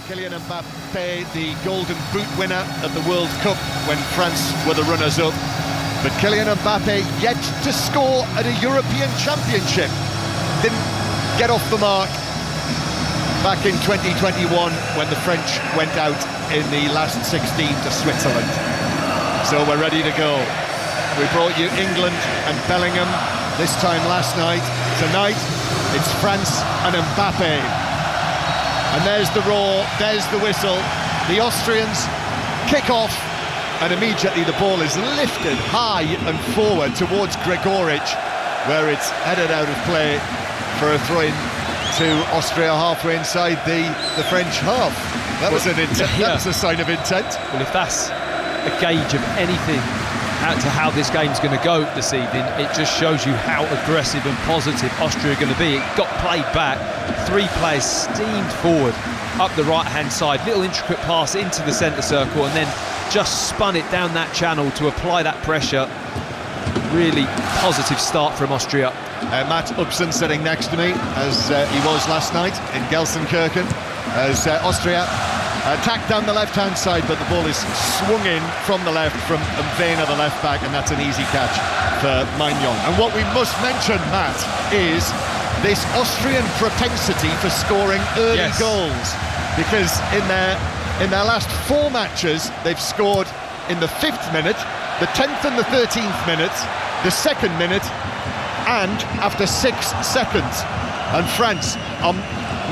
Kylian Mbappe, the Golden Boot winner at the World Cup when France were the runners-up. But Kylian Mbappe yet to score at a European Championship. Didn't get off the mark back in 2021 when the French went out in the last 16 to Switzerland. So we're ready to go. We brought you England and Bellingham this time last night. Tonight, it's France and Mbappe. And there's the roar, there's the whistle. The Austrians kick off, and immediately the ball is lifted high and forward towards Gregoritsch, where it's headed out of play for a throw-in to Austria halfway inside the French half. That was an intent. That was a sign of intent. Well, if that's a gauge of anything as to how this game's going to go this evening, it just shows you how aggressive and positive Austria are going to be. It got played back, three players steamed forward up the right-hand side, little intricate pass into the centre circle, and then just spun it down that channel to apply that pressure. Really positive start from Austria. Matt Upson sitting next to me, as he was last night in Gelsenkirchen, as Austria attack down the left-hand side, but the ball is swung in from the left from Mvena, the left-back, and that's an easy catch for Maignan. And what we must mention, Matt, is this Austrian propensity for scoring early goals, because in their last four matches, they've scored in the 5th minute, the 10th and the 13th minute, the 2nd minute, and after 6 seconds. And France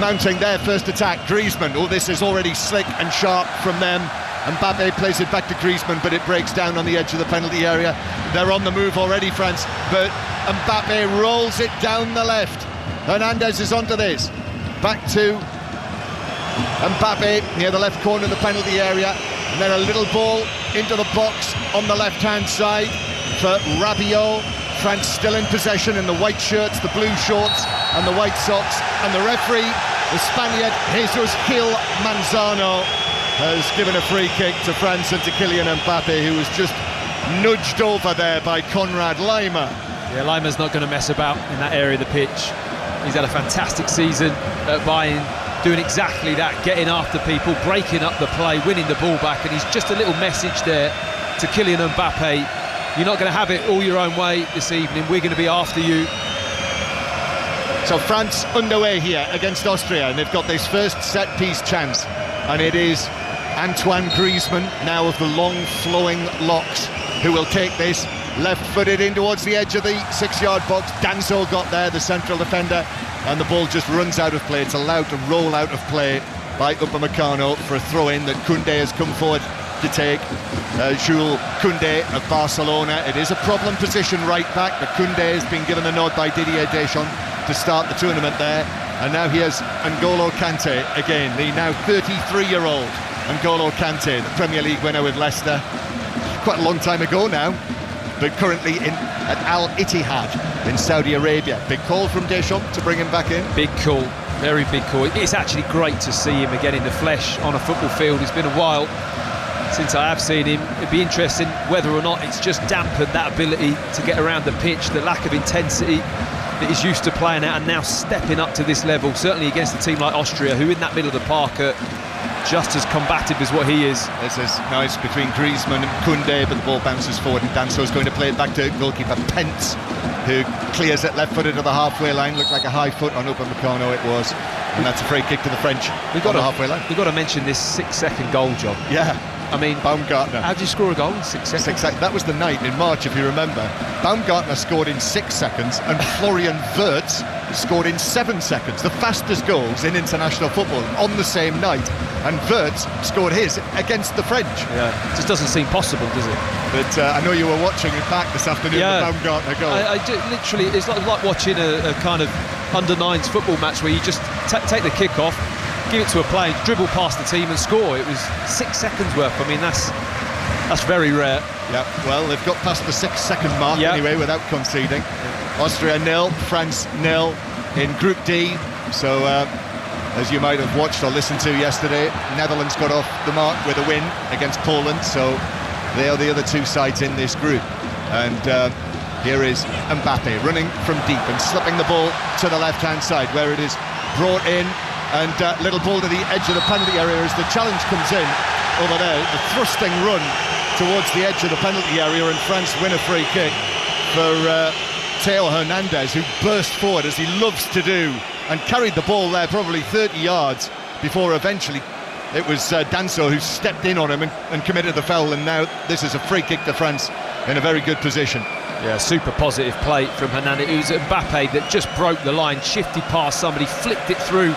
mounting their first attack. Griezmann, oh, this is already slick and sharp from them. Mbappe plays it back to Griezmann, but it breaks down on the edge of the penalty area. They're on the move already, France, but Mbappe rolls it down the left. Hernandez is onto this. Back to Mbappe near the left corner of the penalty area, and then a little ball into the box on the left-hand side for Rabiot. France still in possession in the white shirts, the blue shorts and the white socks, and the referee, the Spaniard Jesus Gil Manzano, has given a free kick to France and to Kylian Mbappe, who was just nudged over there by Konrad Laimer. Yeah, Laimer's not going to mess about in that area of the pitch. He's had a fantastic season at Bayern, doing exactly that, getting after people, breaking up the play, winning the ball back, and he's just a little message there to Kylian Mbappe. You're not going to have it all your own way this evening. We're going to be after you. So France underway here against Austria, and they've got this first set-piece chance, and it is Antoine Griezmann, now of the long flowing locks, who will take this left-footed in towards the edge of the 6-yard box. Danso got there, the central defender, and the ball just runs out of play. It's allowed to roll out of play by Upamecano for a throw-in that Koundé has come forward to take. Jules Koundé of Barcelona. It is a problem position right back, but Koundé has been given the nod by Didier Deschamps to start the tournament there, and now here's N'Golo Kante again, the now 33-year-old N'Golo Kante, the Premier League winner with Leicester quite a long time ago now, but currently at Al Ittihad in Saudi Arabia. Big call from Deschamps to bring him back in. Big call, very big call. It's actually great to see him again in the flesh on a football field. It's been a while since I have seen him. It'd be interesting whether or not it's just dampened that ability to get around the pitch, the lack of intensity that he's used to playing at, and now stepping up to this level, certainly against a team like Austria, who in that middle of the park are just as combative as what he is. This is nice between Griezmann and Koundé, but the ball bounces forward, and Danso's going to play it back to goalkeeper Pence, who clears it left-footed to the halfway line. Looked like a high foot on Upamecano, it was, and that's a free kick to the French on the halfway line. We've got to mention this 6-second goal job. Yeah. I mean, Baumgartner. How do you score a goal in 6 seconds? That was the night in March, if you remember. Baumgartner scored in 6 seconds, and Florian Wirtz scored in 7 seconds. The fastest goals in international football on the same night. And Wirtz scored his against the French. Yeah, it just doesn't seem possible, does it? But I know you were watching it back this afternoon, the Baumgartner goal. Literally, it's like watching a kind of under-9s football match where you just take the kick off, give it to a player, dribble past the team and score. It was 6 seconds worth. I mean, that's very rare. Yeah, well, they've got past the 6-second mark anyway without conceding. Austria 0, France 0 in Group D. So, as you might have watched or listened to yesterday, Netherlands got off the mark with a win against Poland. So they are the other two sides in this group. And here is Mbappe running from deep and slipping the ball to the left-hand side, where it is brought in and little ball to the edge of the penalty area as the challenge comes in over there. The thrusting run towards the edge of the penalty area, and France win a free kick for Theo Hernandez, who burst forward as he loves to do and carried the ball there probably 30 yards before eventually it was Danso who stepped in on him and committed the foul, and now this is a free kick to France in a very good position. Yeah, super positive play from Hernandez. It was Mbappe that just broke the line, shifted past somebody, flicked it through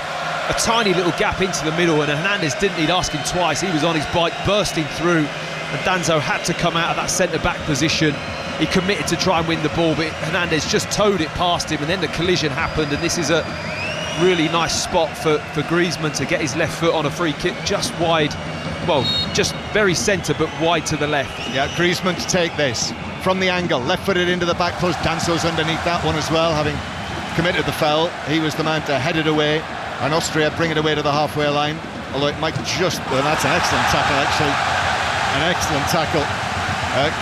a tiny little gap into the middle, and Hernandez didn't need asking twice. He was on his bike, bursting through, and Danso had to come out of that centre-back position. He committed to try and win the ball, but Hernandez just towed it past him, and then the collision happened, and this is a really nice spot for Griezmann to get his left foot on a free kick just wide, well, just very centre but wide to the left. Yeah, Griezmann to take this from the angle, left-footed into the back post. Danso's underneath that one as well, having committed the foul. He was the man to head it away, and Austria bring it away to the halfway line, although it might just, well, that's an excellent tackle actually, an excellent tackle.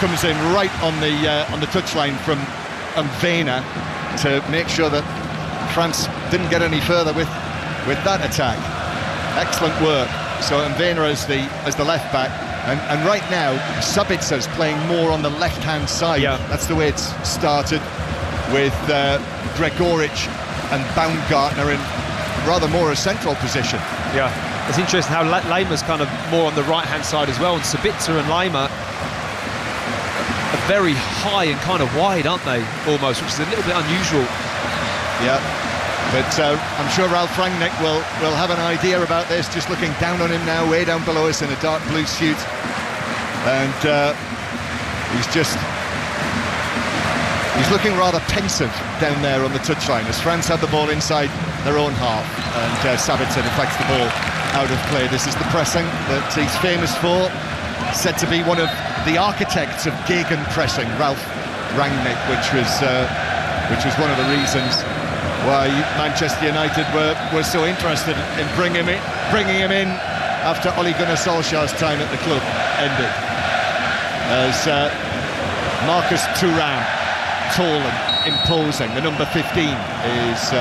Comes in right on the touchline from Mvena to make sure that France didn't get any further with that attack. Excellent work. So Mvena as the left back, and right now Sabitza's playing more on the left-hand side. Yeah. That's the way it's started, with Gregoric and Baumgartner in rather more a central position. Yeah, it's interesting how Leima's kind of more on the right-hand side as well, and Sabitzer and Leima are very high and kind of wide, aren't they, almost, which is a little bit unusual. Yeah, but I'm sure Ralph Rangnick will have an idea about this, just looking down on him now, way down below us in a dark blue suit, and he's looking rather pensive down there on the touchline as France had the ball inside their own half, and Sabitzer deflects the ball out of play. This is the pressing that he's famous for, said to be one of the architects of gegenpressing, Ralph Rangnick, which was one of the reasons why Manchester United were so interested in bringing him in after Ole Gunnar Solskjaer's time at the club ended. As Marcus Thuram, tall and imposing, the number 15, is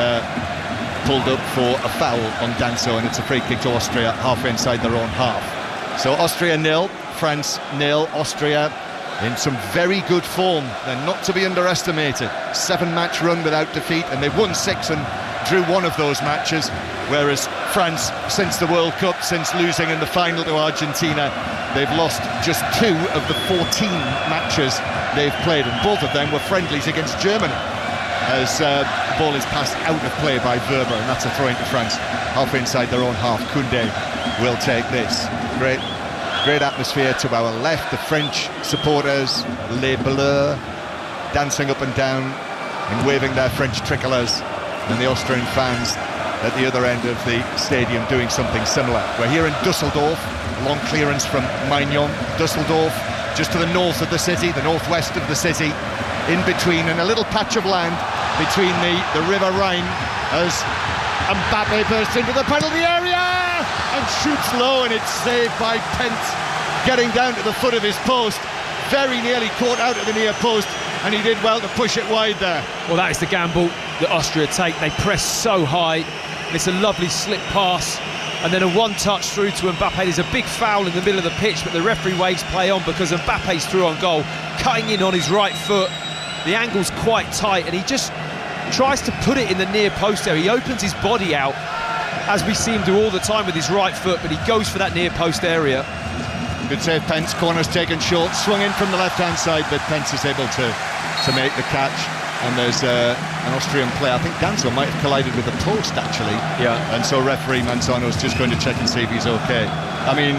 pulled up for a foul on Danso, and it's a free kick to Austria halfway inside their own half. So Austria 0, France 0. Austria in some very good form. They're not to be underestimated. 7-match run without defeat, and they've won 6 and drew 1 of those matches, whereas France, since the World Cup, since losing in the final to Argentina, they've lost just 2 of the 14 matches they've played, and both of them were friendlies against Germany, as the ball is passed out of play by Weber, and that's a throw into France halfway inside their own half. Koundé will take this. Great atmosphere to our left, the French supporters, Les Bleus, dancing up and down and waving their French tricolours, and the Austrian fans at the other end of the stadium doing something similar. We're here in Dusseldorf, a long clearance from Magnon. Dusseldorf, just to the north of the city, the northwest of the city, in between, in a little patch of land between the River Rhine, as Mbappe bursts into the penalty area and shoots low, and it's saved by Pence, getting down to the foot of his post, very nearly caught out at the near post, and he did well to push it wide there. Well, that is the gamble that Austria take. They press so high, and it's a lovely slip pass, and then a one-touch through to Mbappe. There's a big foul in the middle of the pitch, but the referee waves play on because Mbappe's through on goal, cutting in on his right foot. The angle's quite tight, and he just tries to put it in the near post area. He opens his body out, as we see him do all the time with his right foot, but he goes for that near post area. Good save, Pence. Corner's taken short, swung in from the left-hand side, but Pence is able to make the catch. And there's an Austrian player, I think Danso might have collided with the post actually. Yeah. And so referee Manzano's just going to check and see if he's okay. I mean,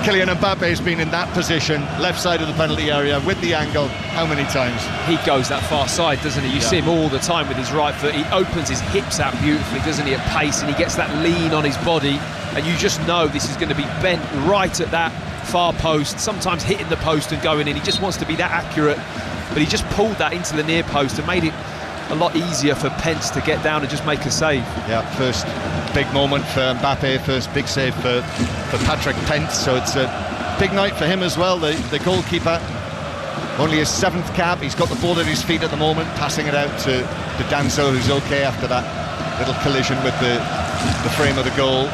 Kylian Mbappe's been in that position, left side of the penalty area with the angle, how many times? He goes that far side, doesn't he? You see him all the time with his right foot. He opens his hips out beautifully, doesn't he, at pace, and he gets that lean on his body, and you just know this is going to be bent right at that far post, sometimes hitting the post and going in. He just wants to be that accurate, but he just pulled that into the near post and made it a lot easier for Pence to get down and just make a save. Yeah, first big moment for Mbappe, first big save for Patrick Pence, so it's a big night for him as well, the goalkeeper. Only his 7th cap, he's got the ball at his feet at the moment, passing it out to Danso, who's okay after that little collision with the the frame of the goal,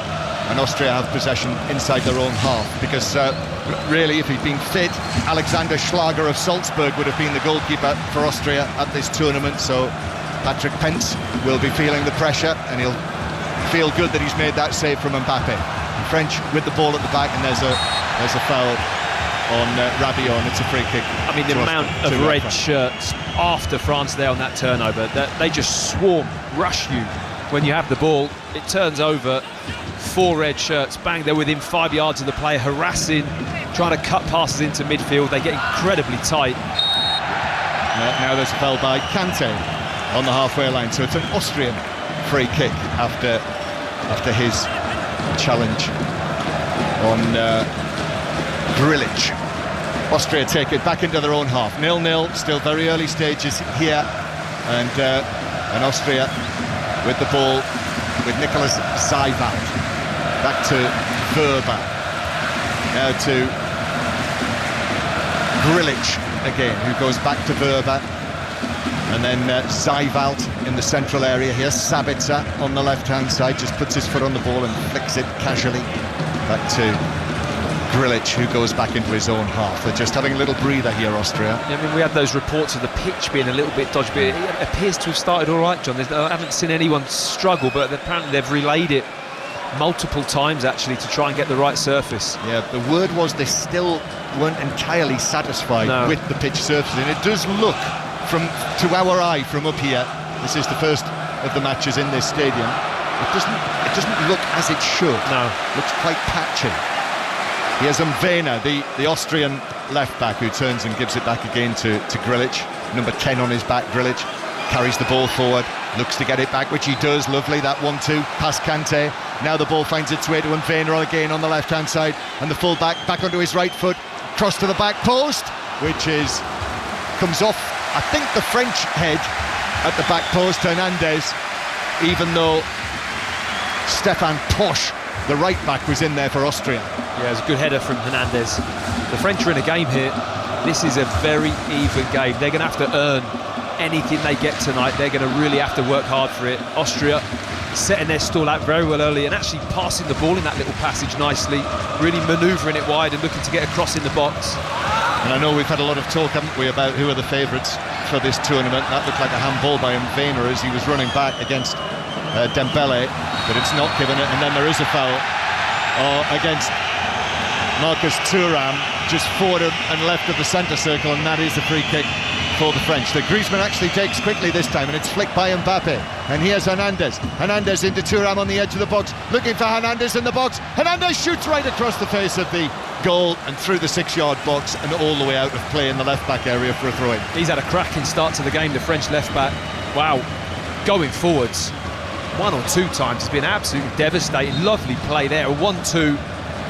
and Austria have possession inside their own half, because really, if he'd been fit, Alexander Schlager of Salzburg would have been the goalkeeper for Austria at this tournament. So Patrick Pence will be feeling the pressure, and he'll feel good that he's made that save from Mbappe. French with the ball at the back, and there's a foul on Rabiot, and it's a free kick. I mean, the amount of red shirts after France there on that turnover, they just swarm, rush you when you have the ball. It turns over, 4 red shirts, bang, they're within 5 yards of the player, harassing, trying to cut passes into midfield. They get incredibly tight. Now there's a foul by Kante on the halfway line, so it's an Austrian free kick after his challenge on Grilic. Austria take it back into their own half. 0-0, still very early stages here, and Austria with the ball with Nicolas Seiwald. Back to Verba. Now to Grilic again, who goes back to Verba. And then Seiwald in the central area here. Sabitzer on the left-hand side just puts his foot on the ball and flicks it casually back to Grilic, who goes back into his own half. They're just having a little breather here, Austria. Yeah, I mean, we had those reports of the pitch being a little bit dodgy, but it appears to have started all right, John. I haven't seen anyone struggle, but apparently they've relayed it multiple times, actually, to try and get the right surface. Yeah, the word was they still weren't entirely satisfied with the pitch surface, and it does look, to our eye from up here, this is the first of the matches in this stadium, it doesn't look as it should. No. It looks quite patchy. Here's Mvena, the Austrian left-back, who turns and gives it back again to Grilic. Number 10 on his back, Grilic carries the ball forward, looks to get it back, which he does. Lovely, that 1-2 past Kante. Now the ball finds its way to Mvena again on the left-hand side, and the full-back back onto his right foot, cross to the back post, which comes off, I think, the French head at the back post, Hernandez, even though Stefan Posch, the right back, was in there for Austria. Yeah, it was a good header from Hernandez. The French are in a game here. This is a very even game. They're going to have to earn anything they get tonight. They're going to really have to work hard for it. Austria setting their stall out very well early and actually passing the ball in that little passage nicely, really manoeuvring it wide and looking to get across in the box. And I know we've had a lot of talk, haven't we, about who are the favourites for this tournament. That looked like a handball by Mvena as he was running back against Dembele, but it's not given it, and then there is a foul against Marcus Thuram, just forward and left of the centre circle, and that is a free kick for the French. The Griezmann actually takes quickly this time, and it's flicked by Mbappe. And here's Hernandez. Hernandez into Thuram on the edge of the box, looking for Hernandez in the box. Hernandez shoots right across the face of the goal and through the 6-yard box and all the way out of play in the left-back area for a throw-in. He's had a cracking start to the game, the French left-back. Wow, going forwards 1 or 2 times, it's been absolutely devastating. Lovely play there, a 1-2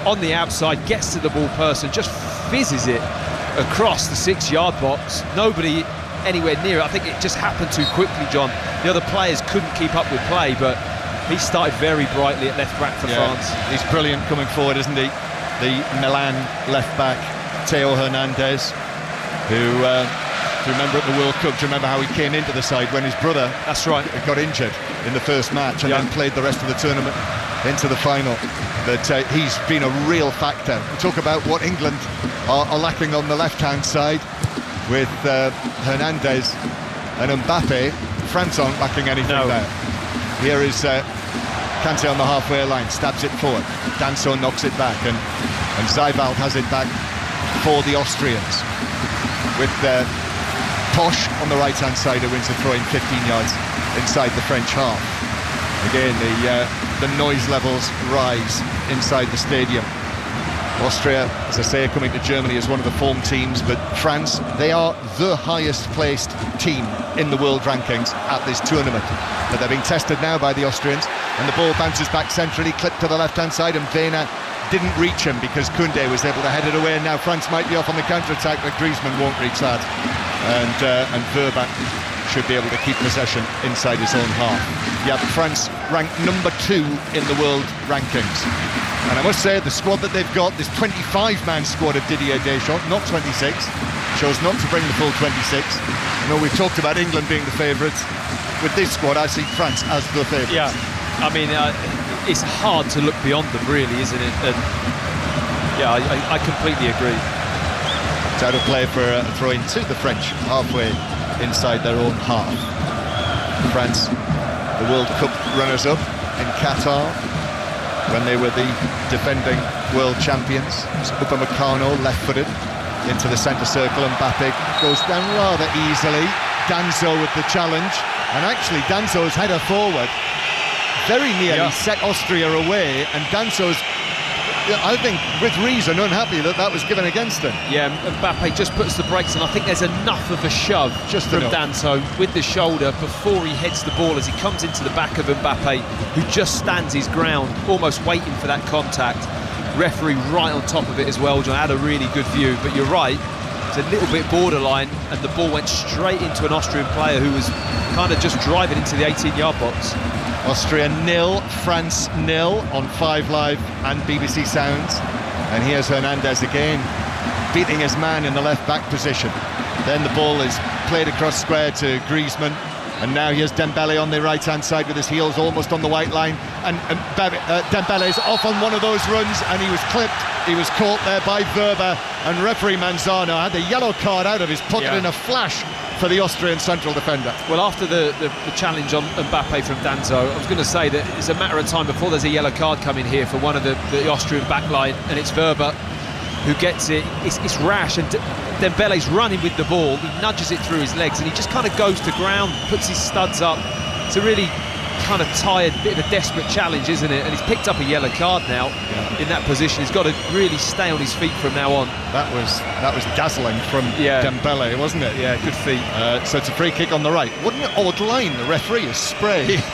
on the outside, gets to the ball person, just fizzes it across the 6-yard box. Nobody anywhere near it. I think it just happened too quickly, John. The other players couldn't keep up with play, but he started very brightly at left back for France. He's brilliant coming forward, isn't he? The Milan left back, Theo Hernandez, who remember at the World Cup, do you remember how he came into the side when his brother got injured in the first match and then played the rest of the tournament into the final? But he's been a real factor. We talk about what England are lacking on the left-hand side with Hernandez and Mbappe. France aren't lacking anything there. Here is Kante on the halfway line, stabs it forward. Danso knocks it back, and Seiwald has it back for the Austrians. With Posch on the right-hand side, who wins the throw in 15 yards inside the French half. Again, the noise levels rise inside the stadium. Austria, as I say, are coming to Germany as one of the form teams, but France, they are the highest placed team in the world rankings at this tournament. But they're being tested now by the Austrians, and the ball bounces back centrally, clipped to the left-hand side, and Mvena didn't reach him because Koundé was able to head it away, and now France might be off on the counter-attack, but Griezmann won't reach that. And Verba should be able to keep possession inside his own half. Yeah, France ranked number 2 in the world rankings. And I must say, the squad that they've got, this 25-man squad of Didier Deschamps, not 26, chose not to bring the full 26. I know we've talked about England being the favourites. With this squad, I see France as the favourites. Yeah, I mean, it's hard to look beyond them, really, isn't it? And yeah, I completely agree. It's out of play for a throw-in to the French, halfway inside their own half. France, the World Cup runners-up in Qatar, when they were the defending world champions. Upamecano, left-footed, into the centre circle, and Mbappe goes down rather easily. Danso with the challenge, and actually Danso's header forward very nearly set Austria away, and Danso's, I think, with reason, unhappy that that was given against him. Yeah, Mbappe just puts the brakes on. I think there's enough of a shove just from Danso with the shoulder before he heads the ball as he comes into the back of Mbappe, who just stands his ground, almost waiting for that contact. Referee right on top of it as well, John. Had a really good view, but you're right, it's a little bit borderline, and the ball went straight into an Austrian player who was kind of just driving into the 18-yard box. Austria 0, France 0 on 5 Live and BBC Sounds. And here's Hernandez again, beating his man in the left-back position. Then the ball is played across square to Griezmann. And now here's Dembele on the right-hand side with his heels almost on the white line. And Dembele's off on one of those runs, and he was clipped. He was caught there by Wöber, and referee Manzano had the yellow card out of his pocket in a flash for the Austrian central defender. Well, after the challenge on Mbappe from Danso, I was going to say that it's a matter of time before there's a yellow card coming here for one of the Austrian backline, and it's Wöber who gets it. It's rash, and Dembele's running with the ball. He nudges it through his legs, and he just kind of goes to ground, puts his studs up. It's a really kind of tired, bit of a desperate challenge, isn't it? And he's picked up a yellow card now in that position. He's got to really stay on his feet from now on. That was dazzling from Dembele, wasn't it? Yeah, good feet. So it's a free kick on the right. What an odd line the referee has sprayed.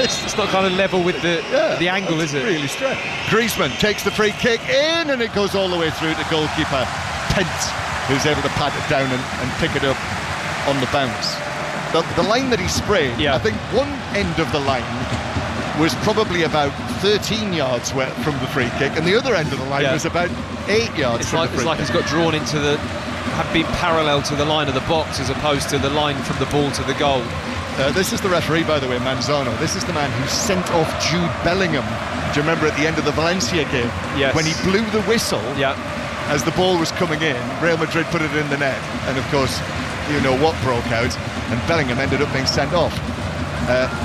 It's not kind of level with the angle, is it? Really straight. Griezmann takes the free kick in, and it goes all the way through to goalkeeper Pence, who's able to pat it down and pick it up on the bounce. The line that he sprayed, I think one end of the line was probably about 13 yards from the free kick, and the other end of the line was about 8 yards from the free kick. It's like he's got drawn into have been parallel to the line of the box as opposed to the line from the ball to the goal. This is the referee, by the way, Manzano. This is the man who sent off Jude Bellingham. Do you remember at the end of the Valencia game? Yes. When he blew the whistle as the ball was coming in, Real Madrid put it in the net, and of course, you know what broke out, and Bellingham ended up being sent off.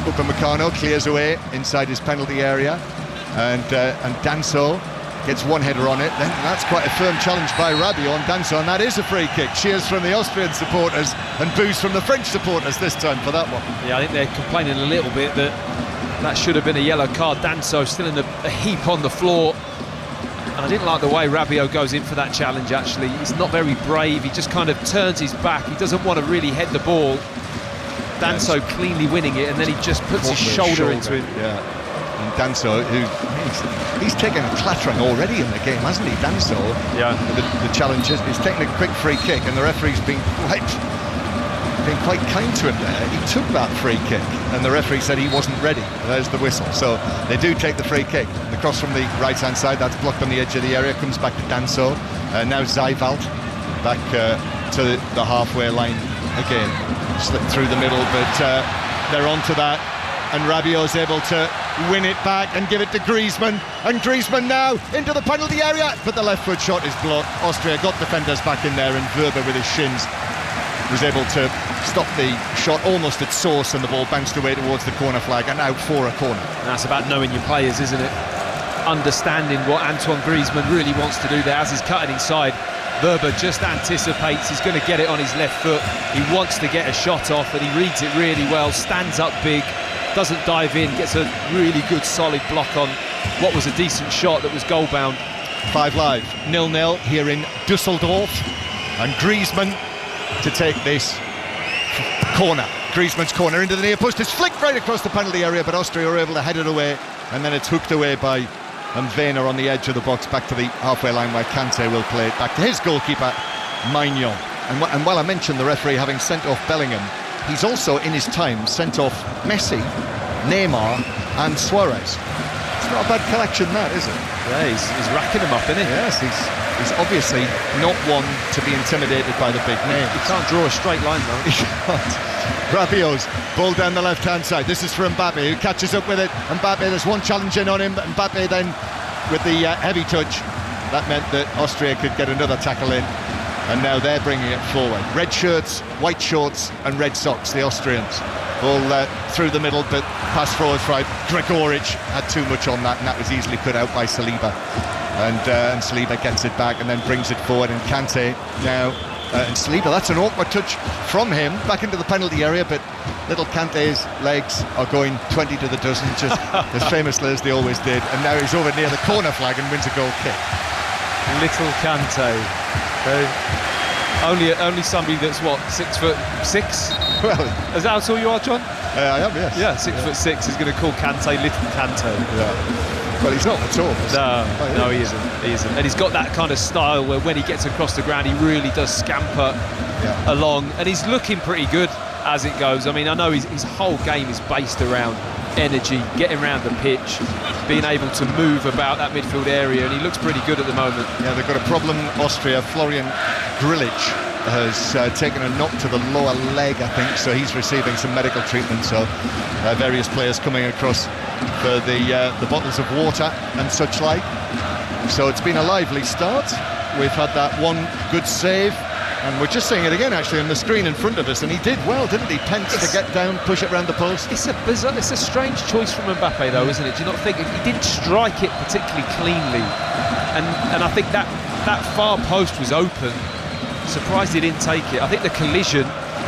Upamecano clears away inside his penalty area, and Danso gets one header on it. Then that's quite a firm challenge by Rabiot on Danso, and that is a free kick. Cheers from the Austrian supporters and boos from the French supporters this time for that one. Yeah, I think they're complaining a little bit that should have been a yellow card. Danso still in a heap on the floor. And I didn't like the way Rabiot goes in for that challenge, actually. He's not very brave. He just kind of turns his back. He doesn't want to really head the ball. Danso cleanly winning it, and then he just puts his shoulder into it. Yeah. And Danso, he's taken a clattering already in the game, hasn't he, Danso? Yeah. The challenge is he's taken a quick free kick, and the referee's been quite kind to him there. He took that free kick, and the referee said he wasn't ready. There's the whistle. So they do take the free kick. The cross from the right-hand side, that's blocked on the edge of the area, comes back to Danso. Now Zijveld back to the halfway line again. Slipped through the middle, but they're onto that, and Rabiot's able to win it back and give it to Griezmann, and Griezmann now into the penalty area, but the left foot shot is blocked. Austria got defenders back in there, and Wöber with his shins was able to stop the shot almost at source, and the ball bounced away towards the corner flag and out for a corner. And that's about knowing your players, isn't it? Understanding what Antoine Griezmann really wants to do there as he's cutting inside. Wöber just anticipates he's going to get it on his left foot. He wants to get a shot off, and he reads it really well, stands up big, doesn't dive in, gets a really good solid block on what was a decent shot that was goal bound. 5 Live, 0-0 here in Dusseldorf, and Griezmann to take this corner. Griezmann's corner into the near post. It's flicked right across the penalty area, but Austria are able to head it away, and then it's hooked away by Werner on the edge of the box, back to the halfway line where Kante will play it back to his goalkeeper, Maignan. And while I mentioned the referee having sent off Bellingham, he's also in his time sent off Messi, Neymar and Suarez. not a bad collection, that, is it? Yeah, he's racking them up, isn't he? Yes, he's obviously not one to be intimidated by the big names. He can't draw a straight line, though. He can't. Rabiot's ball down the left-hand side. This is for Mbappe, who catches up with it. Mbappe, there's one challenge in on him, but Mbappe then, with the heavy touch, that meant that Austria could get another tackle in. And now they're bringing it forward. Red shirts, white shorts and red socks, the Austrians. Ball through the middle, but pass forward for Gregoric. Had too much on that, and that was easily cut out by Saliba. And Saliba gets it back and then brings it forward. And Kante now, and Saliba, that's an awkward touch from him, back into the penalty area, but little Kante's legs are going 20 to the dozen, just as famously as they always did. And now he's over near the corner flag and wins a goal kick. Little Kante. Only somebody that's what, 6'6"? Well, is that how tall you are, John? I am, yes. Yeah, 6'6" is going to call Kante Little Kante. Yeah. Well, he's not at all. No, he isn't. He isn't. And he's got that kind of style where when he gets across the ground, he really does scamper along, and he's looking pretty good as it goes. I mean, I know his whole game is based around energy, getting around the pitch, being able to move about that midfield area, and he looks pretty good at the moment. Yeah, they've got a problem, Austria. Florian Grilic has taken a knock to the lower leg, I think, so he's receiving some medical treatment. So various players coming across for the bottles of water and such like. So it's been a lively start. We've had that one good save, and we're just seeing it again actually on the screen in front of us, and he did well, didn't he? Pence to get down, push it round the post. It's a strange choice from Mbappe though, isn't it? Do you not think he didn't strike it particularly cleanly, and I think that far post was open. Surprised he didn't take it. I think the collision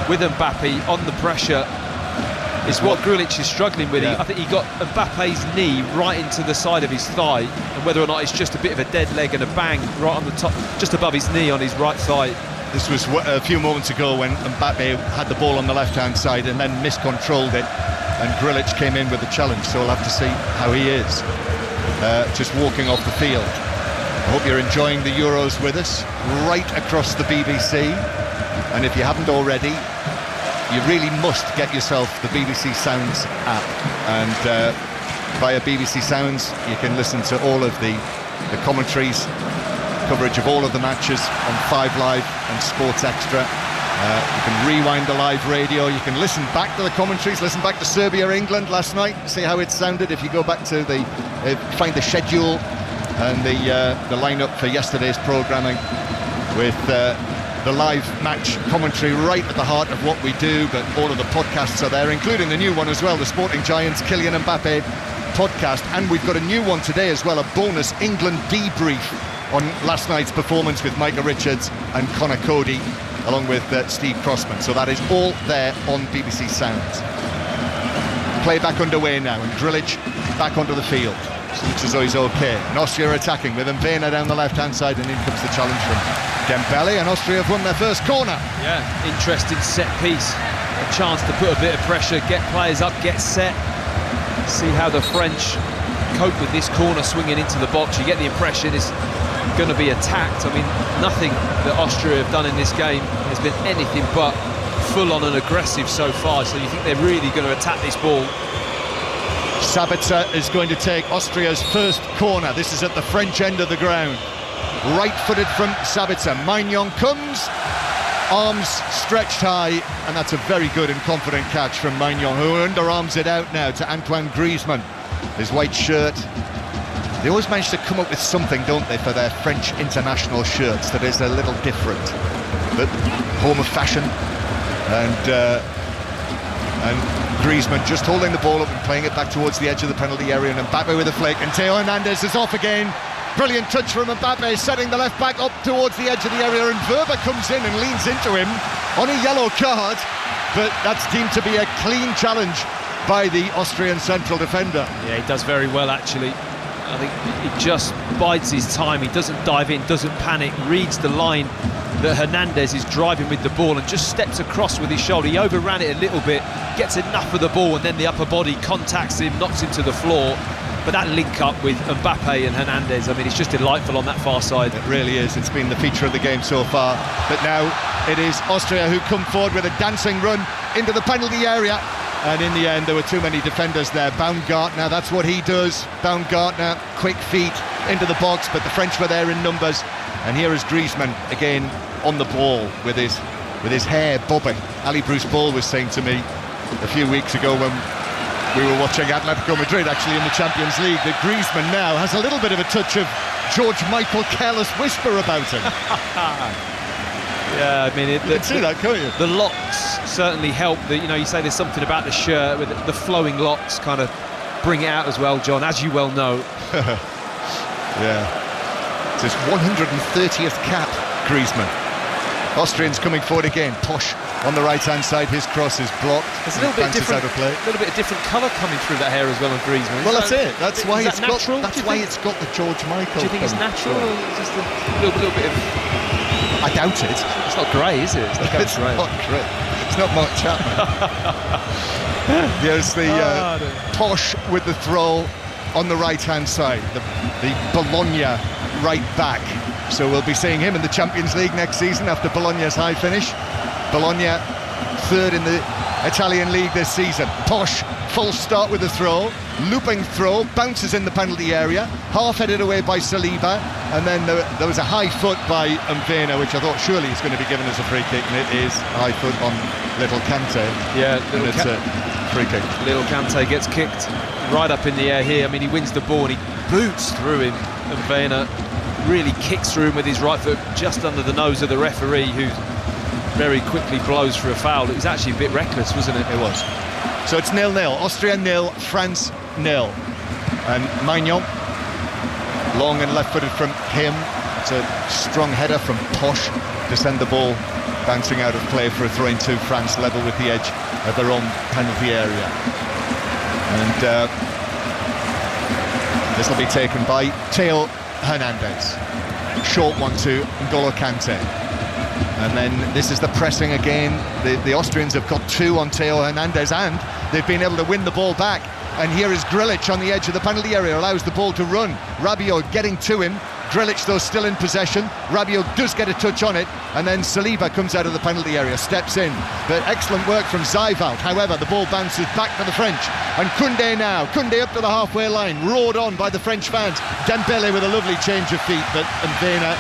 with Mbappe on the pressure is what Grilic is struggling with. Yeah. I think he got Mbappe's knee right into the side of his thigh, and whether or not it's just a bit of a dead leg and a bang right on the top, just above his knee on his right thigh. This was a few moments ago when Mbappe had the ball on the left-hand side and then miscontrolled it, and Grilic came in with the challenge, so we'll have to see how he is. Just walking off the field. I hope you're enjoying the Euros with us, right across the BBC, and if you haven't already, you really must get yourself the BBC Sounds app, and via BBC Sounds you can listen to all of the commentaries, coverage of all of the matches on 5 Live and Sports Extra. You can rewind the live radio, you can listen back to the commentaries, listen back to Serbia-England last night, see how it sounded if you go back to find the schedule and the lineup for yesterday's programming, with the live match commentary right at the heart of what we do. But all of the podcasts are there, including the new one as well, the Sporting Giants Kylian Mbappe podcast, and we've got a new one today as well, a bonus England debrief on last night's performance with Micah Richards and Conor Cody, along with Steve Crossman. So that is all there on BBC Sounds. Play back underway now, and Grilic back onto the field. Looks as though he's okay. And Austria are attacking with Mvena down the left-hand side, and in comes the challenge from Dembele, and Austria have won their first corner. Yeah, interesting set piece. A chance to put a bit of pressure, get players up, get set. See how the French cope with this corner swinging into the box. You get the impression it's going to be attacked. I mean, nothing that Austria have done in this game has been anything but full-on and aggressive so far. So you think they're really going to attack this ball. Sabitzer is going to take Austria's first corner. This is at the French end of the ground. Right-footed from Sabitzer. Maignan comes, arms stretched high, and that's a very good and confident catch from Maignan, who underarms it out now to Antoine Griezmann. His white shirt. They always manage to come up with something, don't they, for their French international shirts that is a little different, but home of fashion. And Griezmann just holding the ball up and playing it back towards the edge of the penalty area, and Mbappe with a flick, and Theo Hernandez is off again. Brilliant touch from Mbappe, setting the left back up towards the edge of the area, and Verba comes in and leans into him on a yellow card, but that's deemed to be a clean challenge by the Austrian central defender. Yeah, he does very well actually. I think he just bides his time, he doesn't dive in, doesn't panic, reads the line that Hernandez is driving with the ball and just steps across with his shoulder. He overran it a little bit, gets enough of the ball, and then the upper body contacts him, knocks him to the floor. But that link up with Mbappe and Hernandez, I mean, it's just delightful on that far side. It really is. It's been the feature of the game so far. But now it is Austria who come forward with a dancing run into the penalty area. and in the end there were too many defenders there. Baumgartner, that's what he does. Baumgartner, quick feet into the box, but the French were there in numbers. And here is Griezmann again on the ball with his hair bobbing. Ali Bruce Ball was saying to me a few weeks ago when we were watching Atletico Madrid actually in the Champions League that Griezmann now has a little bit of a touch of George Michael careless whisper about him. Yeah, I mean, you can see that, can't you? The locks certainly help. You say there's something about the shirt with the flowing locks kind of bring it out as well, John, as you well know. Yeah. It's his 130th cap, Griezmann. Austrians coming forward again. Posh on the right-hand side. His cross is blocked. There's a little bit different. Out of play. A little bit of different colour coming through that hair as well on Griezmann. Well, that's it. That's why it's natural. That's why it's got the George Michael. Do you think it's natural, or just a little bit of? I doubt it. It's not grey, is it? It's not grey. Not grey. It's not Mark Chapman. There's the Posh with the throw on the right-hand side. The Bologna right back. So we'll be seeing him in the Champions League next season after Bologna's high finish. Bologna third in the Italian league this season. Posh, full start with the throw, looping throw, bounces in the penalty area, half-headed away by Saliba, and then there was a high foot by Mvena, which I thought surely is going to be given as a free kick, and it is high foot on little Kante. Yeah, and it's a free kick. Little Kante gets kicked right up in the air here. I mean, he wins the ball and he boots through him. Mvena really kicks through him with his right foot just under the nose of the referee, who very quickly blows for a foul. It was actually a bit reckless, wasn't it? It was. So it's 0-0. Austria 0, France 0. And Maignan, long and left-footed from him. It's a strong header from Posh to send the ball bouncing out of play for a throw into France, level with the edge of their own penalty area. And this will be taken by Theo Hernandez. Short one to N'Golo Kante. And then this is the pressing again. The Austrians have got two on Theo Hernandez, and they've been able to win the ball back. And here is Grilic on the edge of the penalty area, allows the ball to run. Rabiot getting to him. Grilic, though, still in possession. Rabiot does get a touch on it, and then Saliba comes out of the penalty area, steps in. But excellent work from Zijveld. However, the ball bounces back to the French. And Koundé now. Koundé up to the halfway line, roared on by the French fans. Dembele with a lovely change of feet, but Mvena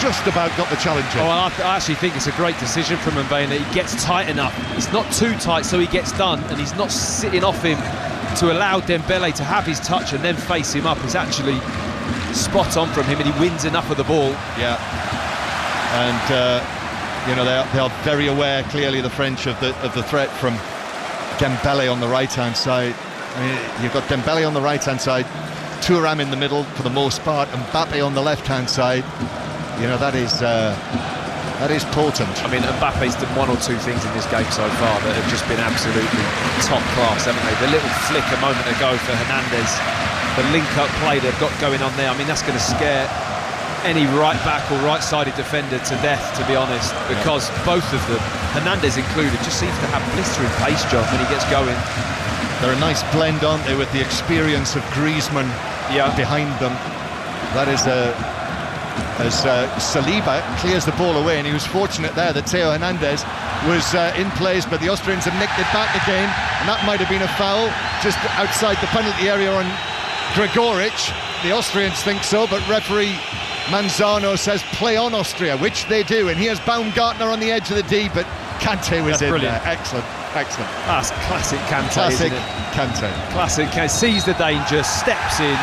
just about got the challenge in. Oh, well, I actually think it's a great decision from Mvena. He gets tight enough. It's not too tight, so he gets done, and he's not sitting off him to allow Dembele to have his touch and then face him up. It's actually spot on from him, and he wins enough of the ball. Yeah. And they are very aware, clearly, the French, of the threat from Dembele on the right-hand side. I mean, you've got Dembele on the right-hand side, Thuram in the middle for the most part, and Mbappe on the left-hand side. That is potent. I mean, Mbappe's done one or two things in this game so far that have just been absolutely top class, haven't they? The little flick a moment ago for Hernandez, the link-up play they've got going on there. I mean, that's going to scare any right-back or right-sided defender to death, to be honest, because both of them, Hernandez included, just seems to have blistering pace, John, when he gets going. They're a nice blend, aren't they, with the experience of Griezmann behind them. That is as Saliba clears the ball away, and he was fortunate there that Theo Hernandez was in place, but the Austrians have nicked it back again, and that might have been a foul just outside the penalty area on Gregoric. The Austrians think so, but referee Manzano says play on Austria, which they do, and here's Baumgartner on the edge of the D, but Kante was in there. Excellent. That's classic Kante, classic isn't it? Kante. Classic Kante, sees the danger, steps in,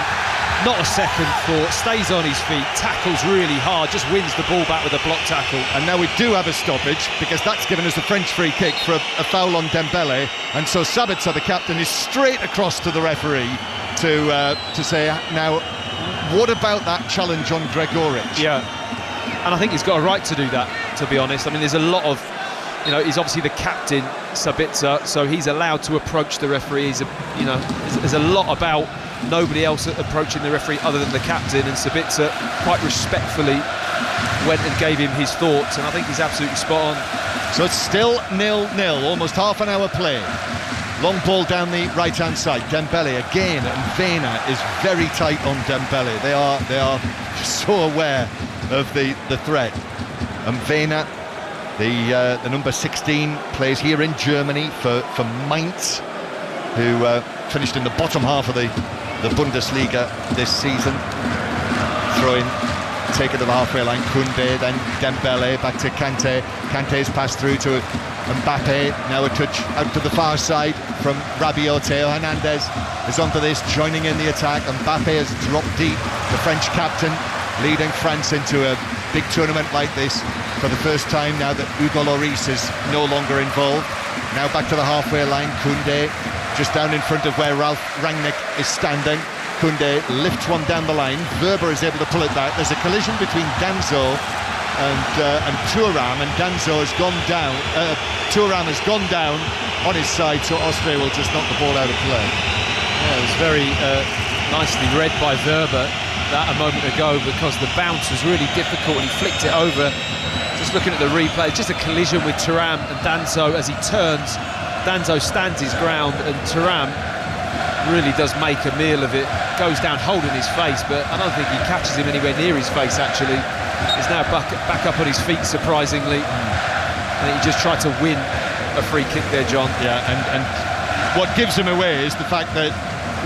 not a second thought, stays on his feet, tackles really hard, just wins the ball back with a block tackle. And now we do have a stoppage, because that's given us a French free kick for a foul on Dembele, and so Sabitzer, the captain, is straight across to the referee to say, now, what about that challenge on Gregoric? Yeah, and I think he's got a right to do that, to be honest. I mean, there's a lot of, he's obviously the captain, Sabitzer, so he's allowed to approach the referee. There's a lot about nobody else approaching the referee other than the captain, and Sabitzer quite respectfully went and gave him his thoughts, and I think he's absolutely spot on. So it's still 0-0, almost half an hour play. Long ball down the right-hand side. Dembele again, and Mvena is very tight on Dembele. They are so aware of the threat. And Mvena The number 16 plays here in Germany for Mainz, who finished in the bottom half of the Bundesliga this season. Throwing, take it to the halfway line, Koundé, then Dembele, back to Kanté. Kanté's passed through to Mbappe, now a touch out to the far side from Rabiot. Theo Hernandez is onto this, joining in the attack. Mbappe has dropped deep, the French captain, leading France into a big tournament like this for the first time now that Hugo Lloris is no longer involved. Now back to the halfway line, Koundé, just down in front of where Ralf Rangnick is standing. Koundé lifts one down the line, Wöber is able to pull it back. There's a collision between Danso and Thuram, and Danso has gone down, Thuram has gone down on his side, so Austria will just knock the ball out of play. Yeah, it was very nicely read by Wöber that a moment ago, because the bounce was really difficult and he flicked it over. Just looking at the replay, just a collision with Thuram and Danso. As he turns, Danso stands his ground and Thuram really does make a meal of it, goes down holding his face, but I don't think he catches him anywhere near his face actually. He's now back up on his feet surprisingly. I think he just tried to win a free kick there, John. Yeah, and what gives him away is the fact that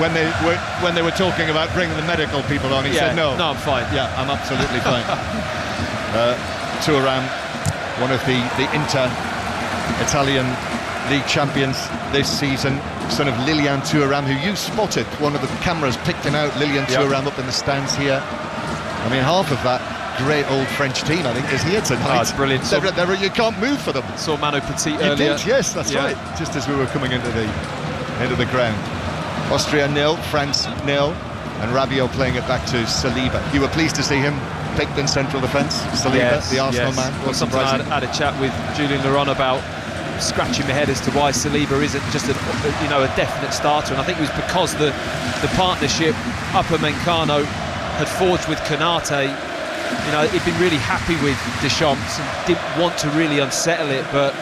when they were talking about bringing the medical people on, he said no, I'm fine. Yeah, I'm absolutely fine. Thuram, one of the Inter-Italian league champions this season, son of Lilian Thuram, who you spotted. One of the cameras picked him out, Lilian Thuram up in the stands here. I mean, half of that great old French team, I think, is here tonight. Oh, it's brilliant. You can't move for them. Saw Manu Petit earlier. Did, yes, that's right. Just as we were coming into the ground. Austria 0, France 0, and Rabiot playing it back to Saliba. You were pleased to see him picked in central defence, Saliba, the Arsenal man. Well, something I had a chat with Julian Laurent about, scratching my head as to why Saliba isn't just a definite starter, and I think it was because the partnership Upamecano had forged with Konate. You know, he'd been really happy with Deschamps and didn't want to really unsettle it, but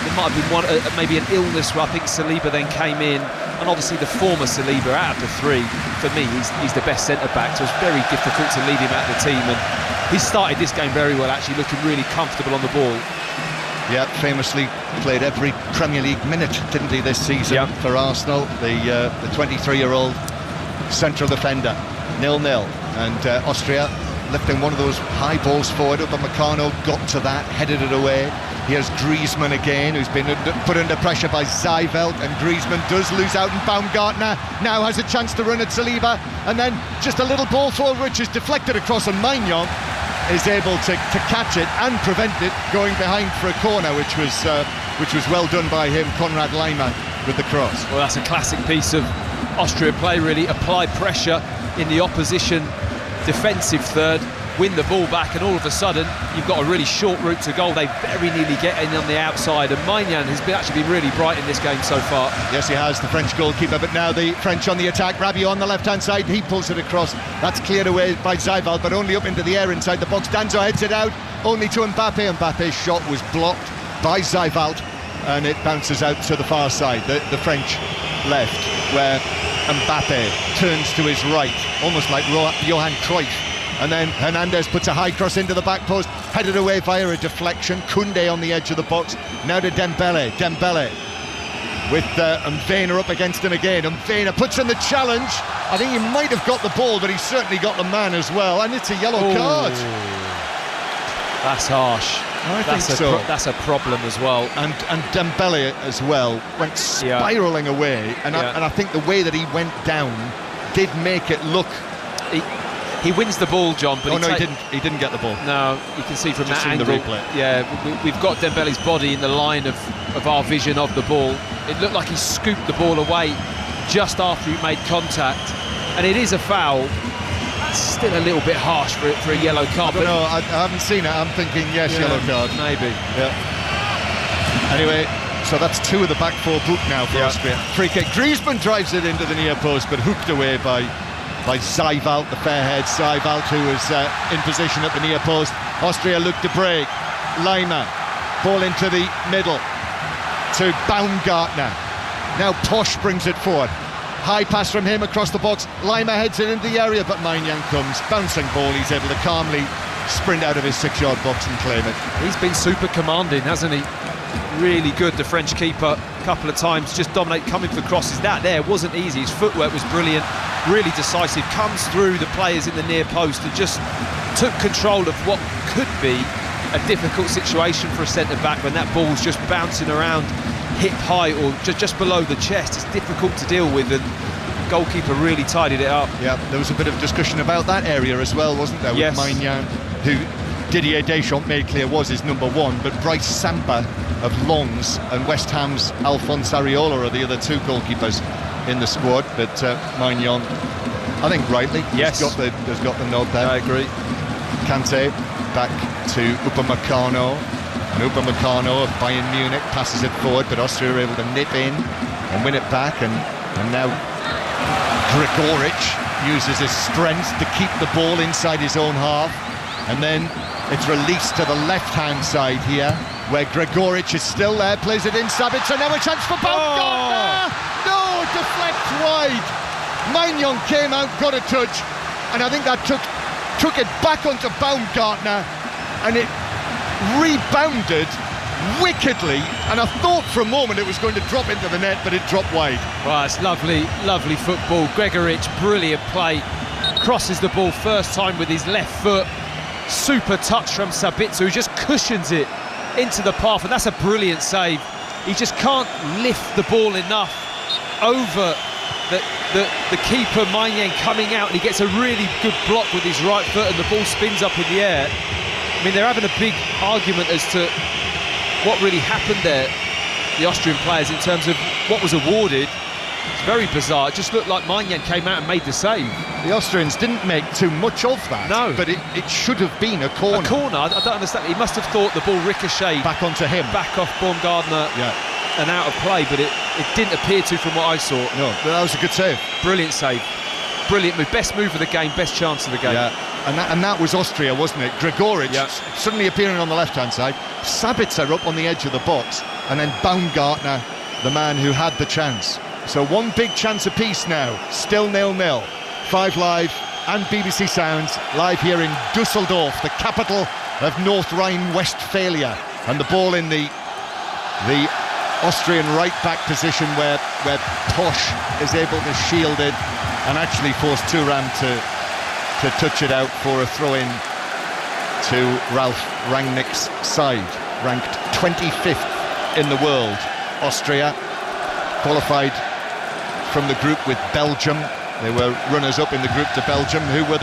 there might have been maybe an illness where I think Saliba then came in, and obviously the former Saliba out of the three, for me, he's the best centre-back, so it's very difficult to lead him out of the team, and he started this game very well, actually looking really comfortable on the ball. Yeah, famously played every Premier League minute, didn't he, this season for Arsenal, the 23-year-old central defender. 0-0, and Austria lifting one of those high balls forward. Upamecano got to that, headed it away. Here's Griezmann again, who's been put under pressure by Zijveld, and Griezmann does lose out, and Baumgartner now has a chance to run at Saliba, and then just a little ball forward which is deflected across, and Maignan is able to catch it and prevent it going behind for a corner, which was well done by him, Konrad Laimer, with the cross. Well, that's a classic piece of Austria play, really. Apply pressure in the opposition defensive third, win the ball back, and all of a sudden you've got a really short route to goal. They very nearly get in on the outside, and Maignan has actually been really bright in this game so far. Yes, he has, the French goalkeeper, but now the French on the attack. Rabiot on the left-hand side, he pulls it across. That's cleared away by Zijveld, but only up into the air inside the box. Danso heads it out, only to Mbappe. Mbappe's shot was blocked by Zijveld, and it bounces out to the far side, the French left, where Mbappe turns to his right, almost like Johan Cruyff. And then Hernandez puts a high cross into the back post, headed away via a deflection. Koundé on the edge of the box. Now to Dembele. Dembele with Mvena up against him again. Mvena puts in the challenge. I think he might have got the ball, but he's certainly got the man as well. And it's a yellow card. That's harsh. I think so. That's a problem as well. And Dembele as well went spiralling away. And I think the way that he went down did make it look... He wins the ball, John, but he didn't get the ball. No, you can see from just that angle. The replay. Yeah, we've got Dembele's body in the line of our vision of the ball. It looked like he scooped the ball away just after he made contact, and it is a foul. It's still a little bit harsh for a yellow card. I don't know, I haven't seen it. I'm thinking yes, yellow card. Maybe. Yeah. Anyway, so that's two of the back four booked now for Austria. Free kick. Griezmann drives it into the near post, but hooked away by Zijveld, the fair-haired Zijveld, who was in position at the near post. Austria look to break. Laimer, ball into the middle to Baumgartner. Now Posch brings it forward. High pass from him across the box. Laimer heads it into the area, but Maignan comes. Bouncing ball, he's able to calmly sprint out of his 6-yard box and claim it. He's been super commanding, hasn't he? Really good, the French keeper, a couple of times, just dominate, coming for crosses. That there wasn't easy. His footwork was brilliant, really decisive, comes through the players in the near post and just took control of what could be a difficult situation for a centre-back when that ball's just bouncing around hip height or just below the chest. It's difficult to deal with, and the goalkeeper really tidied it up. Yeah, there was a bit of discussion about that area as well, wasn't there, with Yes. Maignan, who Didier Deschamps made clear was his number one, but Bryce Samba of Lens and West Ham's Alphonse Areola are the other two goalkeepers in the squad. But Maignan, I think rightly, Yes. has got the nod there. I agree. Kante back to Upamecano, and Upamecano of Bayern Munich passes it forward, but Austria are able to nip in and win it back, and now Gregoric uses his strength to keep the ball inside his own half, and then it's released to the left-hand side here, where Gregoric is still there, plays it in Sabitzer, now a chance for Baumgartner! No, deflects wide. Maignan came out, got a touch, and I think that took it back onto Baumgartner, and it rebounded wickedly, and I thought for a moment it was going to drop into the net, but it dropped wide. Well, it's lovely football. Gregoric, brilliant play, crosses the ball first time with his left foot. Super touch from Sabitzer, who just cushions it into the path, and that's a brilliant save. He just can't lift the ball enough over the keeper, Maignan, coming out, and he gets a really good block with his right foot, and the ball spins up in the air. I mean, they're having a big argument as to what really happened there, the Austrian players, in terms of what was awarded. It's very bizarre. It just looked like Maignan came out and made the save. The Austrians didn't make too much of that, no, but it should have been a corner. A corner? I don't understand. He must have thought the ball ricocheted back onto him, back off Baumgartner, and out of play, but it didn't appear to, from what I saw. No, but that was a good save. Brilliant save. Brilliant move. Best move of the game, best chance of the game. Yeah, and that was Austria, wasn't it? Gregoric suddenly appearing on the left-hand side, Sabitzer up on the edge of the box, and then Baumgartner, the man who had the chance. So one big chance apiece now, still 0-0. 5 Live and BBC Sounds live here in Dusseldorf, the capital of North Rhine-Westphalia, and the ball in the Austrian right-back position where Tosh is able to shield it and actually force Thuram to touch it out for a throw-in to Ralf Rangnick's side, ranked 25th in the world. Austria qualified from the group with Belgium. They were runners-up in the group to Belgium. Who were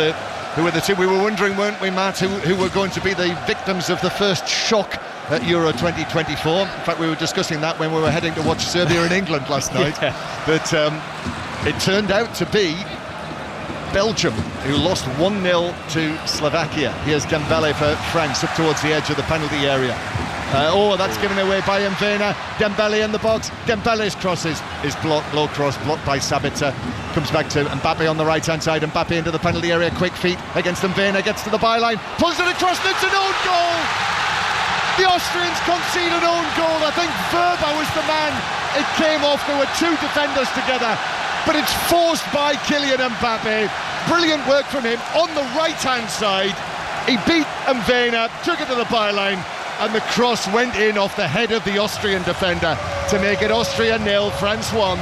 the two? We were wondering, weren't we, Matt, who were going to be the victims of the first shock at Euro 2024. In fact, we were discussing that when we were heading to watch Serbia and England last night. But it turned out to be Belgium, who lost 1-0 to Slovakia. Here's Dembele for France, up towards the edge of the penalty area. That's given away by Mvena. Dembele in the box. Dembele's cross is blocked, low cross, blocked by Sabitzer. Comes back to Mbappe on the right-hand side. Mbappe into the penalty area, quick feet against Mvena, gets to the byline, pulls it across, and it's an own goal! The Austrians concede an own goal. I think Verba was the man it came off. There were two defenders together, but it's forced by Kylian Mbappe. Brilliant work from him on the right-hand side. He beat Mvena, took it to the byline, and the cross went in off the head of the Austrian defender to make it Austria 0, France 1.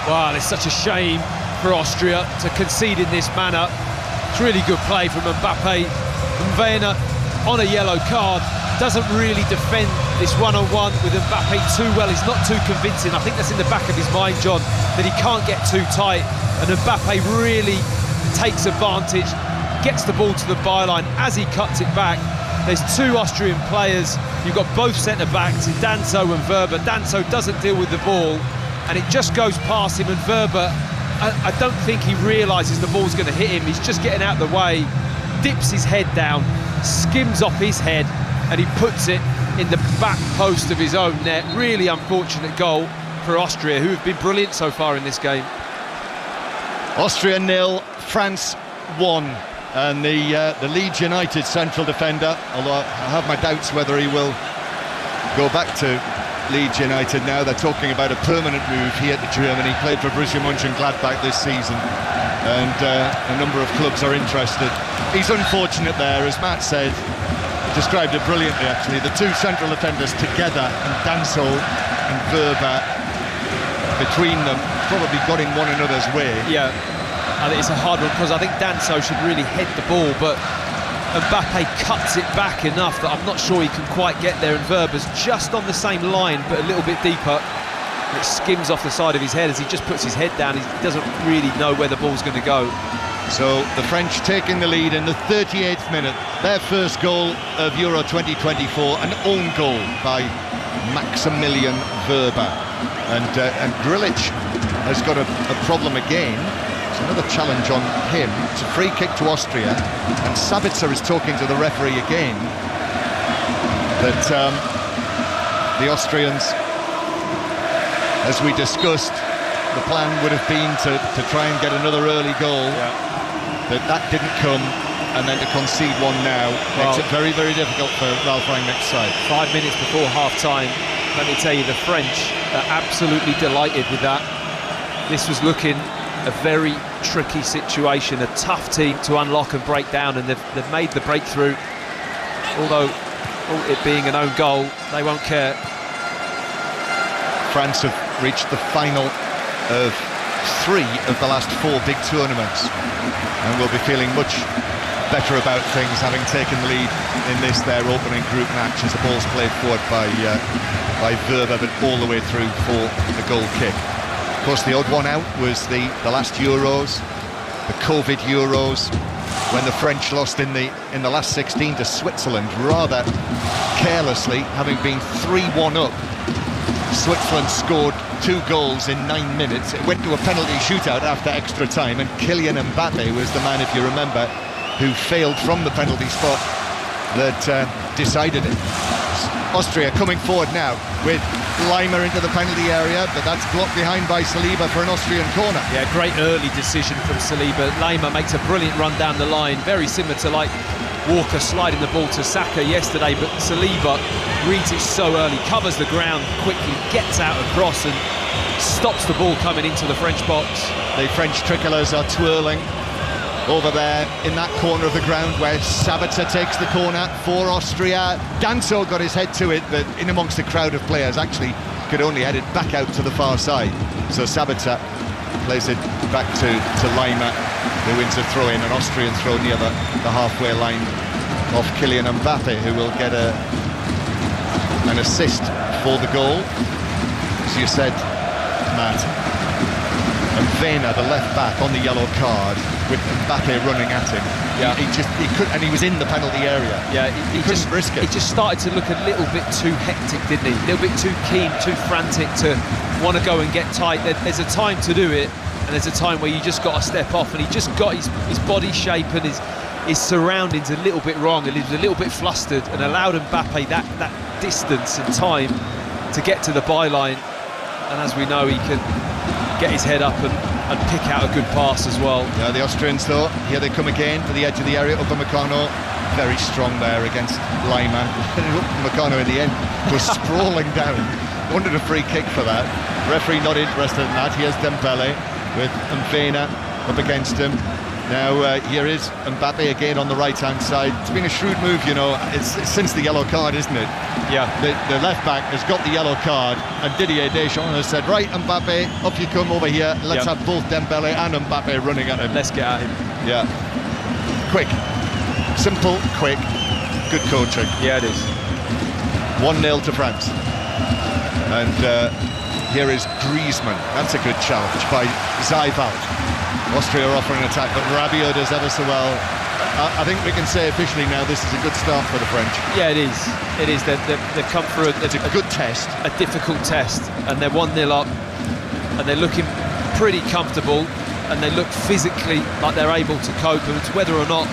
Well, it's such a shame for Austria to concede in this manner. It's really good play from Mbappe. Mvena on a yellow card doesn't really defend this one-on-one with Mbappe too well. He's not too convincing. I think that's in the back of his mind, John, that he can't get too tight, and Mbappe really takes advantage, gets the ball to the byline. As he cuts it back, there's two Austrian players. You've got both centre-backs, Danso and Verba. Danso doesn't deal with the ball, and it just goes past him, and Verba, I don't think he realises the ball's going to hit him. He's just getting out of the way, dips his head down, skims off his head, and he puts it in the back post of his own net. Really unfortunate goal for Austria, who have been brilliant so far in this game. Austria 0, France 1. And the Leeds United central defender, although I have my doubts whether he will go back to Leeds United now. They're talking about a permanent move here to Germany. Played for Borussia Mönchengladbach this season. and a number of clubs are interested. He's unfortunate there, as Matt said, described it brilliantly actually, the two central defenders together, and Danso and Verba between them probably got in one another's way. Yeah, I think it's a hard one, because I think Danso should really head the ball, but Mbappe cuts it back enough that I'm not sure he can quite get there, and Verba's just on the same line but a little bit deeper. It skims off the side of his head as he just puts his head down. He doesn't really know where the ball's going to go. So the French taking the lead in the 38th minute. Their first goal of Euro 2024, an own goal by Maximilian Verba. And Grilic has got a problem again. It's another challenge on him. It's a free kick to Austria, and Sabitzer is talking to the referee again that the Austrians, as we discussed, the plan would have been to try and get another early goal. Yeah. But that didn't come, and then to concede one now makes it very, very difficult for Ralph Rangnick's side. 5 minutes before half-time, let me tell you, the French are absolutely delighted with that. This was looking a very tricky situation, a tough team to unlock and break down, and they've made the breakthrough. Although it being an own goal, they won't care. France have reached the final of 3 of the last 4 big tournaments, and will be feeling much better about things, having taken the lead in this, their opening group match, as the ball's played forward by Verba, but all the way through for the goal kick. Of course, the odd one out was the last Euros, the COVID Euros, when the French lost in the last 16 to Switzerland, rather carelessly, having been 3-1 up. Switzerland scored 2 goals in 9 minutes. It went to a penalty shootout after extra time, and Kylian Mbappe was the man, if you remember, who failed from the penalty spot that decided it. Austria coming forward now with Lima into the penalty area, but that's blocked behind by Saliba for an Austrian corner. Yeah, great early decision from Saliba. Lima makes a brilliant run down the line, very similar to like Walker sliding the ball to Saka yesterday, but Saliba reads it so early, covers the ground quickly, gets out across and stops the ball coming into the French box. The French tricolours are twirling over there in that corner of the ground where Sabitzer takes the corner for Austria. Danso got his head to it, but in amongst a crowd of players actually could only head it back out to the far side. So Sabitzer plays it back to Lima, who wins a throw-in, an Austrian throw near the halfway line off Kylian Mbappe, who will get an assist for the goal. As you said, Matt, and Vena, the left back, on the yellow card with Mbappe running at him. Yeah, he couldn't, and he was in the penalty area. Yeah, he couldn't risk it. He just started to look a little bit too hectic, didn't he? A little bit too keen, too frantic to want to go and get tight. There's a time to do it, and there's a time where you just got to step off, and he just got his body shape and his surroundings a little bit wrong, and he was a little bit flustered, and allowed Mbappe that distance and time to get to the byline. And as we know, he can get his head up and pick out a good pass as well. Yeah, the Austrians though, here they come again for the edge of the area. Upamecano, very strong there against Lima. Upamecano in the end was sprawling down. Wanted a free kick for that. Referee not interested in that. Here's Dembele with Mvena up against him. Now here is Mbappe again on the right-hand side. It's been a shrewd move, you know. It's since the yellow card, isn't it? Yeah. The left back has got the yellow card, and Didier Deschamps has said, right, Mbappe, up you come over here. Let's have both Dembele and Mbappe running at him. Let's get at him. Yeah. Quick. Simple, quick. Good coaching. Yeah, it is. 1-0 to France. And here is Griezmann. That's a good challenge by Zaivald. Austria are offering an attack, but Rabiot does ever so well. I think we can say officially now this is a good start for the French. Yeah, it is. It is. They've come through it's a good test. A difficult test, and they're 1-0 up, and they're looking pretty comfortable, and they look physically like they're able to cope. And it's whether or not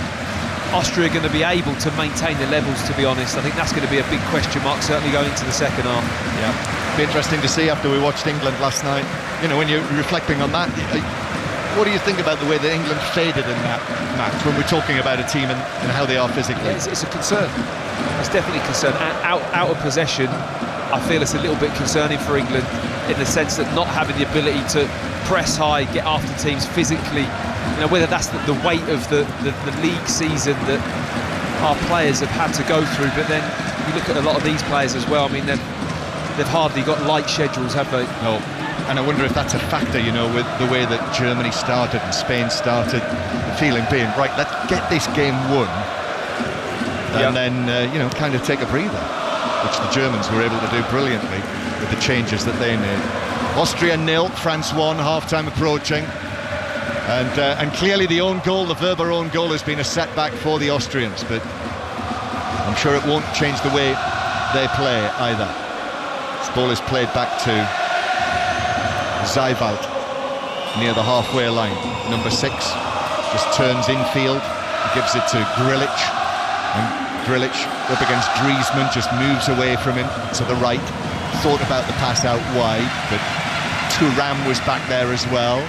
Austria are going to be able to maintain the levels, to be honest. I think that's going to be a big question mark, certainly going into the second half. Yeah, be interesting to see after we watched England last night. You know, when you're reflecting on that, what do you think about the way that England faded in that match when we're talking about a team and how they are physically? Yeah, it's a concern. It's definitely a concern. Out of possession, I feel it's a little bit concerning for England, in the sense that not having the ability to press high, get after teams physically, you know, whether that's the weight of the league season that our players have had to go through, but then you look at a lot of these players as well. I mean, they've hardly got light schedules, have they? No. And I wonder if that's a factor, you know, with the way that Germany started and Spain started, the feeling being, right, let's get this game won, and then, you know, kind of take a breather, which the Germans were able to do brilliantly with the changes that they made. Austria 0, France 1, half-time approaching. And clearly the own goal, the Weber own goal, has been a setback for the Austrians, but I'm sure it won't change the way they play either. This ball is played back to Zeiwald near the halfway line. Number 6 just turns infield, gives it to Grilic, and Grilic up against Griezmann just moves away from him to the right. Thought about the pass out wide, but Thuram was back there as well.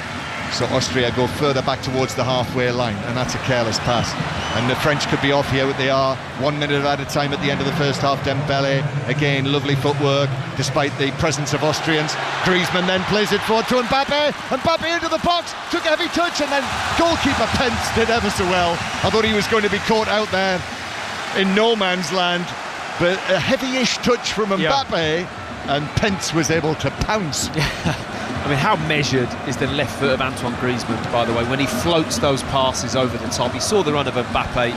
So Austria go further back towards the halfway line, and that's a careless pass. And the French could be off here, but they are 1 minute at a time at the end of the first half. Dembele, again, lovely footwork, despite the presence of Austrians. Griezmann then plays it forward to Mbappe. Mbappe into the box, took a heavy touch, and then goalkeeper Pence did ever so well. I thought he was going to be caught out there in no man's land, but a heavy-ish touch from Mbappe, and Pence was able to pounce. I mean, how measured is the left foot of Antoine Griezmann, by the way, when he floats those passes over the top? He saw the run of Mbappe,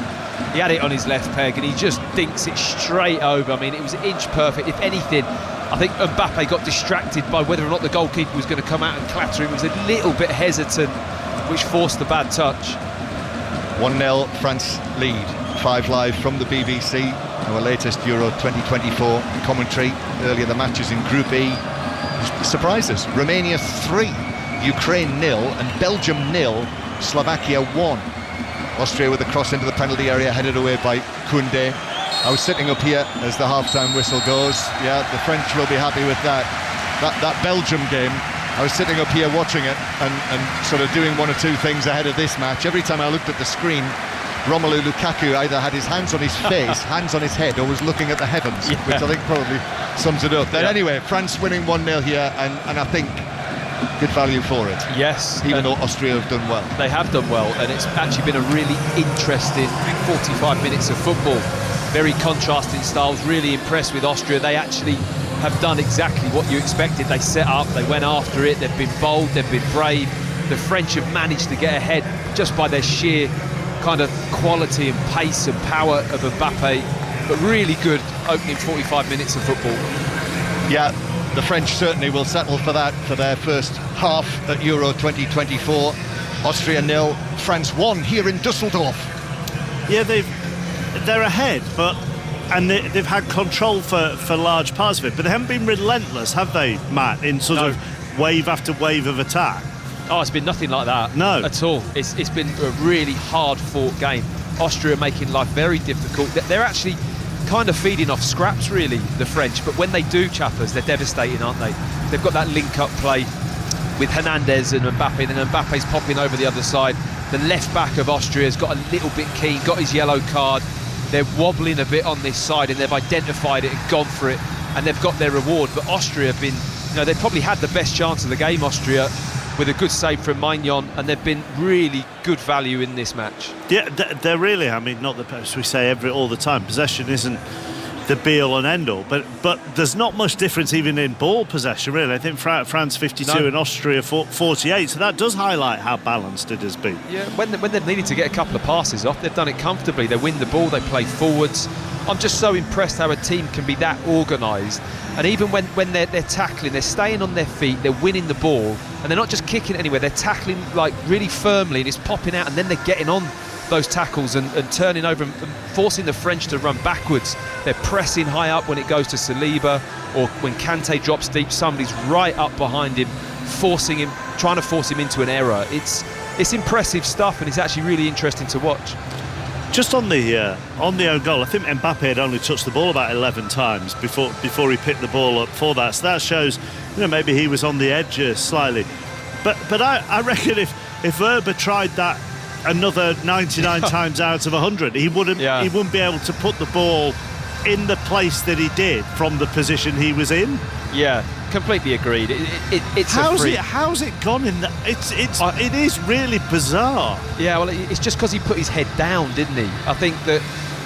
he had it on his left peg, and he just dinks it straight over. I mean, it was inch perfect. If anything, I think Mbappe got distracted by whether or not the goalkeeper was going to come out and clatter him. He was a little bit hesitant, which forced the bad touch. 1-0 France lead. 5 Live from the BBC, our latest Euro 2024 commentary. Earlier the matches in Group E. Surprises: Romania 3, Ukraine 0, and Belgium 0, Slovakia 1. Austria with a cross into the penalty area, headed away by Koundé. I was sitting up here as the half-time whistle goes. Yeah, the French will be happy with that. That Belgium game, I was sitting up here watching it and sort of doing one or two things ahead of this match. Every time I looked at the screen, Romelu Lukaku either had his hands on his face, hands on his head, or was looking at the heavens, which I think probably sums it up. Then anyway, France winning 1-0 here, and I think good value for it. Yes. Even though Austria have done well. They have done well, and it's actually been a really interesting 45 minutes of football. Very contrasting styles, really impressed with Austria. They actually have done exactly what you expected. They set up, they went after it, they've been bold, they've been brave. The French have managed to get ahead just by their sheer kind of quality and pace and power of Mbappe, but really good opening 45 minutes of football. Yeah, the French certainly will settle for that for their first half at Euro 2024. Austria 0, France 1 here in Dusseldorf. Yeah, they're ahead, and they've had control for large parts of it, but they haven't been relentless, have they, Matt, in sort of wave after wave of attack? Oh, it's been nothing like that. No. At all. It's been a really hard-fought game. Austria making life very difficult. They're actually kind of feeding off scraps, really, the French, but when they do chappers, they're devastating, aren't they? They've got that link-up play with Hernandez and Mbappe, and then Mbappe's popping over the other side. The left-back of Austria's got a little bit keen, got his yellow card. They're wobbling a bit on this side, and they've identified it and gone for it, and they've got their reward. But Austria have been, you know, they probably had the best chance of the game, Austria, with a good save from Maignan, and they've been really good value in this match. Yeah, they're really, I mean, not the as we say all the time, possession isn't the be-all and end-all, but there's not much difference even in ball possession, really. I think France 52 and Austria 48, so that does highlight how balanced it has been. Yeah, when they've needed to get a couple of passes off, they've done it comfortably. They win the ball, they play forwards. I'm just so impressed how a team can be that organised, and even when they're tackling, they're staying on their feet, they're winning the ball, and they're not just kicking it anywhere, they're tackling like really firmly, and it's popping out, and then they're getting on those tackles and turning over and forcing the French to run backwards. They're pressing high up when it goes to Saliba, or when Kante drops deep, somebody's right up behind him, forcing him, trying to force him into an error. It's impressive stuff, and it's actually really interesting to watch. Just on the own goal, I think Mbappe had only touched the ball about 11 times before he picked the ball up for that. So that shows, you know, maybe he was on the edge slightly. But I reckon if Weber tried that another 99 times out of 100, he wouldn't be able to put the ball in the place that he did from the position he was in. Yeah, completely agreed. It's a free. How's it gone in that? It is really bizarre. Yeah, well, it's just because he put his head down, didn't he? I think that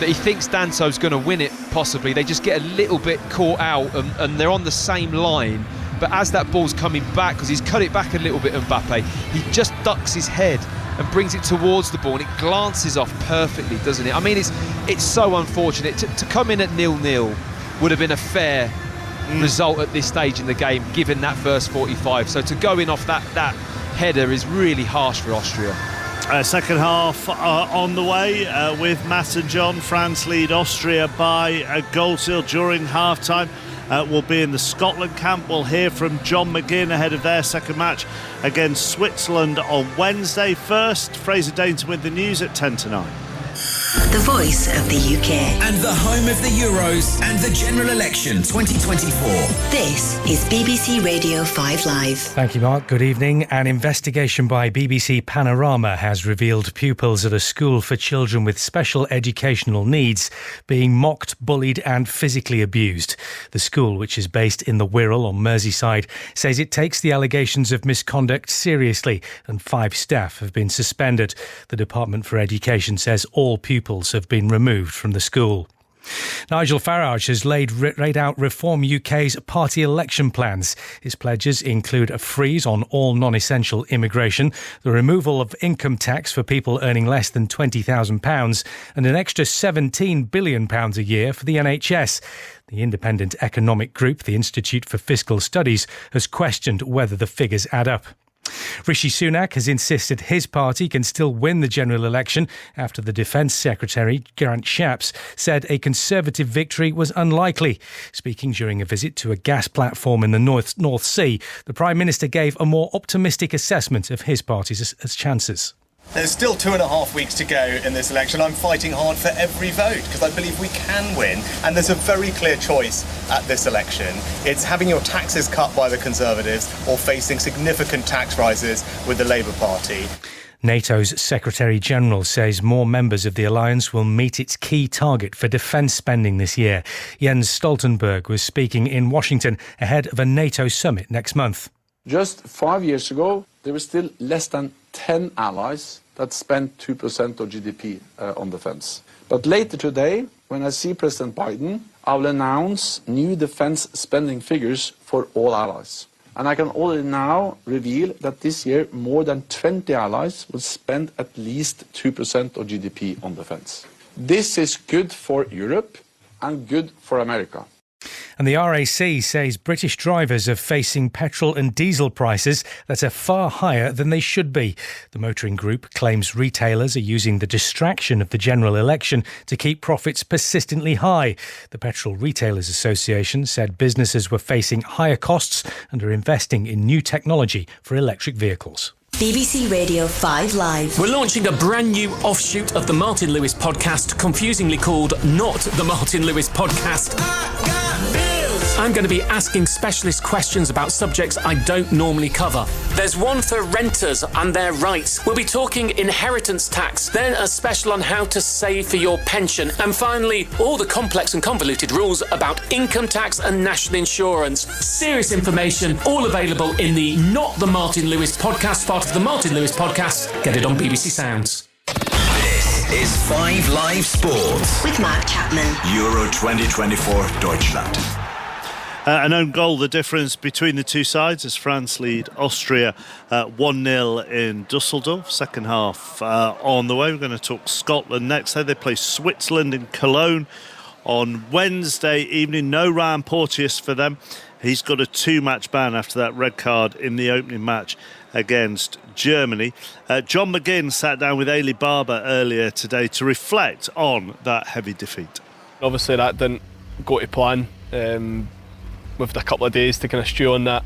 he thinks Danso's going to win it, possibly. They just get a little bit caught out, and they're on the same line. But as that ball's coming back, because he's cut it back a little bit, Mbappe, he just ducks his head and brings it towards the ball, and it glances off perfectly, doesn't it? I mean, it's so unfortunate. To come in at 0-0 would have been a fair result at this stage in the game, given that first 45. So to go in off that header is really harsh for Austria. Second half on the way with Matt and John. France lead Austria by a goal still during half-time. Will be in the Scotland camp. We'll hear from John McGinn ahead of their second match against Switzerland on Wednesday. First, Fraser Dainton with the news at 10-9. The voice of the UK. And the home of the Euros and the general election 2024. This is BBC Radio 5 Live. Thank you, Mark. Good evening. An investigation by BBC Panorama has revealed pupils at a school for children with special educational needs being mocked, bullied and physically abused. The school, which is based in the Wirral on Merseyside, says it takes the allegations of misconduct seriously and 5 staff have been suspended. The Department for Education says all pupils have been removed from the school. Nigel Farage has laid out Reform UK's party election plans. His pledges include a freeze on all non-essential immigration, the removal of income tax for people earning less than £20,000 and an extra £17 billion a year for the NHS. The independent economic group, the Institute for Fiscal Studies, has questioned whether the figures add up. Rishi Sunak has insisted his party can still win the general election after the Defence Secretary, Grant Shapps, said a Conservative victory was unlikely. Speaking during a visit to a gas platform in the North Sea, the Prime Minister gave a more optimistic assessment of his party's chances. There's still 2.5 weeks to go in this election. I'm fighting hard for every vote because I believe we can win. And there's a very clear choice at this election. It's having your taxes cut by the Conservatives or facing significant tax rises with the Labour Party. NATO's Secretary-General says more members of the alliance will meet its key target for defence spending this year. Jens Stoltenberg was speaking in Washington ahead of a NATO summit next month. Just 5 years ago, there were still less than 10 allies that spent 2% of GDP on defence. But later today, when I see President Biden, I will announce new defence spending figures for all allies. And I can already now reveal that this year more than 20 allies will spend at least 2% of GDP on defence. This is good for Europe and good for America. And the RAC says British drivers are facing petrol and diesel prices that are far higher than they should be. The motoring group claims retailers are using the distraction of the general election to keep profits persistently high. The Petrol Retailers Association said businesses were facing higher costs and are investing in new technology for electric vehicles. BBC Radio 5 Live. We're launching a brand new offshoot of the Martin Lewis podcast, confusingly called Not the Martin Lewis Podcast. I'm going to be asking specialist questions about subjects I don't normally cover. There's one for renters and their rights. We'll be talking inheritance tax, then a special on how to save for your pension, and finally, all the complex and convoluted rules about income tax and national insurance. Serious information, all available in the Not the Martin Lewis Podcast, part of the Martin Lewis Podcast. Get it on BBC Sounds. This is 5 Live Sports With Mark Chapman. Euro 2024 Deutschland. An own goal, the difference between the two sides as France lead Austria 1-0 in Dusseldorf. Second half on the way. We're going to talk Scotland next. They play Switzerland in Cologne on Wednesday evening. No Ryan Porteous for them. He's got a 2-match ban after that red card in the opening match against Germany. John McGinn sat down with Ailey Barber earlier today to reflect on that heavy defeat. Obviously that didn't go to plan. We've had a couple of days to kind of stew on that,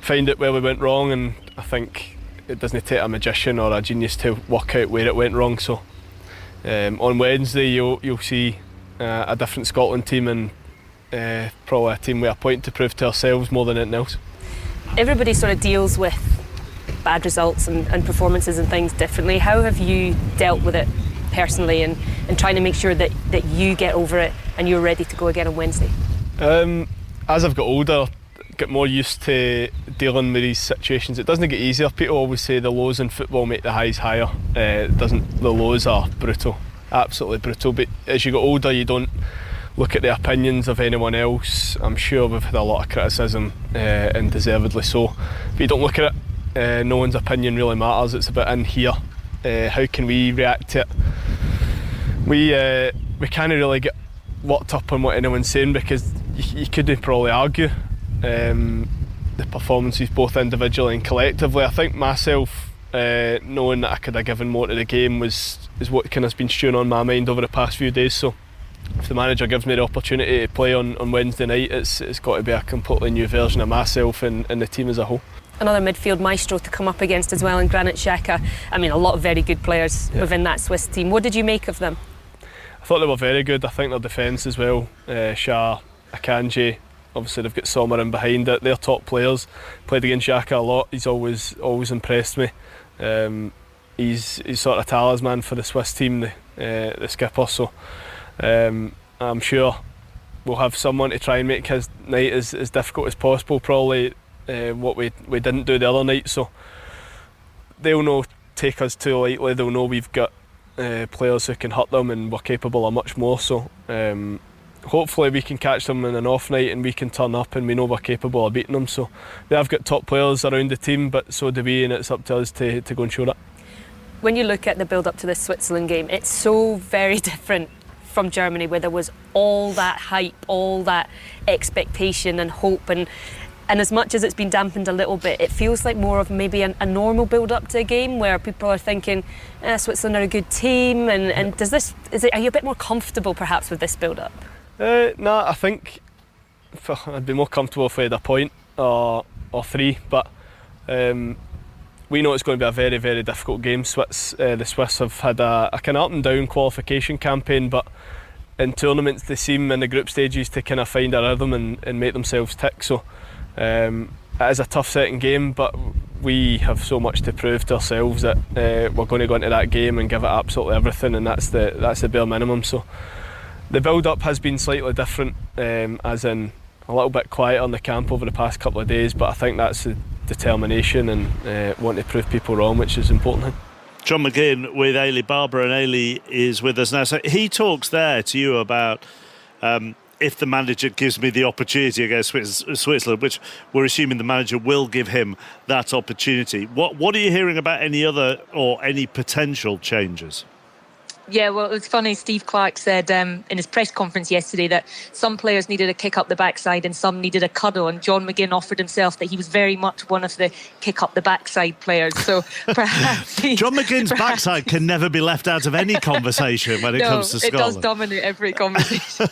find out where we went wrong, and I think it doesn't take a magician or a genius to work out where it went wrong. So on Wednesday you'll see a different Scotland team, and probably a team with a point to prove to ourselves more than anything else. Everybody sort of deals with bad results and performances and things differently. How have you dealt with it personally and trying to make sure that you get over it and you're ready to go again on Wednesday? As I've got older, get more used to dealing with these situations. It doesn't get easier. People always say the lows in football make the highs higher. It doesn't. The lows are brutal, absolutely brutal. But as you get older, you don't look at the opinions of anyone else. I'm sure we've had a lot of criticism, and deservedly so. But you don't look at it. No one's opinion really matters. It's about in here. How can we react to it? We can't really get worked up on what anyone's saying, because you couldn't probably argue the performances both individually and collectively. I think myself, knowing that I could have given more to the game is what kind of has been stewing on my mind over the past few days. So if the manager gives me the opportunity to play on Wednesday night, it's got to be a completely new version of myself and the team as a whole. Another midfield maestro to come up against as well in Granit Xhaka. I mean, a lot of very good players within that Swiss team. What did you make of them? I thought they were very good. I think their defence as well, Shah, Akanji, obviously they've got Sommer in behind it. They're top players. Played against Xhaka a lot. He's always impressed me. He's sort of talisman for the Swiss team, the skipper. So I'm sure we'll have someone to try and make his night as difficult as possible. Probably what we didn't do the other night. So they'll not take us too lightly. They'll know we've got players who can hurt them, and we're capable of much more. So hopefully we can catch them in an off night and we can turn up, and we know we're capable of beating them. So they have got top players around the team, but so do we, and it's up to us to go and show that. When you look at the build up to this Switzerland game, it's so very different from Germany, where there was all that hype, all that expectation and hope, and as much as it's been dampened a little bit, it feels like more of maybe a normal build-up to a game where people are thinking, Switzerland are a good team, and are you a bit more comfortable perhaps with this build-up? No, I think I'd be more comfortable if we had a point or three, but we know it's going to be a very, very difficult game. The Swiss have had a kind of up and down qualification campaign, but in tournaments they seem in the group stages to kind of find a rhythm and make themselves tick. So it is a tough setting game, but we have so much to prove to ourselves that we're going to go into that game and give it absolutely everything, and that's the bare minimum. So the build-up has been slightly different, as in a little bit quieter in the camp over the past couple of days, but I think that's the determination and wanting to prove people wrong, which is important. John McGinn with Ailey Barber, and Ailey is with us now. So he talks there to you about if the manager gives me the opportunity against Switzerland, which we're assuming the manager will give him that opportunity. What are you hearing about any other or any potential changes? Yeah, well, it's funny. Steve Clarke said in his press conference yesterday that some players needed a kick up the backside and some needed a cuddle, and John McGinn offered himself that he was very much one of the kick up the backside players. So perhaps John McGinn's backside can never be left out of any conversation when it comes to Scotland. It does dominate every conversation.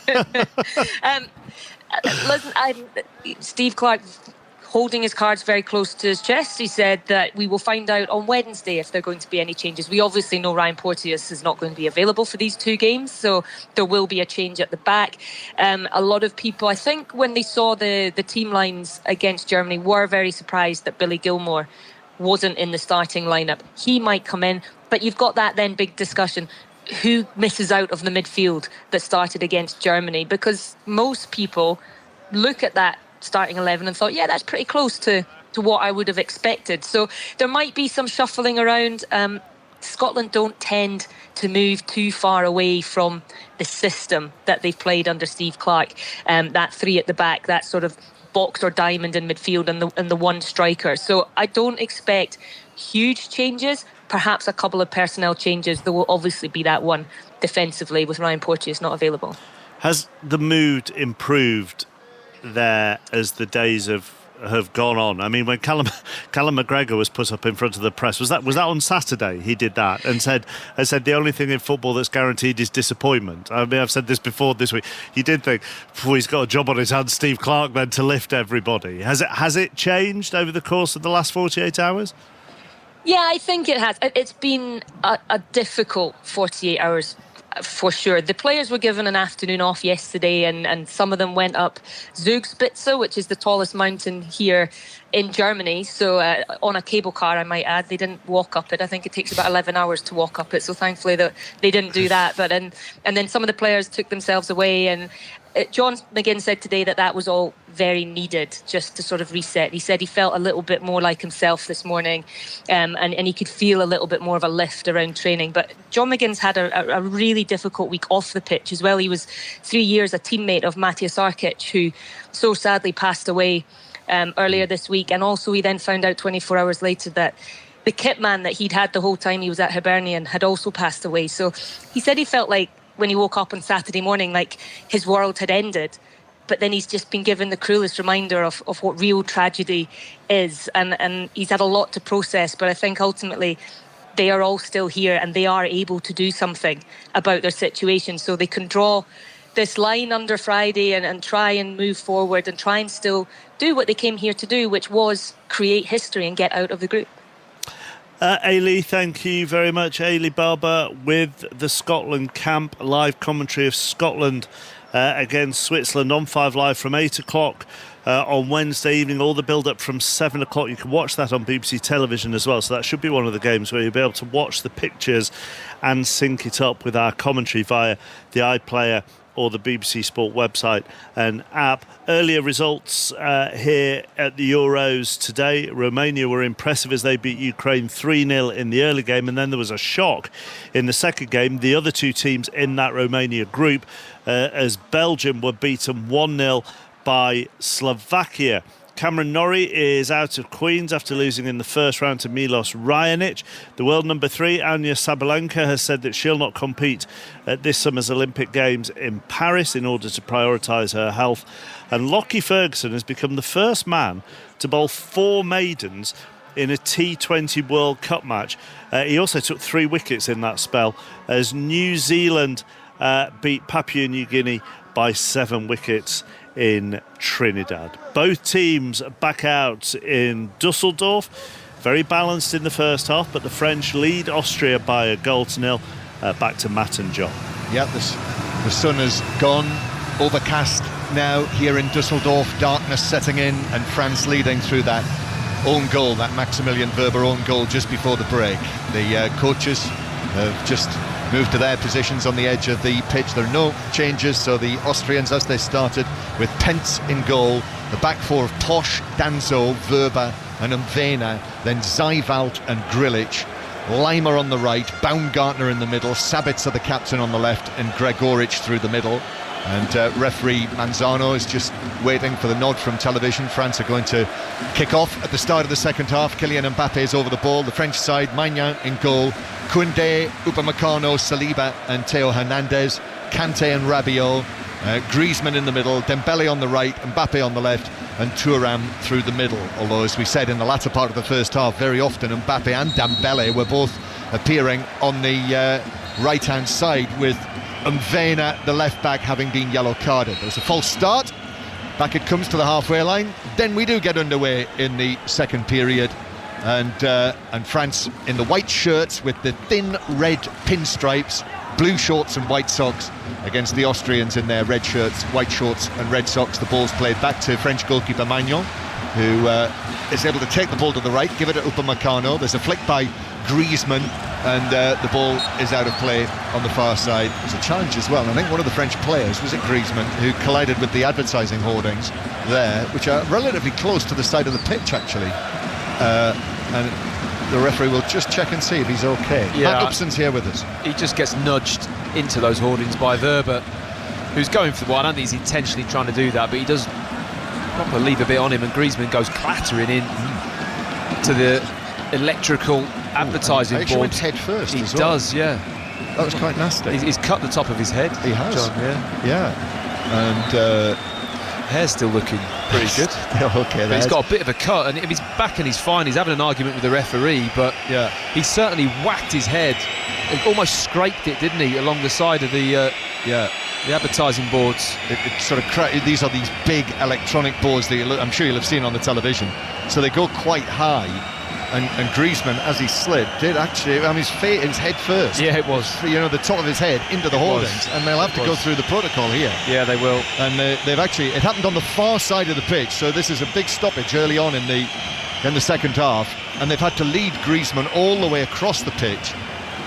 Listen, Steve Clarke, holding his cards very close to his chest, he said that we will find out on Wednesday if there are going to be any changes. We obviously know Ryan Porteous is not going to be available for these two games, so there will be a change at the back. A lot of people, I think, when they saw the team lines against Germany, were very surprised that Billy Gilmour wasn't in the starting lineup. He might come in, but you've got that then big discussion. Who misses out of the midfield that started against Germany? Because most people look at that starting 11 and thought, yeah, that's pretty close to what I would have expected. So there might be some shuffling around. Scotland don't tend to move too far away from the system that they've played under Steve Clarke. That three at the back, that sort of box or diamond in midfield, and the one striker. So I don't expect huge changes, perhaps a couple of personnel changes. There will obviously be that one defensively with Ryan Porteous not available. Has the mood improved there as the days have gone on? I mean, when Callum McGregor was put up in front of the press, was that on Saturday? He did that and said the only thing in football that's guaranteed is disappointment. I mean, I've said this before this week. You did think, he's got a job on his hands, Steve Clarke, then to lift everybody. Has it changed over the course of the last 48 hours? Yeah, I think it has. It's been a difficult 48 hours. For sure. The players were given an afternoon off yesterday, and some of them went up Zugspitze, which is the tallest mountain here in Germany. So on a cable car, I might add. They didn't walk up it. I think it takes about 11 hours to walk up it. So thankfully that they didn't do that. But and then some of the players took themselves away, and John McGinn said today that was all very needed just to sort of reset. He said he felt a little bit more like himself this morning, and he could feel a little bit more of a lift around training. But John McGinn's had a really difficult week off the pitch as well. He was 3 years a teammate of Matthias Arkic, who so sadly passed away earlier this week. And also he then found out 24 hours later that the kit man that he'd had the whole time he was at Hibernian had also passed away. So he said he felt like when he woke up on Saturday morning, like his world had ended. But then he's just been given the cruelest reminder of what real tragedy is. And he's had a lot to process. But I think ultimately they are all still here and they are able to do something about their situation. So they can draw this line under Friday and try and move forward and try and still do what they came here to do, which was create history and get out of the group. Ailey, thank you very much. Ailey Barber with the Scotland camp, live commentary of Scotland against Switzerland on 5 Live from 8 o'clock on Wednesday evening. All the build-up from 7 o'clock. You can watch that on BBC television as well, so that should be one of the games where you'll be able to watch the pictures and sync it up with our commentary via the iPlayer or the BBC Sport website and app. Earlier results here at the Euros today. Romania were impressive as they beat Ukraine 3-0 in the early game, and then there was a shock in the second game. The other two teams in that Romania group, as Belgium were beaten 1-0 by Slovakia. Cameron Norrie is out of Queens after losing in the first round to Milos Raonic. The world number 3, Anya Sabalenka, has said that she'll not compete at this summer's Olympic Games in Paris in order to prioritise her health. And Lockie Ferguson has become the first man to bowl 4 maidens in a T20 World Cup match. He also took 3 wickets in that spell as New Zealand beat Papua New Guinea by 7 wickets in Trinidad. Both teams back out in Dusseldorf. Very balanced in the first half, but the French lead Austria by a 0-0. Back to Matt and John. Yeah, the sun has gone. Overcast now here in Dusseldorf. Darkness setting in, and France leading through that own goal, that Maximilian Werber own goal just before the break. The coaches have just moved to their positions on the edge of the pitch. There are no changes, so the Austrians, as they started, with Pence in goal, the back four of Posch, Danzo, Werber and Mvena, then Zeivalt and Grilic, Leimer on the right, Baumgartner in the middle, Sabitzer the captain on the left, and Gregoric through the middle. And referee Manzano is just waiting for the nod from television. France are going to kick off at the start of the second half. Kylian Mbappe is over the ball. The French side, Maignan in goal, Koundé, Upamecano, Saliba and Theo Hernandez, Kante and Rabiot, Griezmann in the middle, Dembele on the right, Mbappe on the left, and Thuram through the middle. Although, as we said in the latter part of the first half, very often Mbappe and Dembele were both appearing on the right-hand side, with Mvena, the left-back, having been yellow-carded. There's a false start. Back it comes to the halfway line. Then we do get underway in the second period. And France in the white shirts with the thin red pinstripes, blue shorts and white socks, against the Austrians in their red shirts, white shorts and red socks. The ball's played back to French goalkeeper Maignan, who is able to take the ball to the right, give it to Upamecano. There's a flick by Griezmann, and the ball is out of play on the far side. There's a challenge as well, and I think one of the French players, was it Griezmann, who collided with the advertising hoardings there, which are relatively close to the side of the pitch actually, and the referee will just check and see if he's okay. Yeah, Matt Upson's here with us. He just gets nudged into those hoardings by Werber, who's going for the ball. I don't think he's intentionally trying to do that, but he does properly leave a bit on him, and Griezmann goes clattering in to the electrical advertising board. He went head first. He as well. does, yeah. That was quite nasty. He's cut the top of his head. He has. John, yeah. And hair's still looking pretty good. Okay, but he's got a bit of a cut, and if he's back and he's fine, he's having an argument with the referee, but yeah, he certainly whacked his head, he almost scraped it, didn't he, along the side of the advertising boards. It sort of these are these big electronic boards that I'm sure you'll have seen on the television, so they go quite high, and Griezmann, as he slid, did actually, his head first. Yeah, it was. The top of his head into the hoardings, and they'll have to go through the protocol here. Yeah, they will. And they've actually, it happened on the far side of the pitch, so this is a big stoppage early on in the second half, and they've had to lead Griezmann all the way across the pitch,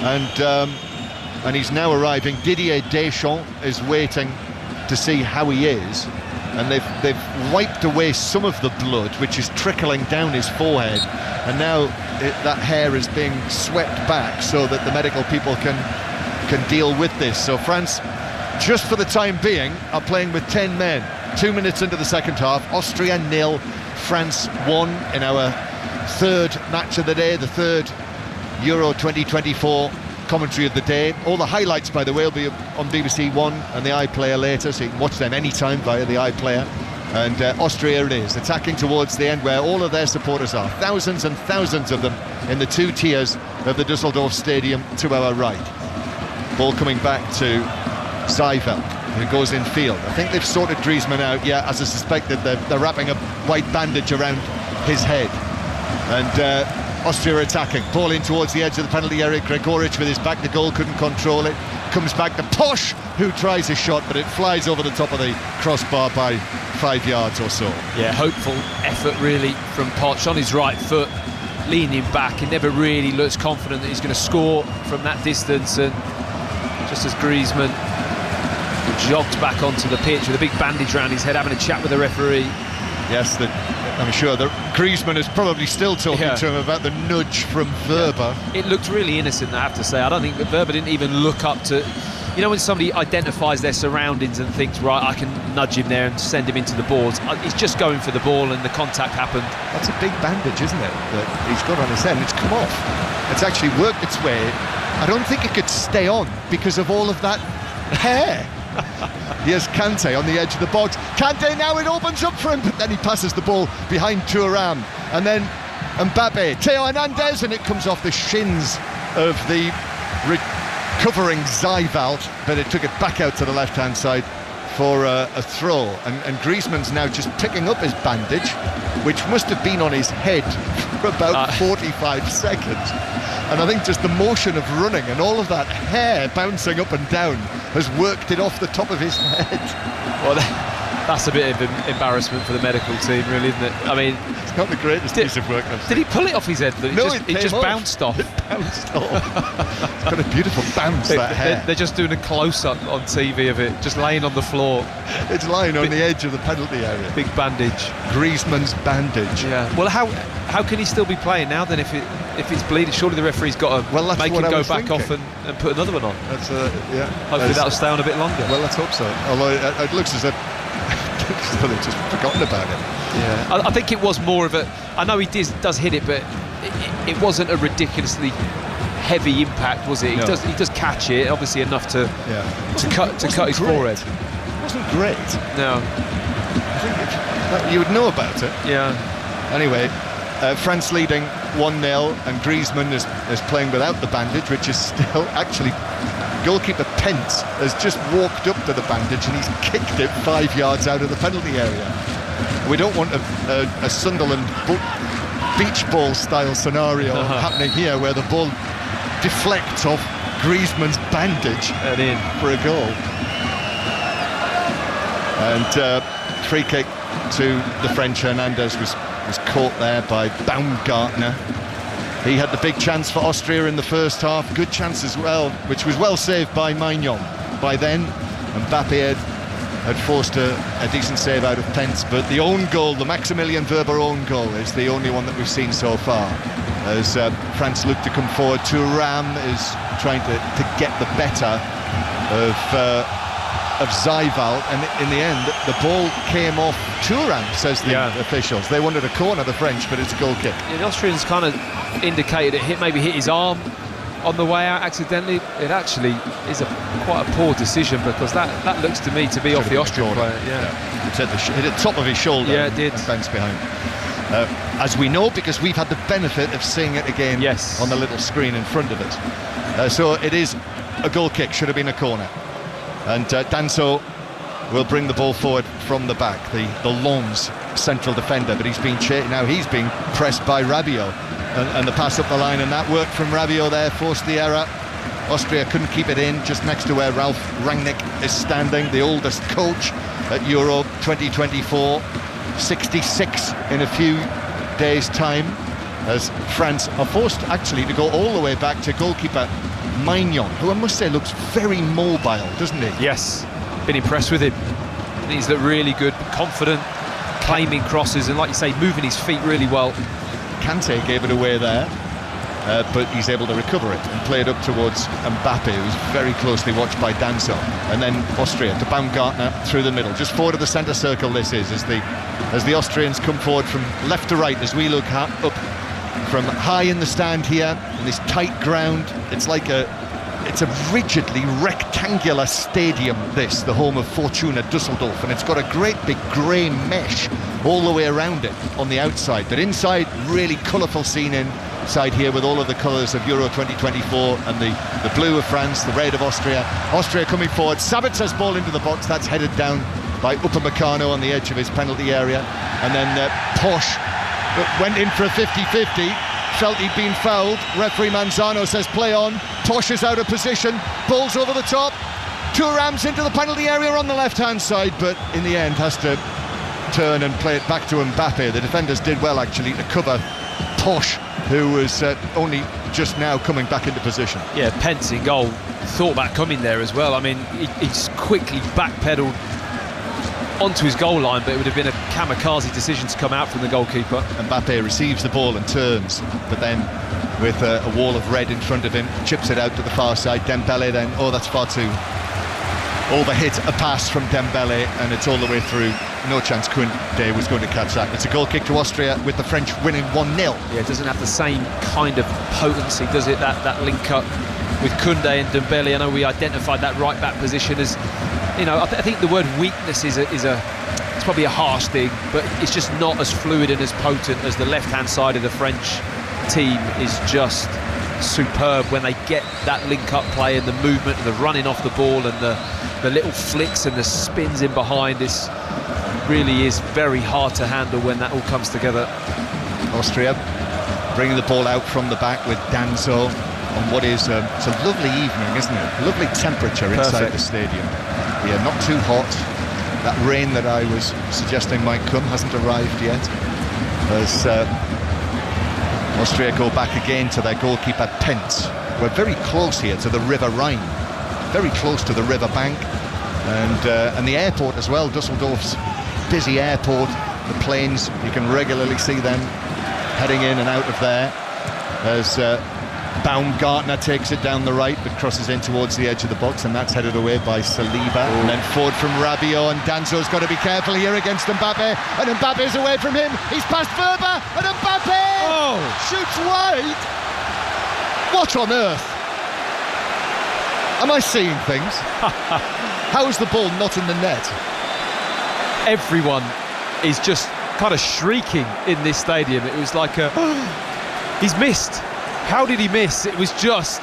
and he's now arriving. Didier Deschamps is waiting to see how he is, and they've wiped away some of the blood which is trickling down his forehead, and now that hair is being swept back so that the medical people can deal with this. So France, just for the time being, are playing with 10 men. 2 minutes into the second half, Austria 0, France 1 in our third match of the day, the third Euro 2024 commentary of the day. All the highlights, by the way, will be on BBC One and the iPlayer later, so you can watch them anytime via the iPlayer. And Austria it is, attacking towards the end where all of their supporters are. Thousands and thousands of them in the two tiers of the Dusseldorf Stadium to our right. Ball coming back to Seifeld, who goes in field. I think they've sorted Griezmann out. Yeah, as I suspected, they're wrapping a white bandage around his head. And Austria attacking. Ball in towards the edge of the penalty area. Gregoric with his back to goal, couldn't control it. Comes back to Posch, who tries a shot, but it flies over the top of the crossbar by 5 yards or so. Yeah, hopeful effort really from Posch on his right foot, leaning back. He never really looks confident that he's going to score from that distance, and just as Griezmann jogged back onto the pitch with a big bandage around his head, having a chat with the referee. Yes, I'm sure that Griezmann is probably still talking to him about the nudge from Wöber. Yeah. It looked really innocent, I have to say. I don't think that Wöber didn't even look up to... You know, when somebody identifies their surroundings and thinks, right, I can nudge him there and send him into the boards, he's just going for the ball and the contact happened. That's a big bandage, isn't it, that he's got on his head, and it's come off. It's actually worked its way. I don't think it could stay on because of all of that hair. Here's Kante on the edge of the box. Kante, now it opens up for him, but then he passes the ball behind Thuram. And then Mbappe, Theo Hernandez, and it comes off the shins of the recovering Seifeld, but it took it back out to the left-hand side for a throw. And Griezmann's now just picking up his bandage, which must have been on his head for about 45 seconds. And I think just the motion of running and all of that hair bouncing up and down has worked it off the top of his head. Well, that's a bit of embarrassment for the medical team, really, isn't it? I mean, it's not the greatest piece of work. Did he pull it off his head? No, it just bounced off. It bounced off. It's got a beautiful bounce, that hair. They're just doing a close-up on TV of it, just laying on the floor. It's lying on the edge of the penalty area. Big bandage. Griezmann's bandage. Yeah. Well, how can he still be playing now then if it's bleeding? Surely the referee's got to make him go back off and put another one on. That's yeah. Hopefully that'll stay on a bit longer. Well, let's hope so. Although it looks as if they've just forgotten about it. Yeah. I think it was more of a... I know he does hit it, but it wasn't a ridiculously heavy impact, was it? No. He does catch it, obviously enough to cut his forehead. It wasn't great. No. I think you would know about it. Yeah. Anyway, France leading 1-0, and Griezmann is playing without the bandage, which is still actually... Goalkeeper Pence has just walked up to the bandage and he's kicked it 5 yards out of the penalty area. We don't want a Sunderland beach ball style scenario happening here, where the ball deflects off Griezmann's bandage and in for a goal. And free kick to the French. Hernandez was caught there by Baumgartner. He had the big chance for Austria in the first half, good chance as well, which was well saved by Maignan. By then, Mbappe had forced a decent save out of Pence, but the own goal, the Maximilian Wöber own goal, is the only one that we've seen so far. As France look to come forward, Thuram is trying to get the better of Seifeld, and in the end the ball came off Thuram, says the officials. They wanted a corner, the French, but it's a goal kick. Yeah, the Austrians kind of indicated it maybe hit his arm on the way out accidentally. It actually is quite a poor decision, because that looks to me to be off the Austrian player. Yeah. It hit the top of his shoulder. Yeah, it did. And bounced behind. As we know, because we've had the benefit of seeing it again on the little screen in front of us. So it is a goal kick, should have been a corner. And Danso will bring the ball forward from the back, the Lens central defender, but he's being pressed by Rabiot, and the pass up the line, and that worked from Rabiot there, forced the error. Austria couldn't keep it in, just next to where Ralf Rangnick is standing, the oldest coach at Euro 2024, 66 in a few days' time, as France are forced actually to go all the way back to goalkeeper Maignan, who I must say looks very mobile, doesn't he? Yes, been impressed with him. He's looked really good, confident, claiming crosses, and like you say, moving his feet really well. Kante gave it away there, but he's able to recover it and play it up towards Mbappe, who's very closely watched by Danso. And then Austria to Baumgartner through the middle, just forward of the centre circle. This is as the Austrians come forward from left to right, as we look up from high in the stand here in this tight ground. It's a rigidly rectangular stadium, the home of Fortuna Düsseldorf, and it's got a great big grey mesh all the way around it on the outside, but inside, really colourful scene inside here with all of the colours of Euro 2024 and the blue of France, the red of Austria. Austria coming forward, Sabitzer's ball into the box, that's headed down by Upamecano on the edge of his penalty area, and then Posch went in for a 50-50, felt he'd been fouled. Referee Manzano says play on. Posch is out of position, balls over the top. Thuram's into the penalty area on the left-hand side, but in the end has to turn and play it back to Mbappe. The defenders did well actually to cover Posch, who was only just now coming back into position. Yeah, Pence in goal thought about coming there as well. I mean, he's quickly backpedaled onto his goal line, but it would have been a kamikaze decision to come out from the goalkeeper. Mbappe receives the ball and turns, but then with a wall of red in front of him, chips it out to the far side. Dembele then, that's far too overhit a pass from Dembele, and it's all the way through. No chance Koundé was going to catch that. It's a goal kick to Austria with the French winning 1-0. Yeah, it doesn't have the same kind of potency, does it, that link up with Koundé and Dembele? I know we identified that right back position as, I think the word weakness is it's probably a harsh thing, but it's just not as fluid and as potent as the left-hand side of the French team is just superb when they get that link-up play and the movement and the running off the ball and the little flicks and the spins in behind. This really is very hard to handle when that all comes together. Austria bringing the ball out from the back with Danso on what is it's a lovely evening, isn't it? Lovely temperature inside the stadium. Yeah, not too hot. That rain that I was suggesting might come hasn't arrived yet. As Austria go back again to their goalkeeper Pence. We're very close here to the River Rhine, very close to the river bank, and the airport as well. Dusseldorf's busy airport. The planes, you can regularly see them heading in and out of there as Baumgartner takes it down the right but crosses in towards the edge of the box, and that's headed away by Saliba. And then forward from Rabiot, and Danzo's got to be careful here against Mbappe, and Mbappe's away from him. He's past Verba, and Mbappe shoots wide. What on earth? Am I seeing things? How is the ball not in the net? Everyone is just kind of shrieking in this stadium. It was like he's missed. How did he miss? It was just,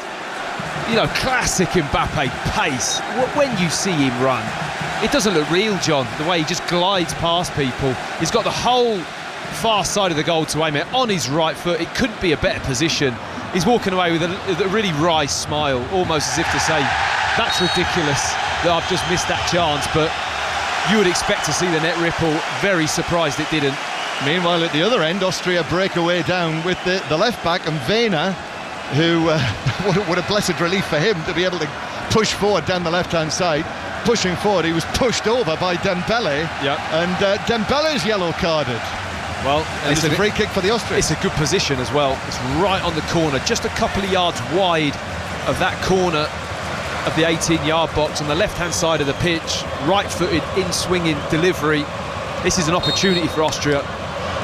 classic Mbappe pace. When you see him run, it doesn't look real, John, the way he just glides past people. He's got the whole far side of the goal to aim at on his right foot. It couldn't be a better position. He's walking away with a really wry smile, almost as if to say, that's ridiculous that I've just missed that chance, but you would expect to see the net ripple. Very surprised it didn't. Meanwhile, at the other end, Austria break away down with the left back, and Werner, who what a blessed relief for him to be able to push forward down the left-hand side. Pushing forward, he was pushed over by Dembele, and Dembele's yellow carded. Well, and it's a free kick for the Austrians. It's a good position as well. It's right on the corner, just a couple of yards wide of that corner of the 18-yard box on the left-hand side of the pitch. Right-footed, in-swinging delivery. This is an opportunity for Austria.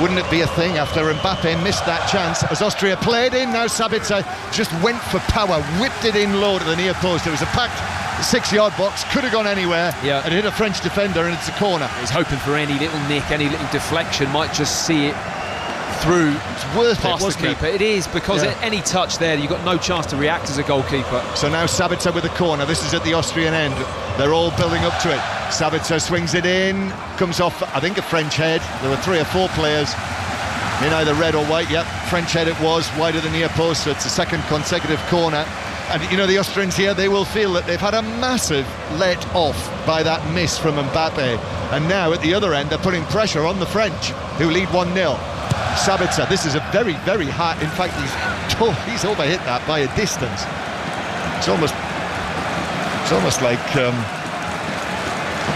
Wouldn't it be a thing after Mbappe missed that chance? As Austria played in, now Sabitzer just went for power, whipped it in low to the near post. It was a packed 6-yard box, could have gone anywhere, and hit a French defender, and it's a corner. He's hoping for any little nick, any little deflection, might just see it through. It's worth past it, wasn't the keeper. It is, because at any touch there, you've got no chance to react as a goalkeeper. So now Sabitzer with the corner. This is at the Austrian end. They're all building up to it. Sabitzer swings it in, comes off, I think, a French head. There were 3 or 4 players in either red or white. French head it was, wide of the near post, so it's a second consecutive corner. And the Austrians here, they will feel that they've had a massive let off by that miss from Mbappe, and now at the other end they're putting pressure on the French, who lead 1-0. Sabitzer, this is a very, very hard, in fact he's overhit that by a distance. It's almost like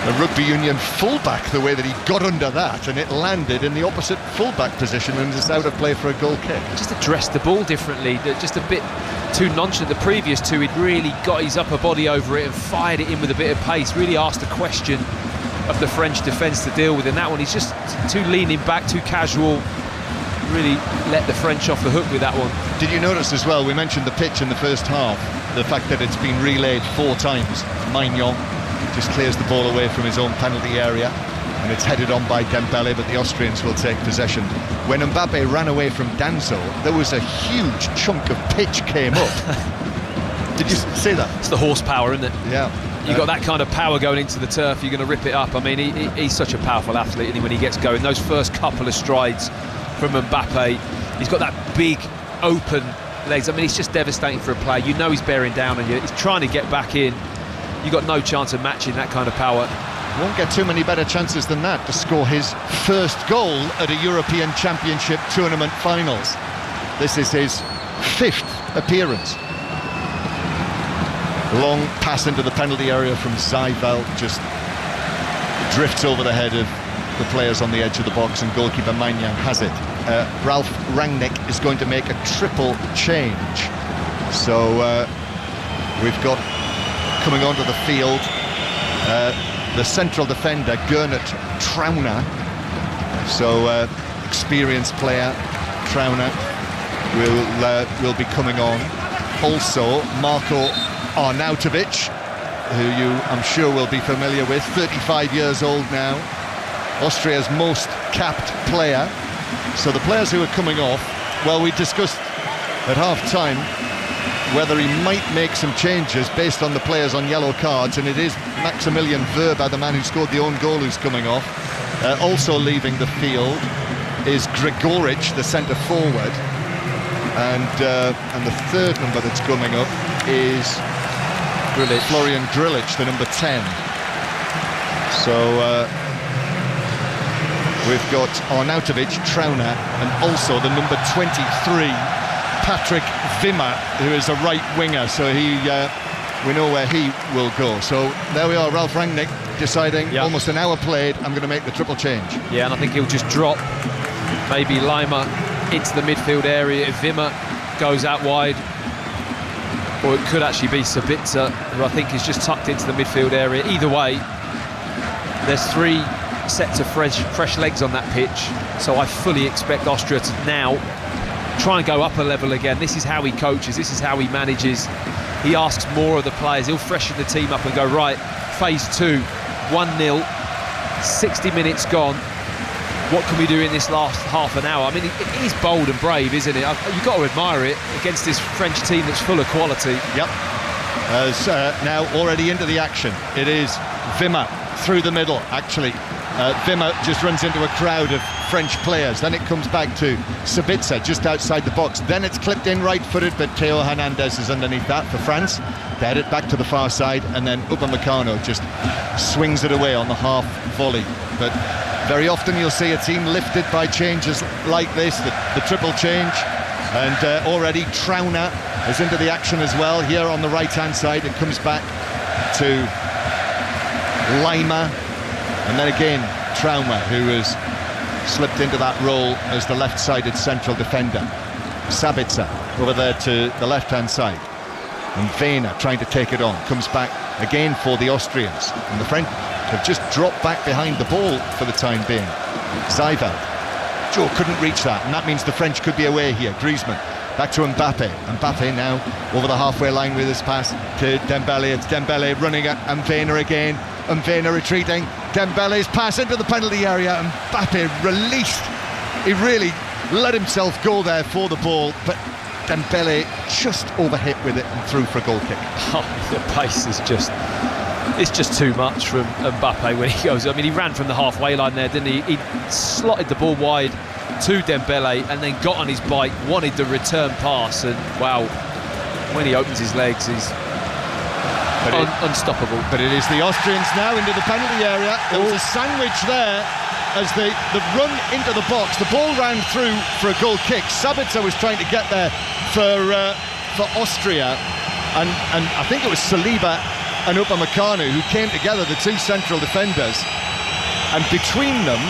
a rugby union fullback, the way that he got under that, and it landed in the opposite fullback position and is out of play for a goal kick. Just addressed the ball differently, just a bit too nonchalant. The previous two, he'd really got his upper body over it and fired it in with a bit of pace, really asked a question of the French defence to deal with. And that one, he's just too leaning back, too casual, really let the French off the hook with that one. Did you notice as well, we mentioned the pitch in the first half, the fact that it's been relayed 4 times. Maignan just clears the ball away from his own penalty area, and it's headed on by Dembele, but the Austrians will take possession. When Mbappe ran away from Danso, there was a huge chunk of pitch came up. Did you see that? It's the horsepower, isn't it? Yeah. You've got that kind of power going into the turf, you're going to rip it up. I mean, he's such a powerful athlete, and when he gets going, those first couple of strides from Mbappe, he's got that big, open legs. I mean, he's just devastating for a player. You know he's bearing down on you. He's trying to get back in. You've got no chance of matching that kind of power. Won't get too many better chances than that to score his first goal at a European Championship tournament finals. This is his 5th appearance. Long pass into the penalty area from Seivelt, just drifts over the head of the players on the edge of the box, and goalkeeper Maignan has it. Ralph Rangnick is going to make a triple change. So we've got coming onto the field the central defender Gernot Trauner. So experienced player Trauner will be coming on. Also Marko Arnautovic, who you I'm sure will be familiar with, 35 years old now, Austria's most capped player. So the players who are coming off, well, we discussed at half-time whether he might make some changes based on the players on yellow cards, and it is Maximilian Verba, the man who scored the own goal, who's coming off. Also leaving the field is Gregoric, the centre forward, and the third number that's coming up is Florian Grilic, the number 10. So we've got Arnautovic, Trauner, and also the number 23, Patrick Wimmer, who is a right winger. So we know where he will go. So there we are, Ralph Rangnick deciding, almost an hour played, I'm going to make the triple change. Yeah, and I think he'll just drop maybe Lima into the midfield area if Wimmer goes out wide. Or it could actually be Sabitzer, who I think is just tucked into the midfield area. Either way, there's 3 sets of fresh legs on that pitch, so I fully expect Austria to now try and go up a level again. This is how he coaches, this is how he manages. He asks more of the players. He'll freshen the team up and go, right, phase 2, 1-0, 60 minutes gone. What can we do in this last half an hour? I mean, it is bold and brave, isn't it? You've got to admire it against this French team that's full of quality. Yep. As now already into the action, it is Wimmer through the middle, actually. Wimmer just runs into a crowd of French players. Then it comes back to Sabitzer just outside the box. Then it's clipped in right-footed, but Theo Hernandez is underneath that for France. They head it back to the far side, and then Upamecano just swings it away on the half volley. But very often you'll see a team lifted by changes like this, the triple change. And already Trauner is into the action as well. Here on the right-hand side, it comes back to Lima. And then again, Trauner, who has slipped into that role as the left-sided central defender. Sabitzer over there to the left-hand side. And Wehner trying to take it on. Comes back again for the Austrians. And the French have just dropped back behind the ball for the time being. Seivelt. Joe couldn't reach that, and that means the French could be away here. Griezmann back to Mbappe. Mbappe now over the halfway line with his pass to Dembele. It's Dembele running at Wehner again. Wehner retreating. Dembele's pass into the penalty area. Mbappe released. He really let himself go there for the ball, but Dembele just overhit with it and threw for a goal kick. Oh, the pace is it's just too much from Mbappe when he goes. I mean, he ran from the halfway line there, didn't he? He slotted the ball wide to Dembele and then got on his bike, wanted the return pass, and wow, when he opens his legs, he's unstoppable. But it is the Austrians now into the penalty area. There was a sandwich there as the run into the box. The ball ran through for a goal kick. Sabitzer was trying to get there for Austria, and I think it was Saliba and Upamecano, who came together, the two central defenders, and between them,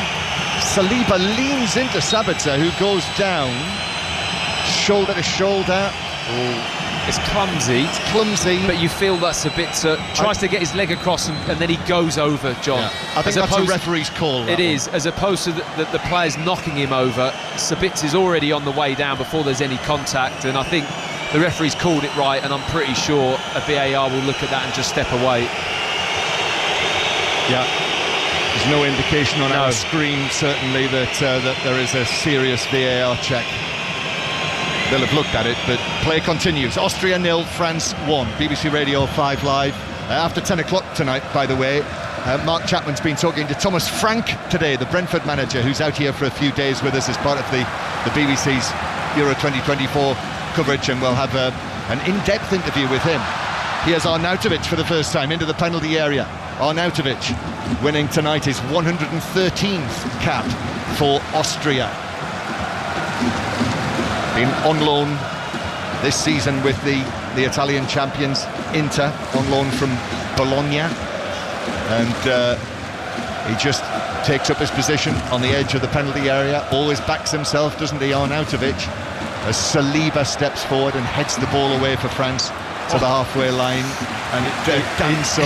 Saliba leans into Sabitzer, who goes down, shoulder to shoulder. Oh. It's clumsy. It's clumsy. But you feel that's a bit... tries to get his leg across and then he goes over, John. Yeah. I think that's a referee's call. It is, as opposed to the players knocking him over. Sabitzer's already on the way down before there's any contact, and I think the referee's called it right, and I'm pretty sure a VAR will look at that and just step away. Yeah. There's no indication on our screen, certainly, that there is a serious VAR check. They'll have looked at it, but play continues. Austria 0, France 1. BBC Radio 5 Live. After 10 o'clock tonight, by the way, Mark Chapman's been talking to Thomas Frank today, the Brentford manager, who's out here for a few days with us as part of the BBC's Euro 2024 coverage, and we'll have an in-depth interview with him. Here's Arnautovic for the first time into the penalty area. Arnautovic winning tonight his 113th cap for Austria. Been on loan this season with the Italian champions Inter, on loan from Bologna, and he just takes up his position on the edge of the penalty area, always backs himself, doesn't he, Arnautovic, as Saliba steps forward and heads the ball away for France to the halfway line, and Danso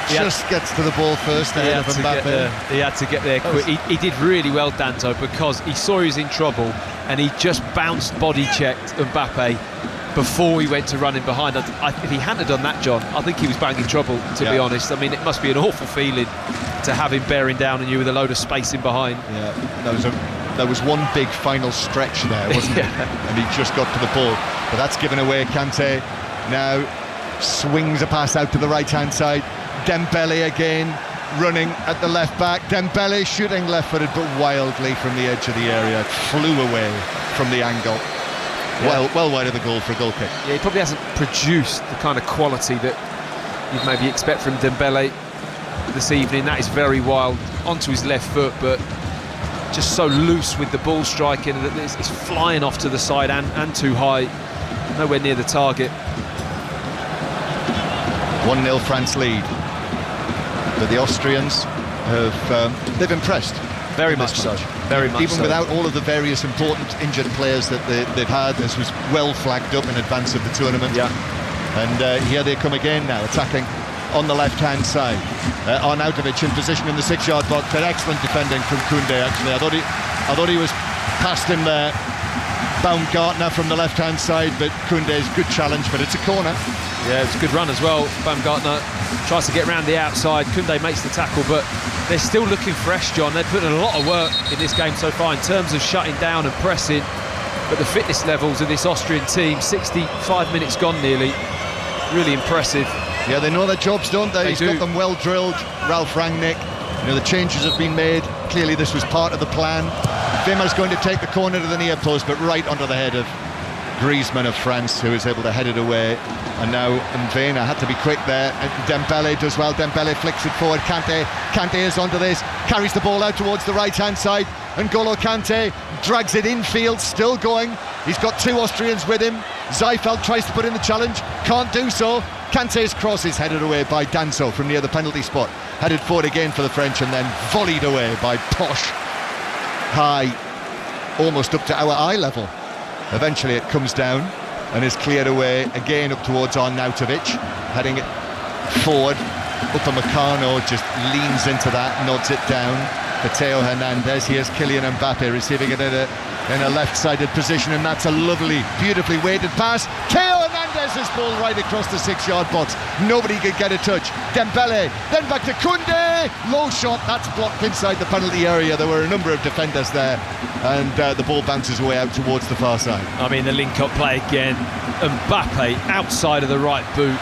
just gets to the ball first ahead of Mbappe. He had to get there quick. He did really well, Danso, because he saw he was in trouble and he just bounced, body checked Mbappe before he went to running behind. If he hadn't done that, John, I think he was bang in trouble, to be honest. I mean, it must be an awful feeling to have him bearing down on you with a load of space in behind. Yeah, there was one big final stretch there, wasn't there? And he just got to the ball. But that's given away. Kante now swings a pass out to the right-hand side. Dembele again running at the left back. Dembele shooting left-footed, but wildly from the edge of the area. It flew away from the angle. Well wide of the goal for a goal kick. Yeah, he probably hasn't produced the kind of quality that you'd maybe expect from Dembele this evening. That is very wild onto his left foot, but just so loose with the ball striking that it's flying off to the side and too high, nowhere near the target. 1-0 France lead, but the Austrians they've impressed very much so. Very much even without all of the various important injured players that they've had. This was well flagged up in advance of the tournament. And here they come again now, attacking on the left-hand side. Arnautovic in position in the 6-yard box, but excellent defending from Koundé. Actually, I thought he was past him there. Baumgartner from the left-hand side, but Koundé's good challenge, but it's a corner. Yeah, it's a good run as well. Baumgartner tries to get around the outside. Koundé makes the tackle, but they're still looking fresh, John. They've put in a lot of work in this game so far in terms of shutting down and pressing, but the fitness levels of this Austrian team, 65 minutes gone nearly, really impressive. Yeah, they know their jobs, don't they? He's got them well drilled, Ralf Rangnick. You know, the changes have been made. Clearly this was part of the plan. Wimmer's going to take the corner to the near post, but right onto the head of Griezmann of France, who is able to head it away. And now Mvena had to be quick there. And Dembele does well. Dembele flicks it forward. Kante is onto this, carries the ball out towards the right-hand side. And N'Golo Kante drags it infield, still going. He's got two Austrians with him. Seifeld tries to put in the challenge, can't do so. Kante's cross is headed away by Danso from near the penalty spot. Headed forward again for the French and then volleyed away by Posch. High, almost up to our eye level. Eventually it comes down and is cleared away again up towards Arnautovic, heading it forward. Upamecano just leans into that, nods it down for Theo Hernandez. Here's Kylian Mbappe receiving it in a left-sided position, and that's a lovely, beautifully weighted pass. Theo Hernandez's ball right across the 6-yard box. Nobody could get a touch. Dembele, then back to Koundé. Low shot, that's blocked inside the penalty area. There were a number of defenders there, and the ball bounces away out towards the far side. I mean, the link-up play again. Mbappe outside of the right boot,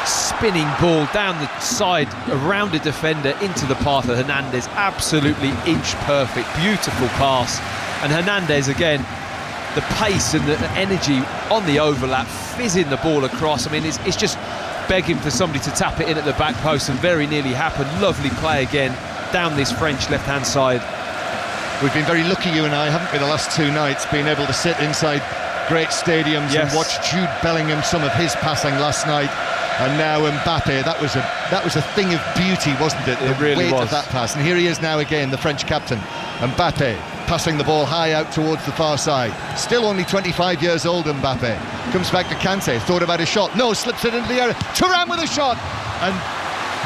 spinning ball down the side around a defender into the path of Hernandez. Absolutely inch perfect, beautiful pass. And Hernandez again, the pace and the energy on the overlap, fizzing the ball across. I mean, it's just begging for somebody to tap it in at the back post, and very nearly happened. Lovely play again down this French left-hand side. We've been very lucky, you and I, haven't we, the last two nights, being able to sit inside great stadiums and watch Jude Bellingham, some of his passing last night. And now Mbappe, that was a thing of beauty, wasn't it? It really weight was. of that pass. And here he is now again, the French captain. Mbappe passing the ball high out towards the far side. Still only 25 years old, Mbappe. Comes back to Kante, thought about a shot. No, slips it into the area. Thuram with a shot. And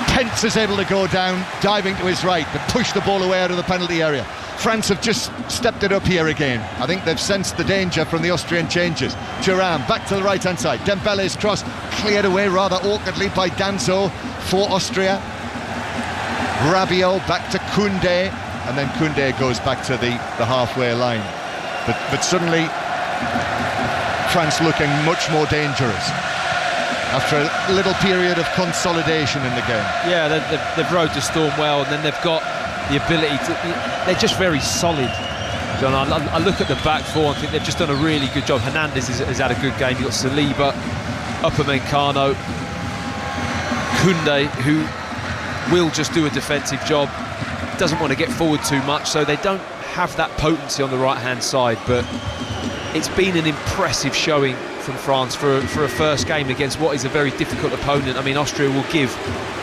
Pence is able to go down, diving to his right, but push the ball away out of the penalty area. France have just stepped it up here again. I think they've sensed the danger from the Austrian changes. Thuram back to the right-hand side. Dembele's cross cleared away rather awkwardly by Danso for Austria. Rabiot back to Koundé, and then Koundé goes back to the halfway line. But suddenly France looking much more dangerous after a little period of consolidation in the game. Yeah, they've rode the storm well, and then they've got the ability to... They're just very solid. John, I look at the back four, I think they've just done a really good job. Hernandez has had a good game. You've got Saliba, Upamecano, Koundé, who will just do a defensive job, doesn't want to get forward too much, so they don't have that potency on the right-hand side. But it's been an impressive showing from France for a first game against what is a very difficult opponent. I mean, Austria will give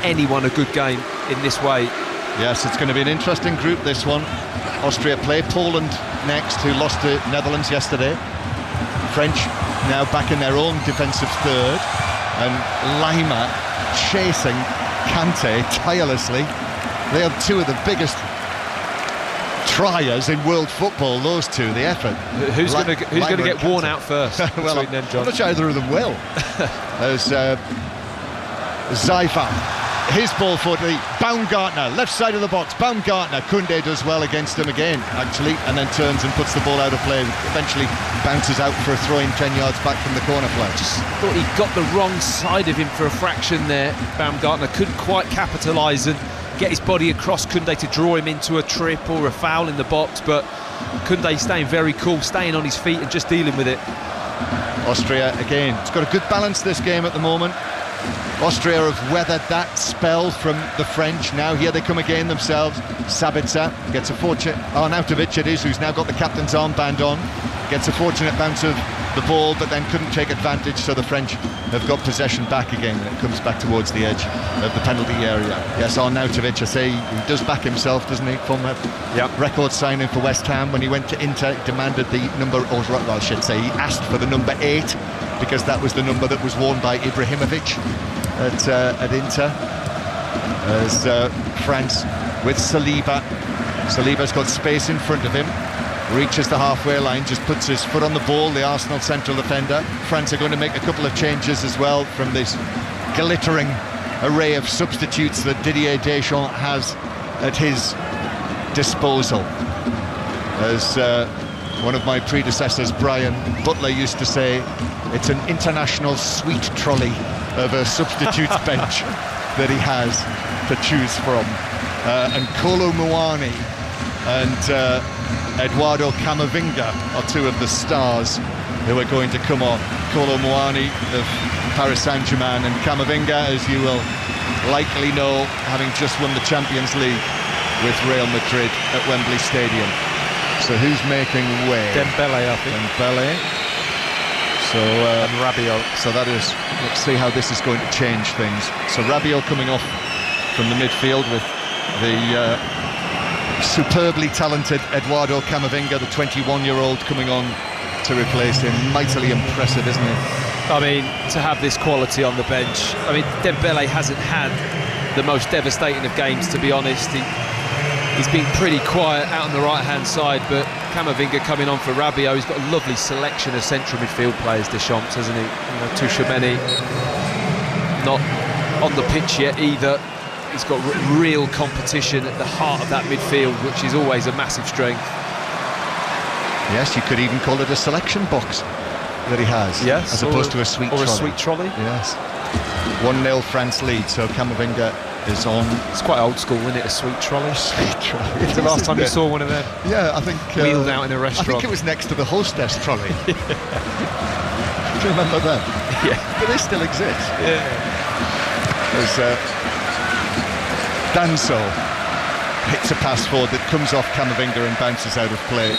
anyone a good game in this way. Yes, it's going to be an interesting group, this one. Austria play Poland next, who lost to Netherlands yesterday. French now back in their own defensive third, and Lima chasing Kante tirelessly. They are two of the biggest triers in world football, those two, the effort. Who's going to get worn out first? Well, them, John? I'm not sure either of them will. There's Zaifa. His ball for the Baumgartner, left side of the box. Baumgartner, Koundé does well against him again, actually, and then turns and puts the ball out of play. Eventually bounces out for a throw-in 10 yards back from the corner flag. Just thought he got the wrong side of him for a fraction there. Baumgartner couldn't quite capitalise and get his body across Koundé to draw him into a trip or a foul in the box, but Koundé staying very cool, staying on his feet and just dealing with it. Austria again, it's got a good balance this game at the moment. Austria have weathered that spell from the French. Now here they come again themselves. Sabitzer gets a fortunate... Arnautovic it is, who's now got the captain's armband on. Gets a fortunate bounce of the ball, but then couldn't take advantage, so the French have got possession back again when it comes back towards the edge of the penalty area. Yes, Arnautovic, I say, he does back himself, doesn't he? From a record signing for West Ham when he went to Inter, demanded the number, or well, I should say, he asked for the number 8, because that was the number that was worn by Ibrahimovic at Inter. As France with Saliba. Saliba's got space in front of him, reaches the halfway line, just puts his foot on the ball, the Arsenal central defender. France are going to make a couple of changes as well from this glittering array of substitutes that Didier Deschamps has at his disposal. As one of my predecessors, Brian Butler, used to say, it's an international sweet trolley of a substitutes bench that he has to choose from. And Kolo Muani and Eduardo Camavinga are two of the stars who are going to come on. Kolo Muani of Paris Saint-Germain, and Camavinga, as you will likely know, having just won the Champions League with Real Madrid at Wembley Stadium. So who's making way? Dembele, I think. Dembele. So, and Rabiot. So that is, let's see how this is going to change things. So Rabiot coming off from the midfield with the superbly talented Eduardo Camavinga, the 21-year-old, coming on to replace him. Mightily impressive, isn't it? I mean, to have this quality on the bench. I mean, Dembele hasn't had the most devastating of games, to be honest. He's been pretty quiet out on the right-hand side, but Camavinga coming on for Rabiot. He's got a lovely selection of central midfield players, Deschamps, hasn't he? You know, Tchouameni not on the pitch yet either. He's got real competition at the heart of that midfield, which is always a massive strength. Yes, you could even call it a selection box that he has, yes, as opposed to a sweet trolley. Or a sweet trolley. Yes. 1-0 France lead, so Camavinga is on. It's quite old school, isn't it, a sweet trolley? Sweet trolley. It's the last time you saw one of them. Yeah, I think... wheeled out in a restaurant. I think it was next to the hostess trolley. Do you remember that? Yeah. But they still exist. Yeah. There's Danso hits a pass forward that comes off Camavinga and bounces out of play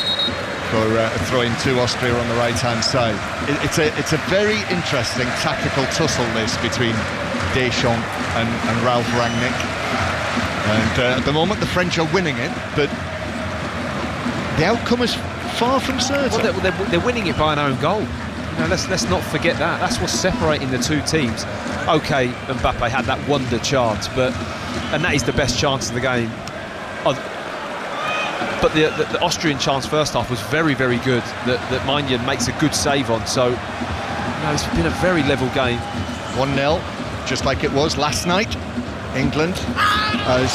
for a throw-in to Austria on the right-hand side. It's a very interesting tactical tussle, this, between Deschamps and Ralph Rangnick. And at the moment, the French are winning it, but the outcome is far from certain. Well, they're winning it by an own goal. You know, let's not forget that. That's what's separating the two teams. OK, Mbappe had that wonder chance, and that is the best chance of the game. But the Austrian chance first half was very, very good, that Maignan makes a good save on. So, it's been a very level game. 1-0, just like it was last night. England, as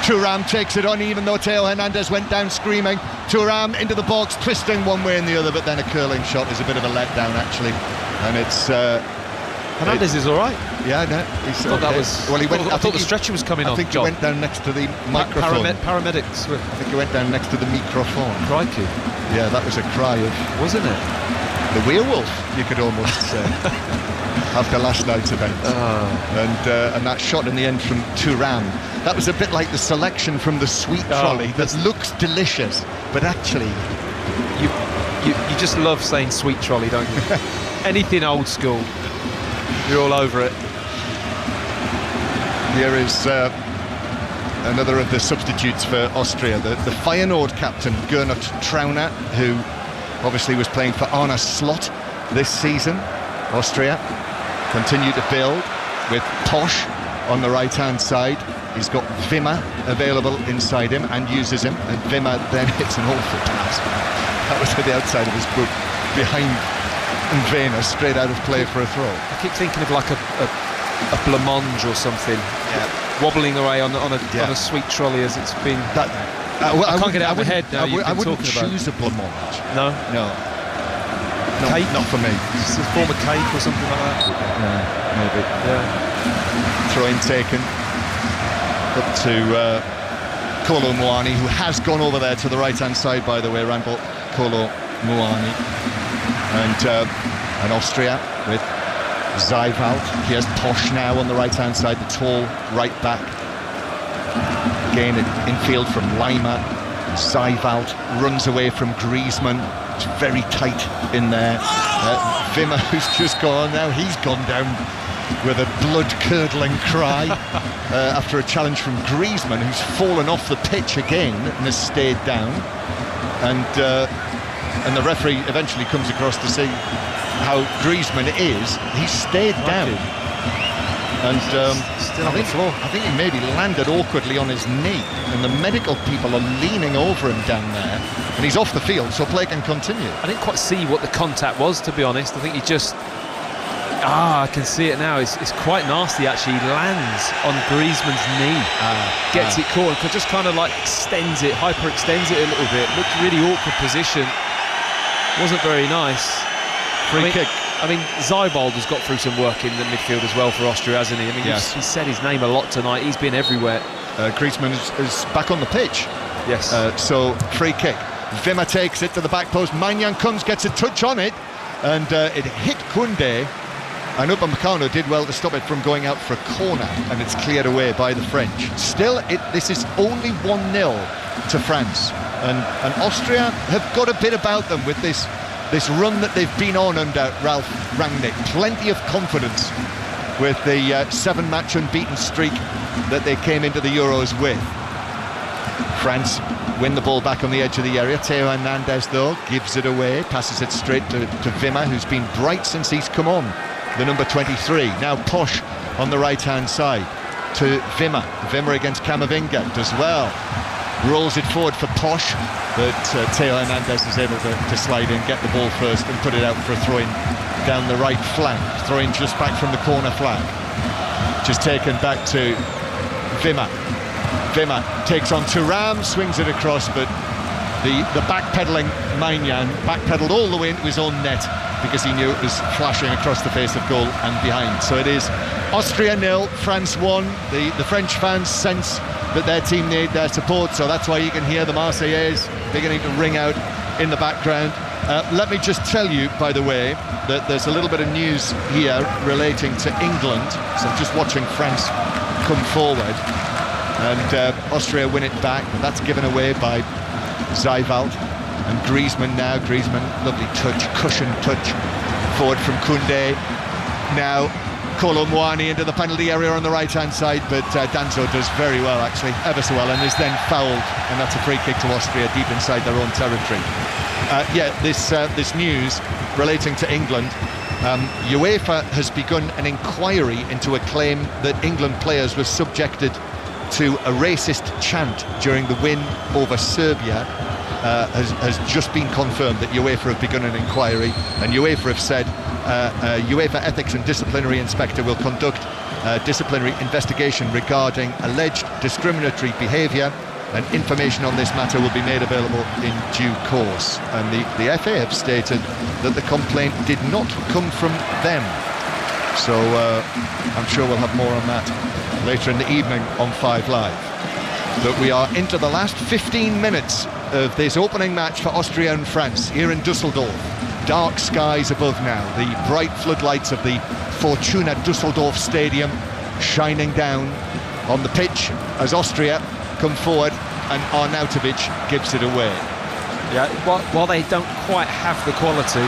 Thuram takes it on, even though Theo Hernandez went down screaming. Thuram into the box, twisting one way and the other, but then a curling shot is a bit of a letdown, actually. And it's... Hernandez is all right. Yeah, no, he's okay. That was... Well, I thought the stretcher was coming on. I think he went down next to the microphone. Paramedics. I think he went down next to the microphone. Crikey. Yeah, that was a cry of... Wasn't it? The werewolf, you could almost say. After last night's event. And that shot in the end from Thuram, that was a bit like the selection from the sweet trolley that looks delicious, but actually you just love saying sweet trolley, don't you? Anything old school, you're all over it. Here is another of the substitutes for Austria, the Feyenoord captain Gernot Trauner, who obviously was playing for Arne Slot this season. Austria continue to build with Posch on the right-hand side. He's got Wimmer available inside him and uses him, and Wimmer then hits an awful pass. That was at the outside of his boot, behind Vena, straight out of play for a throw. I keep thinking of like a blancmange or something, wobbling away on a sweet trolley as it's been. I can't get it out of my head now. I wouldn't choose a blancmange. No. Cake? Not for me. It's a form of cake or something like that. Yeah, maybe. Yeah. Throw-in taken up to Kolo Muani, who has gone over there to the right-hand side, by the way, Randall Kolo Muani. And Austria with Zeivalt. Here's Posch now on the right-hand side, the tall right back. Again, infield from Lima. Zeivalt runs away from Griezmann. It's very tight in there. Wimmer, who's just gone now, he's gone down with a blood-curdling cry after a challenge from Griezmann, who's fallen off the pitch again and has stayed down. And the referee eventually comes across to see how Griezmann is. He's stayed down. And still on the floor. I think he maybe landed awkwardly on his knee, and the medical people are leaning over him down there, and he's off the field, so play can continue. I didn't quite see what the contact was, to be honest. I think he just... I can see it now. It's quite nasty, actually. He lands on Griezmann's knee, gets it caught, and just kind of like extends it, hyper-extends it a little bit. Looked really awkward position. Wasn't very nice. Free kick. I mean, Zeivald has got through some work in the midfield as well for Austria, hasn't he? I mean, yes. He's said his name a lot tonight. He's been everywhere. Griezmann is back on the pitch. Yes. So, free kick. Wimmer takes it to the back post. Maignan comes, gets a touch on it, and it hit Koundé. And Upamecano did well to stop it from going out for a corner, and it's cleared away by the French. Still, this is only 1-0 to France. And Austria have got a bit about them with this run that they've been on under Ralph Rangnick. Plenty of confidence with the 7-match unbeaten streak that they came into the Euros with. France win the ball back on the edge of the area. Theo Hernandez, though, gives it away, passes it straight to Wimmer, who's been bright since he's come on, the number 23. Now Posch on the right-hand side to Wimmer. Wimmer against Camavinga does well. Rolls it forward for Posch, but Theo Hernandez is able to slide in, get the ball first and put it out for a throw-in down the right flank. Throw-in just back from the corner flag. Just taken back to Wimmer. Wimmer takes on Thuram, swings it across, but the backpedaling Maignan backpedaled all the way into his own net because he knew it was flashing across the face of goal and behind. So it is Austria 0, France 1. The French fans sense that their team need their support, so that's why you can hear the Marseillaise beginning to ring out in the background. Let me just tell you, by the way, that there's a little bit of news here relating to England. So I'm just watching France come forward, and Austria win it back, but that's given away by Zeivalt. And Griezmann now, lovely touch, cushion touch forward from Koundé. Now Kolo Muani into the penalty area on the right-hand side, but Danzo does very well, actually, ever so well, and is then fouled, and that's a free kick to Austria deep inside their own territory. This news relating to England. UEFA has begun an inquiry into a claim that England players were subjected to a racist chant during the win over Serbia. Has just been confirmed that UEFA have begun an inquiry, and UEFA have said UEFA Ethics and Disciplinary Inspector will conduct a disciplinary investigation regarding alleged discriminatory behaviour, and information on this matter will be made available in due course. And the FA have stated that the complaint did not come from them. So I'm sure we'll have more on that later in the evening on 5 Live. But we are into the last 15 minutes of this opening match for Austria and France here in Dusseldorf. Dark skies above now, the bright floodlights of the Fortuna Dusseldorf Stadium shining down on the pitch as Austria come forward and Arnautovic gives it away. Yeah, while they don't quite have the quality.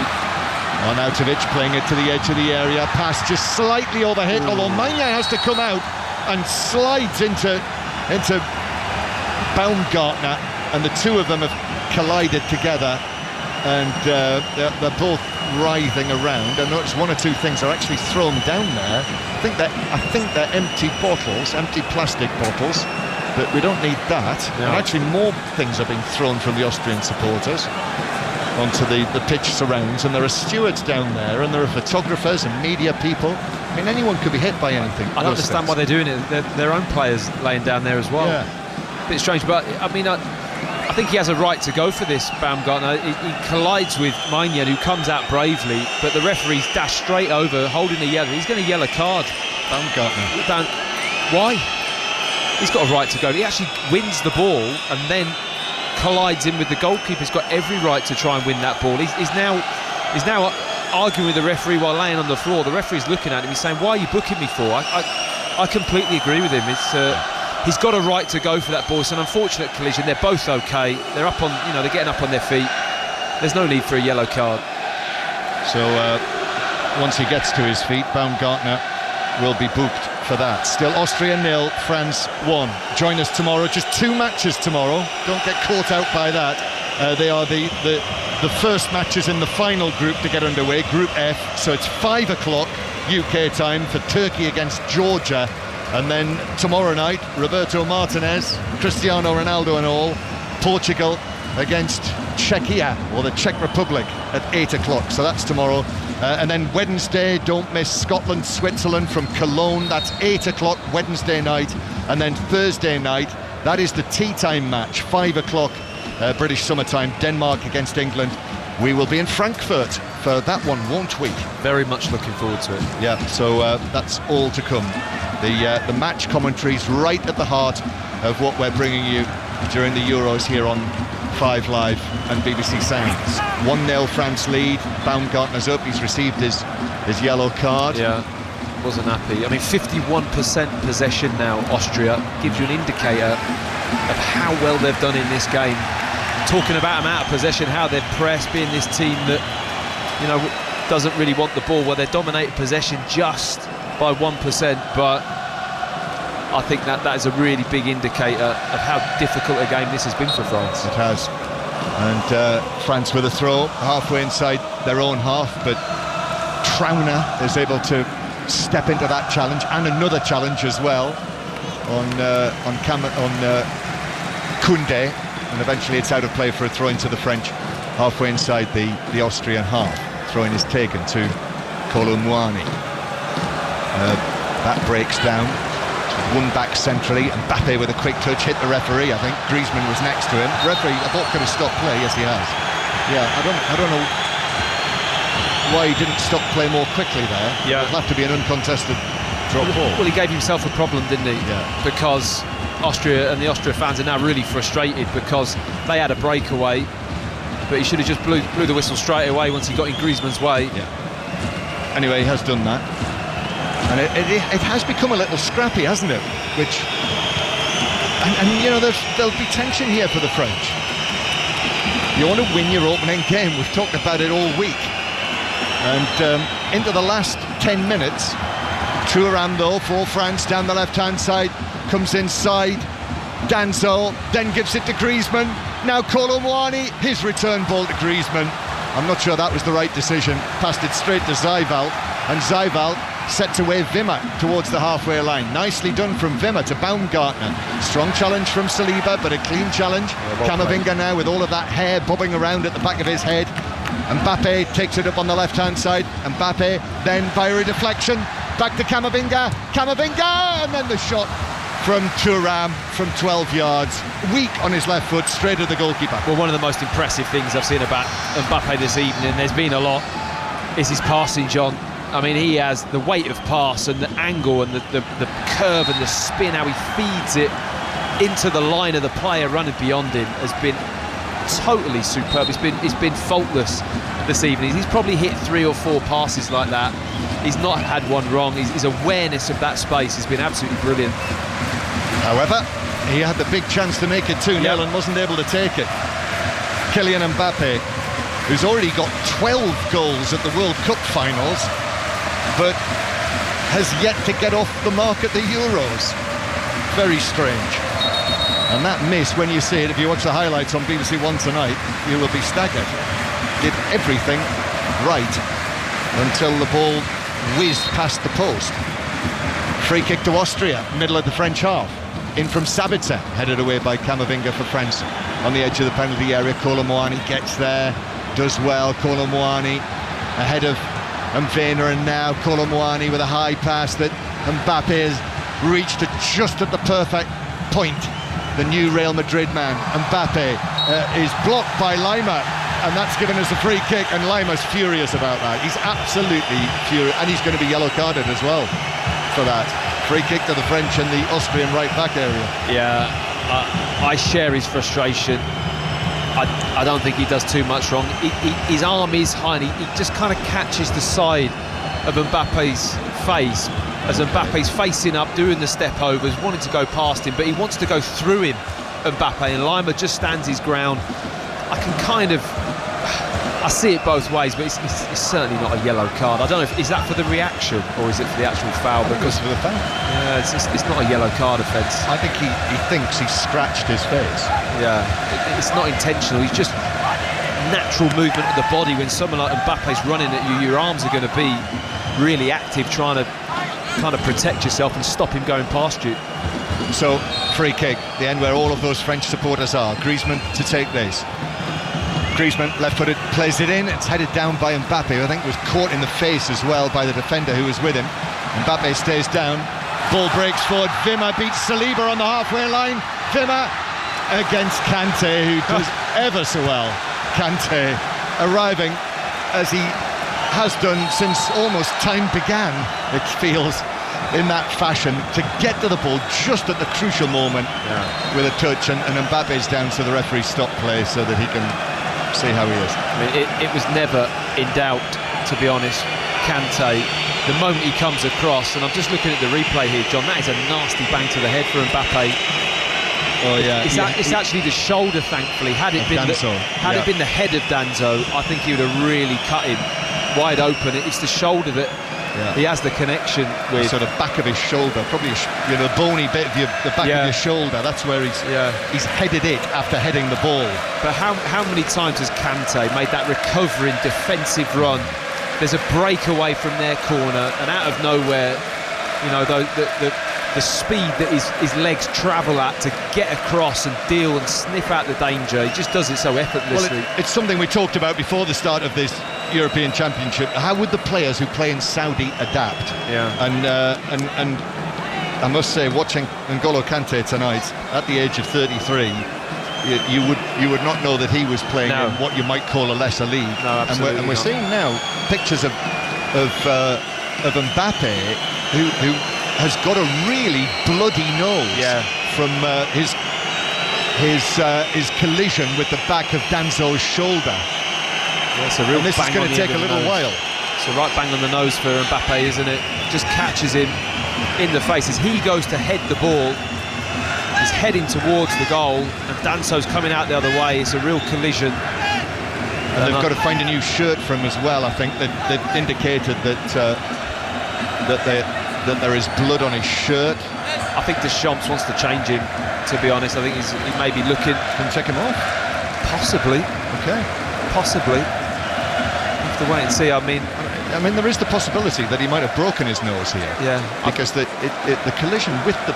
Arnautovic playing it to the edge of the area, pass just slightly overhit, although Maignan has to come out and slides into Baumgartner, and the two of them have collided together, and they're both writhing around. I noticed one or two things are actually thrown down there. I think they're empty bottles, empty plastic bottles, but we don't need that. No. And actually more things are being thrown from the Austrian supporters onto the pitch surrounds, and there are stewards down there, and there are photographers and media people. I mean, anyone could be hit by anything. I don't understand why they're doing it. Their own players laying down there as well. Yeah. Bit strange, but I mean, I think he has a right to go for this, Baumgartner. He collides with Maignan, who comes out bravely, but the referee's dashed straight over, holding a yellow. He's getting a yellow card. Baumgartner. Why? He's got a right to go. He actually wins the ball and then collides in with the goalkeeper. He's got every right to try and win that ball. He's now arguing with the referee while laying on the floor. The referee's looking at him. He's saying, "Why are you booking me for?" I completely agree with him. He's got a right to go for that ball. It's an unfortunate collision. They're both okay. They're up on, they're getting up on their feet. There's no need for a yellow card. So once he gets to his feet, Baumgartner will be booked for that. Still Austria 0, France 1. Join us tomorrow. Just 2 matches tomorrow. Don't get caught out by that. They are the first matches in the final group to get underway, Group F. So it's 5 o'clock UK time for Turkey against Georgia. And then tomorrow night, Roberto Martinez, Cristiano Ronaldo and all, Portugal against Czechia, or the Czech Republic, at 8 o'clock. So that's tomorrow. And then Wednesday, don't miss Scotland, Switzerland from Cologne. That's 8 o'clock Wednesday night. And then Thursday night, that is the tea time match, 5 o'clock British summertime, Denmark against England. We will be in Frankfurt for that one, won't we? Very much looking forward to it. Yeah, so that's all to come. The match commentaries right at the heart of what we're bringing you during the Euros here on 5 Live and BBC Sounds. 1-0 France lead. Baumgartner's up. He's received his yellow card. Yeah, wasn't happy. I mean, 51% possession now, Austria. Gives you an indicator of how well they've done in this game. Talking about them out of possession, how they've pressed, being this team that, doesn't really want the ball. Well, they dominated possession just by 1%, but I think that is a really big indicator of how difficult a game this has been for France. It has. And France with a throw halfway inside their own half, but Trauner is able to step into that challenge, and another challenge as well on Koundé, and eventually it's out of play for a throw into the French halfway inside the Austrian half. Throw-in is taken to Kolo Muani. That breaks down. Won back centrally, and Mbappe with a quick touch hit the referee. I think Griezmann was next to him. Referee, I thought, could have stopped play. Yes, he has. Yeah, I don't know why he didn't stop play more quickly there. Yeah, it'll have to be an uncontested drop ball. Well, he gave himself a problem, didn't he? Yeah. Because Austria and the Austria fans are now really frustrated because they had a breakaway, but he should have just blew the whistle straight away once he got in Griezmann's way. Yeah. Anyway, he has done that. And it has become a little scrappy, hasn't it? And there'll be tension here for the French. You want to win your opening game. We've talked about it all week. And into the last 10 minutes, Thuram though for France down the left-hand side, comes inside. Danso then gives it to Griezmann. Now Kolo Muani, his return ball to Griezmann. I'm not sure that was the right decision. Passed it straight to Zijveld, and Zijveld sets away Wimmer towards the halfway line. Nicely done from Wimmer to Baumgartner. Strong challenge from Saliba, but a clean challenge. Camavinga now with all of that hair bobbing around at the back of his head. Mbappe takes it up on the left-hand side. Mbappe then via a deflection back to Camavinga, and then the shot from Thuram from 12 yards, weak on his left foot, straight at the goalkeeper. Well, one of the most impressive things I've seen about Mbappe this evening, there's been a lot, is his passing, John. I mean, he has the weight of pass and the angle and the curve and the spin, how he feeds it into the line of the player running beyond him has been totally superb. It's been faultless this evening. He's probably hit 3 or 4 passes like that. He's not had one wrong. His awareness of that space has been absolutely brilliant. However, he had the big chance to make it 2-0 and wasn't able to take it. Kylian Mbappe, who's already got 12 goals at the World Cup finals, but has yet to get off the mark at the Euros. Very strange. And that miss, when you see it, if you watch the highlights on BBC One tonight, you will be staggered. Did everything right until the ball whizzed past the post. Free kick to Austria, middle of the French half. In from Sabitzer, headed away by Camavinga for France. On the edge of the penalty area, Kolo Muani gets there, does well. Kolo Muani ahead of Mvena, and now Kolo Muani with a high pass that Mbappe has reached just at the perfect point. The new Real Madrid man, Mbappe, is blocked by Lima, and that's given us a free kick, and Lima's furious about that. He's absolutely furious, and he's going to be yellow carded as well for that. Free kick to the French in the Austrian right back area. Yeah, I share his frustration. I don't think he does too much wrong. His arm is high, and he just kind of catches the side of Mbappe's face as Mbappe's facing up, doing the step overs, wanting to go past him, but he wants to go through him, Mbappe, and Lima just stands his ground. I see it both ways, but it's certainly not a yellow card. I don't know is that for the reaction or is it for the actual foul? Because for the foul. Yeah, it's not a yellow card offence. I think he thinks he scratched his face. Yeah, it's not intentional. He's just natural movement of the body. When someone like Mbappe's running at you, your arms are going to be really active, trying to kind of protect yourself and stop him going past you. So, free kick, the end where all of those French supporters are. Griezmann to take this. Griezmann, left-footed, plays it in. It's headed down by Mbappe, who I think was caught in the face as well by the defender who was with him. Mbappe stays down. Ball breaks forward. Wimmer beats Saliba on the halfway line. Wimmer against Kante, who does ever so well. Kante arriving as he has done since almost time began, it feels, in that fashion, to get to the ball just at the crucial moment with a touch, and Mbappe's down, so the referee stopped play so that he can see how he is. I mean, it was never in doubt, to be honest. Kante, the moment he comes across, and I'm just looking at the replay here, John, that is a nasty bang to the head for Mbappe. Oh yeah, it's actually the shoulder, thankfully. Had it been it been the head of Danso, I think he would have really cut him wide open. It's the shoulder that he has the connection with. Sort of back of his shoulder, probably the bony bit of the back of your shoulder. That's where he's headed it after heading the ball. But how many times has Kante made that recovering defensive run? There's a breakaway from their corner, and out of nowhere, the speed that his legs travel at to get across and deal and sniff out the danger, he just does it so effortlessly. Well, it's something we talked about before the start of this European Championship. How would the players who play in Saudi adapt? And I must say, watching N'Golo Kante tonight at the age of 33, you would not know that he was playing in what you might call a lesser league. No, absolutely. And we're seeing now pictures of Mbappe who has got a really bloody nose from his collision with the back of Danzo's shoulder. It's a real and this is going to take a little while. It's a right bang on the nose for Mbappe, isn't it? Just catches him in the face as he goes to head the ball. He's heading towards the goal, and Danso's coming out the other way. It's a real collision. And they've got to find a new shirt for him as well. I think they've indicated that that there is blood on his shirt. I think Deschamps wants to change him, to be honest. I think he may be looking... Can take him off? Possibly. Okay. Possibly. Have to wait and see. I mean, there is the possibility that he might have broken his nose here. Yeah. Because the collision with the...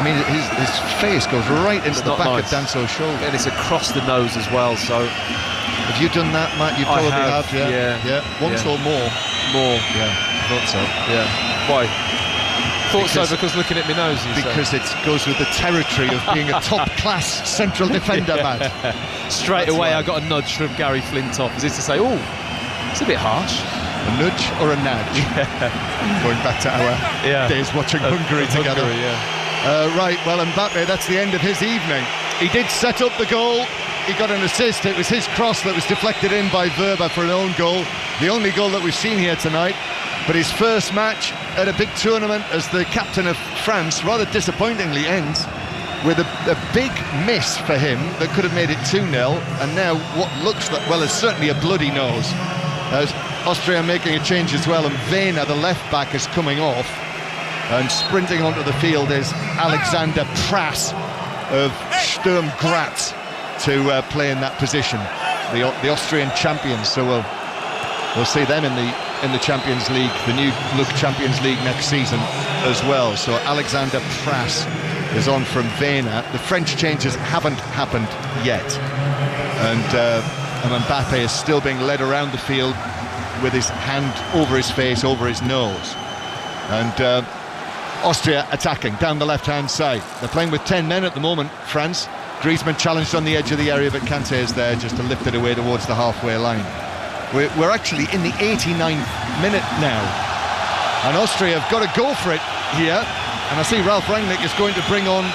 his face goes right into the back of Danso's shoulder. And it's across the nose as well, so... Have you done that, Matt? You probably have, yeah. Once or more? More. Yeah, thought so. Yeah. Why? Because looking at my nose, because it goes with the territory of being a top-class central defender, Matt. Straight away, I got a nudge from Gary Flintoff, as if to say, oh, it's a bit harsh. A nudge or a nudge? Going back to our days watching Hungary together. Right, well, Mbappe, that's the end of his evening. He did set up the goal. He got an assist. It was his cross that was deflected in by Verba for an own goal. The only goal that we've seen here tonight. But his first match at a big tournament as the captain of France rather disappointingly ends with a big miss for him that could have made it 2-0, and now what looks like, well, it's certainly a bloody nose. As Austria making a change as well, and Vena, the left back, is coming off, and sprinting onto the field is Alexander Prass of Sturm Graz to play in that position. The Austrian champions, so we'll see them in the Champions League, the new look Champions League next season as well. So Alexander Prass is on from Vena. The French changes haven't happened yet, and Mbappe is still being led around the field with his hand over his face, over his nose. And Austria attacking down the left-hand side. They're playing with 10 men at the moment, France. Griezmann challenged on the edge of the area, but Kanté is there just to lift it away towards the halfway line. We're actually in the 89th minute now, and Austria have got to go for it here. And I see Ralf Rangnick is going to bring on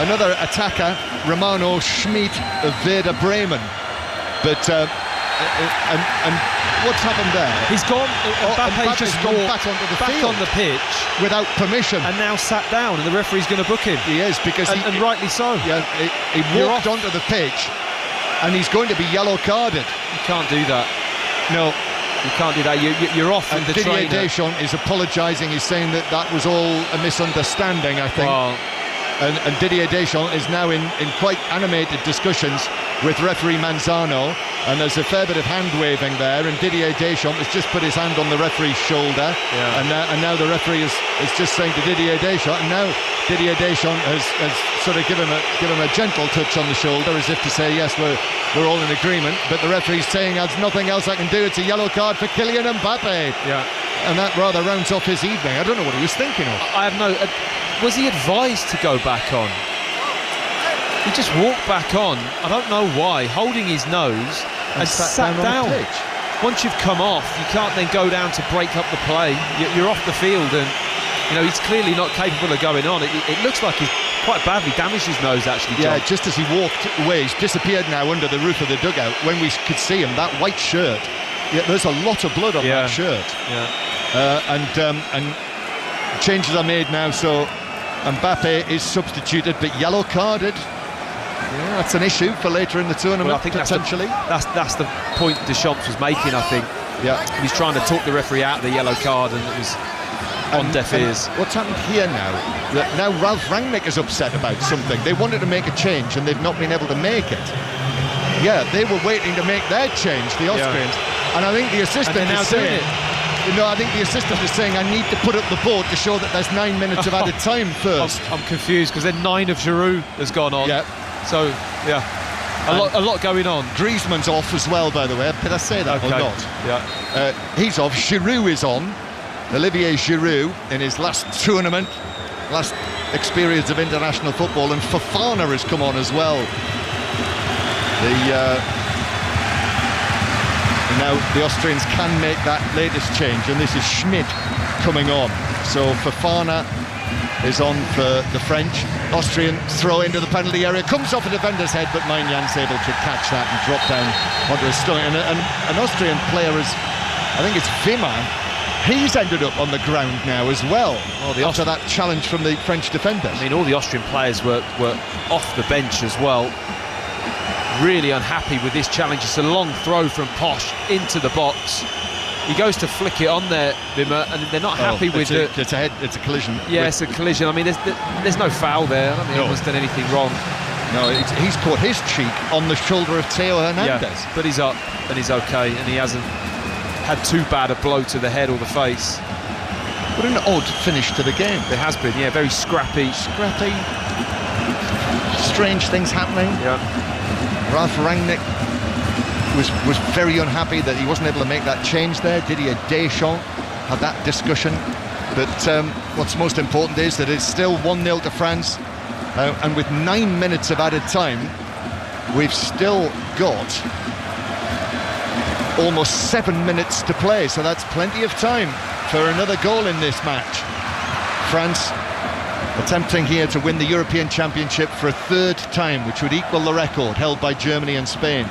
another attacker, Romano Schmid of Werder Bremen. But and what's happened there? He's gone. Mbappe's just gone back onto the field on the pitch without permission, and now sat down, and the referee's going to book him. He is, because and rightly so. Yeah, he walked onto the pitch, and he's going to be yellow carded. You can't do that. No, you can't do that. You're off. And the Didier trainer. Deschamps is apologising. He's saying that was all a misunderstanding, I think. Well, and Didier Deschamps is now in quite animated discussions with referee Manzano, and there's a fair bit of hand waving there, and Didier Deschamps has just put his hand on the referee's shoulder, and now the referee is just saying to Didier Deschamps, and now Didier Deschamps has sort of given him a gentle touch on the shoulder, as if to say, yes, we're all in agreement, but the referee's saying, there's nothing else I can do, it's a yellow card for Kylian Mbappe. Yeah. And that rather rounds off his evening. I don't know what he was thinking of. I have no... was he advised to go back on? He just walked back on, I don't know why, holding his nose and sat down. Once you've come off, you can't then go down to break up the play. You're off the field, and he's clearly not capable of going on. It looks like he's quite badly damaged his nose, actually, John. Yeah, just as he walked away, he's disappeared now under the roof of the dugout. When we could see him, that white shirt, there's a lot of blood on that shirt. And changes are made now, so Mbappe is substituted, but yellow carded. Yeah, that's an issue for later in the tournament, well, I think potentially. That's the point Deschamps was making, I think. Yeah, he's trying to talk the referee out of the yellow card, and it was on deaf ears. What's happened here now? Now Ralf Rangnick is upset about something. They wanted to make a change, and they've not been able to make it. Yeah, they were waiting to make their change, the Austrians, and I think the assistant is saying, I think the assistant is saying, I need to put up the board to show that there's 9 minutes of added time first. I'm confused, because then 9 of Giroud has gone on. Yeah. So, a lot going on. Griezmann's off as well, by the way. Did I say that or not? Yeah. He's off. Giroud is on. Olivier Giroud in his last tournament, last experience of international football, and Fofana has come on as well. Now the Austrians can make that latest change, and this is Schmid coming on. So Fofana is on for the French. Austrian throw into the penalty area, comes off a defender's head, but Maignan is able to catch that and drop down onto his stomach. And an Austrian player is, I think it's Wimmer, he's ended up on the ground now as well, after that challenge from the French defenders. I mean, all the Austrian players were off the bench as well. Really unhappy with this challenge. It's a long throw from Posch into the box. he goes to flick it on there, Wimmer, and they're not happy with it. It's a collision. Yeah, it's a collision. I mean, there's no foul there. I don't think anyone's done anything wrong. No, he's caught his cheek on the shoulder of Theo Hernandez. Yeah, but he's up and he's okay, and he hasn't had too bad a blow to the head or the face. What an odd finish to the game. There has been, yeah, very scrappy. Strange things happening. Yeah. Ralph Rangnick was very unhappy that he wasn't able to make that change there. Didier Deschamps had that discussion. But what's most important is that it's still 1-0 to France. And with 9 minutes of added time, we've still got almost 7 minutes to play. So that's plenty of time for another goal in this match. France attempting here to win the European Championship for a third time, which would equal the record held by Germany and Spain.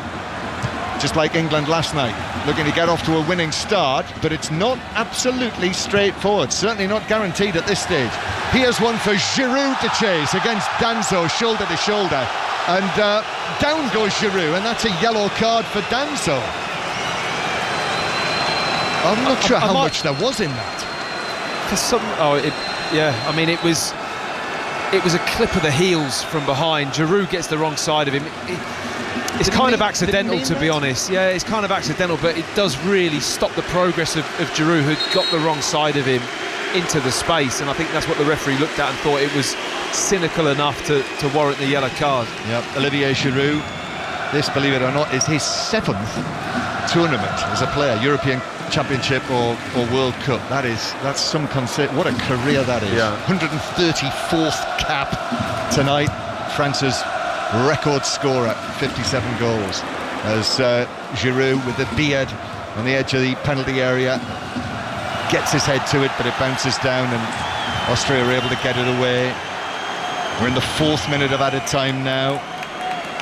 Just like England last night, looking to get off to a winning start, but it's not absolutely straightforward, certainly not guaranteed at this stage. Here's one for Giroud to chase against Danso, shoulder to shoulder, and down goes Giroud, and that's a yellow card for Danso. I'm not sure how much there was in that. For some, I mean, it was a clip of the heels from behind. Giroud gets the wrong side of him. It's kind of accidental, to be honest. Yeah, it's kind of accidental, but it does really stop the progress of Giroud, who'd got the wrong side of him into the space, and I think that's what the referee looked at and thought it was cynical enough to warrant the yellow card. Yep, Olivier Giroud, this, believe it or not, is his 7th tournament as a player, European Championship or World Cup. That's some concept. What a career that is. Yeah. 134th cap tonight. France's record scorer, 57 goals. As Giroud, with the beard on the edge of the penalty area, gets his head to it, but it bounces down, and Austria are able to get it away. We're in the 4th minute of added time now.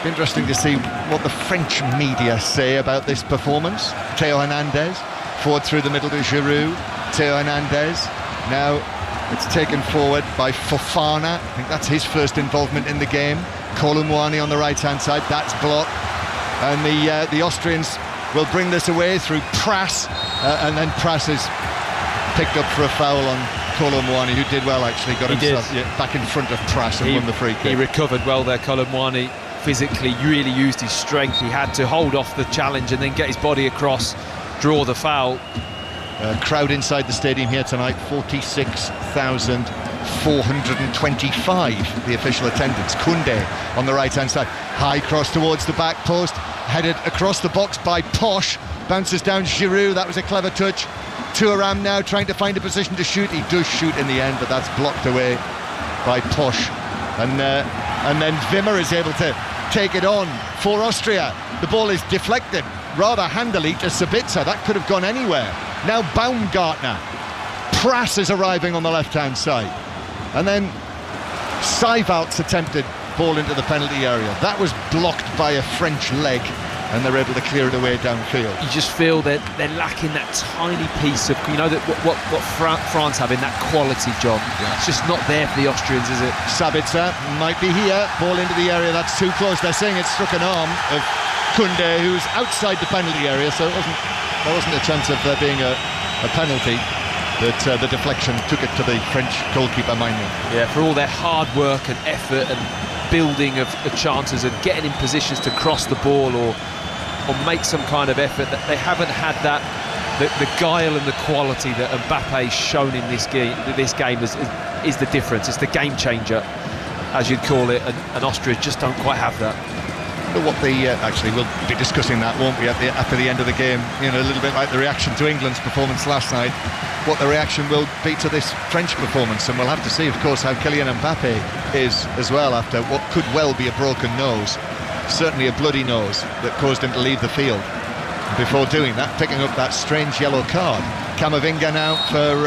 Be interesting to see what the French media say about this performance. Theo Hernandez, forward through the middle to Giroud. Theo Hernandez, now it's taken forward by Fofana. I think that's his first involvement in the game. Kolo Muani on the right-hand side, that's blocked. And the Austrians will bring this away through Pras, and then Pras is picked up for a foul on Kolo Muani, who did well, actually, got himself back in front of Pras and won the free kick. He recovered well there, Kolo Muani. Physically, really used his strength. He had to hold off the challenge and then get his body across, draw the foul. Crowd inside the stadium here tonight, 46,425, the official attendance. Koundé on the right-hand side. High cross towards the back post, headed across the box by Posh. Bounces down Giroud, that was a clever touch. Thuram now trying to find a position to shoot. He does shoot in the end, but that's blocked away by Posh. And then Wimmer is able to take it on for Austria. The ball is deflected rather handily to Sabitzer. That could have gone anywhere. Now Baumgartner. Pras is arriving on the left-hand side. And then Seivalt's attempted ball into the penalty area. That was blocked by a French leg, and they're able to clear it away downfield. You just feel that they're lacking that tiny piece of, that what France have in that quality, John. Yeah. It's just not there for the Austrians, is it? Sabitzer might be here, ball into the area, that's too close. They're saying it struck an arm of Koundé, who's outside the penalty area, so there wasn't a chance of there being a penalty. But the deflection took it to the French goalkeeper, Maignan. Yeah, for all their hard work and effort and building of chances and getting in positions to cross the ball or make some kind of effort, that they haven't had that, the guile and the quality that Mbappe's shown in this game is the difference. It's the game changer, as you'd call it, and Austria just don't quite have that. Actually, we'll be discussing that, won't we, after the end of the game? A little bit like the reaction to England's performance last night. What the reaction will be to this French performance, and we'll have to see, of course, how Kylian Mbappe is as well after what could well be a broken nose, certainly a bloody nose that caused him to leave the field. Before doing that, picking up that strange yellow card. Camavinga now for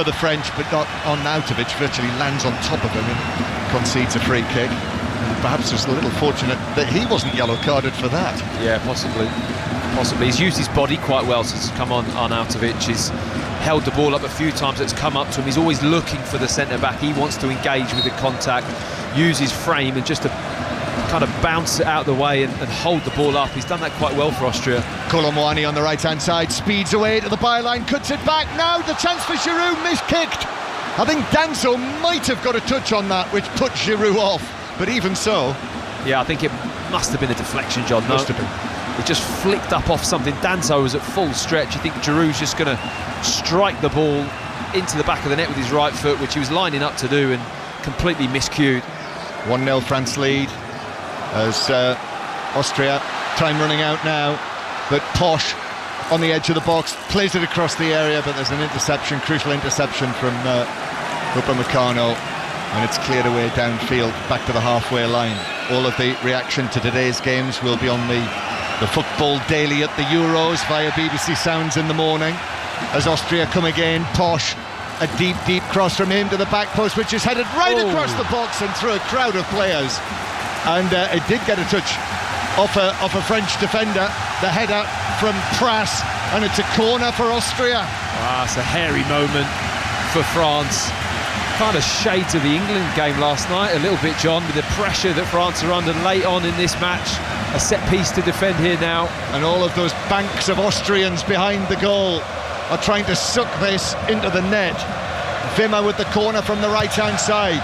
the French, but not on Nautovic, virtually lands on top of him and concedes a free kick. Perhaps just a little fortunate that he wasn't yellow carded for that. Yeah, possibly. He's used his body quite well since he's come on Arnautovic. He's held the ball up a few times. It's come up to him. He's always looking for the centre back. He wants to engage with the contact, use his frame, and just to kind of bounce it out of the way and hold the ball up. He's done that quite well for Austria. Kolo Muani on the right-hand side, speeds away to the byline, cuts it back. Now the chance for Giroud, miskicked. I think Danso might have got a touch on that, which put Giroud off. But even so... Yeah, I think it must have been a deflection, John. Must have been. It just flicked up off something. Danso was at full stretch. You think Giroud's just going to strike the ball into the back of the net with his right foot, which he was lining up to do, and completely miscued. 1-0 France lead as Austria, time running out now, but Posh on the edge of the box, plays it across the area, but there's an interception, crucial interception from Upamecano, and it's cleared away downfield, back to the halfway line. All of the reaction to today's games will be on the Football Daily at the Euros via BBC Sounds in the morning, as Austria come again. Posh, a deep cross from him to the back post, which is headed right across the box and through a crowd of players, and it did get a touch off a French defender, the header from Pras, and it's a corner for Austria. Wow, it's a hairy moment for France. Kind of shades of the England game last night a little bit, John, with the pressure that France are under late on in this match. A set piece to defend here now, and all of those banks of Austrians behind the goal are trying to suck this into the net. Wimmer with the corner from the right-hand side.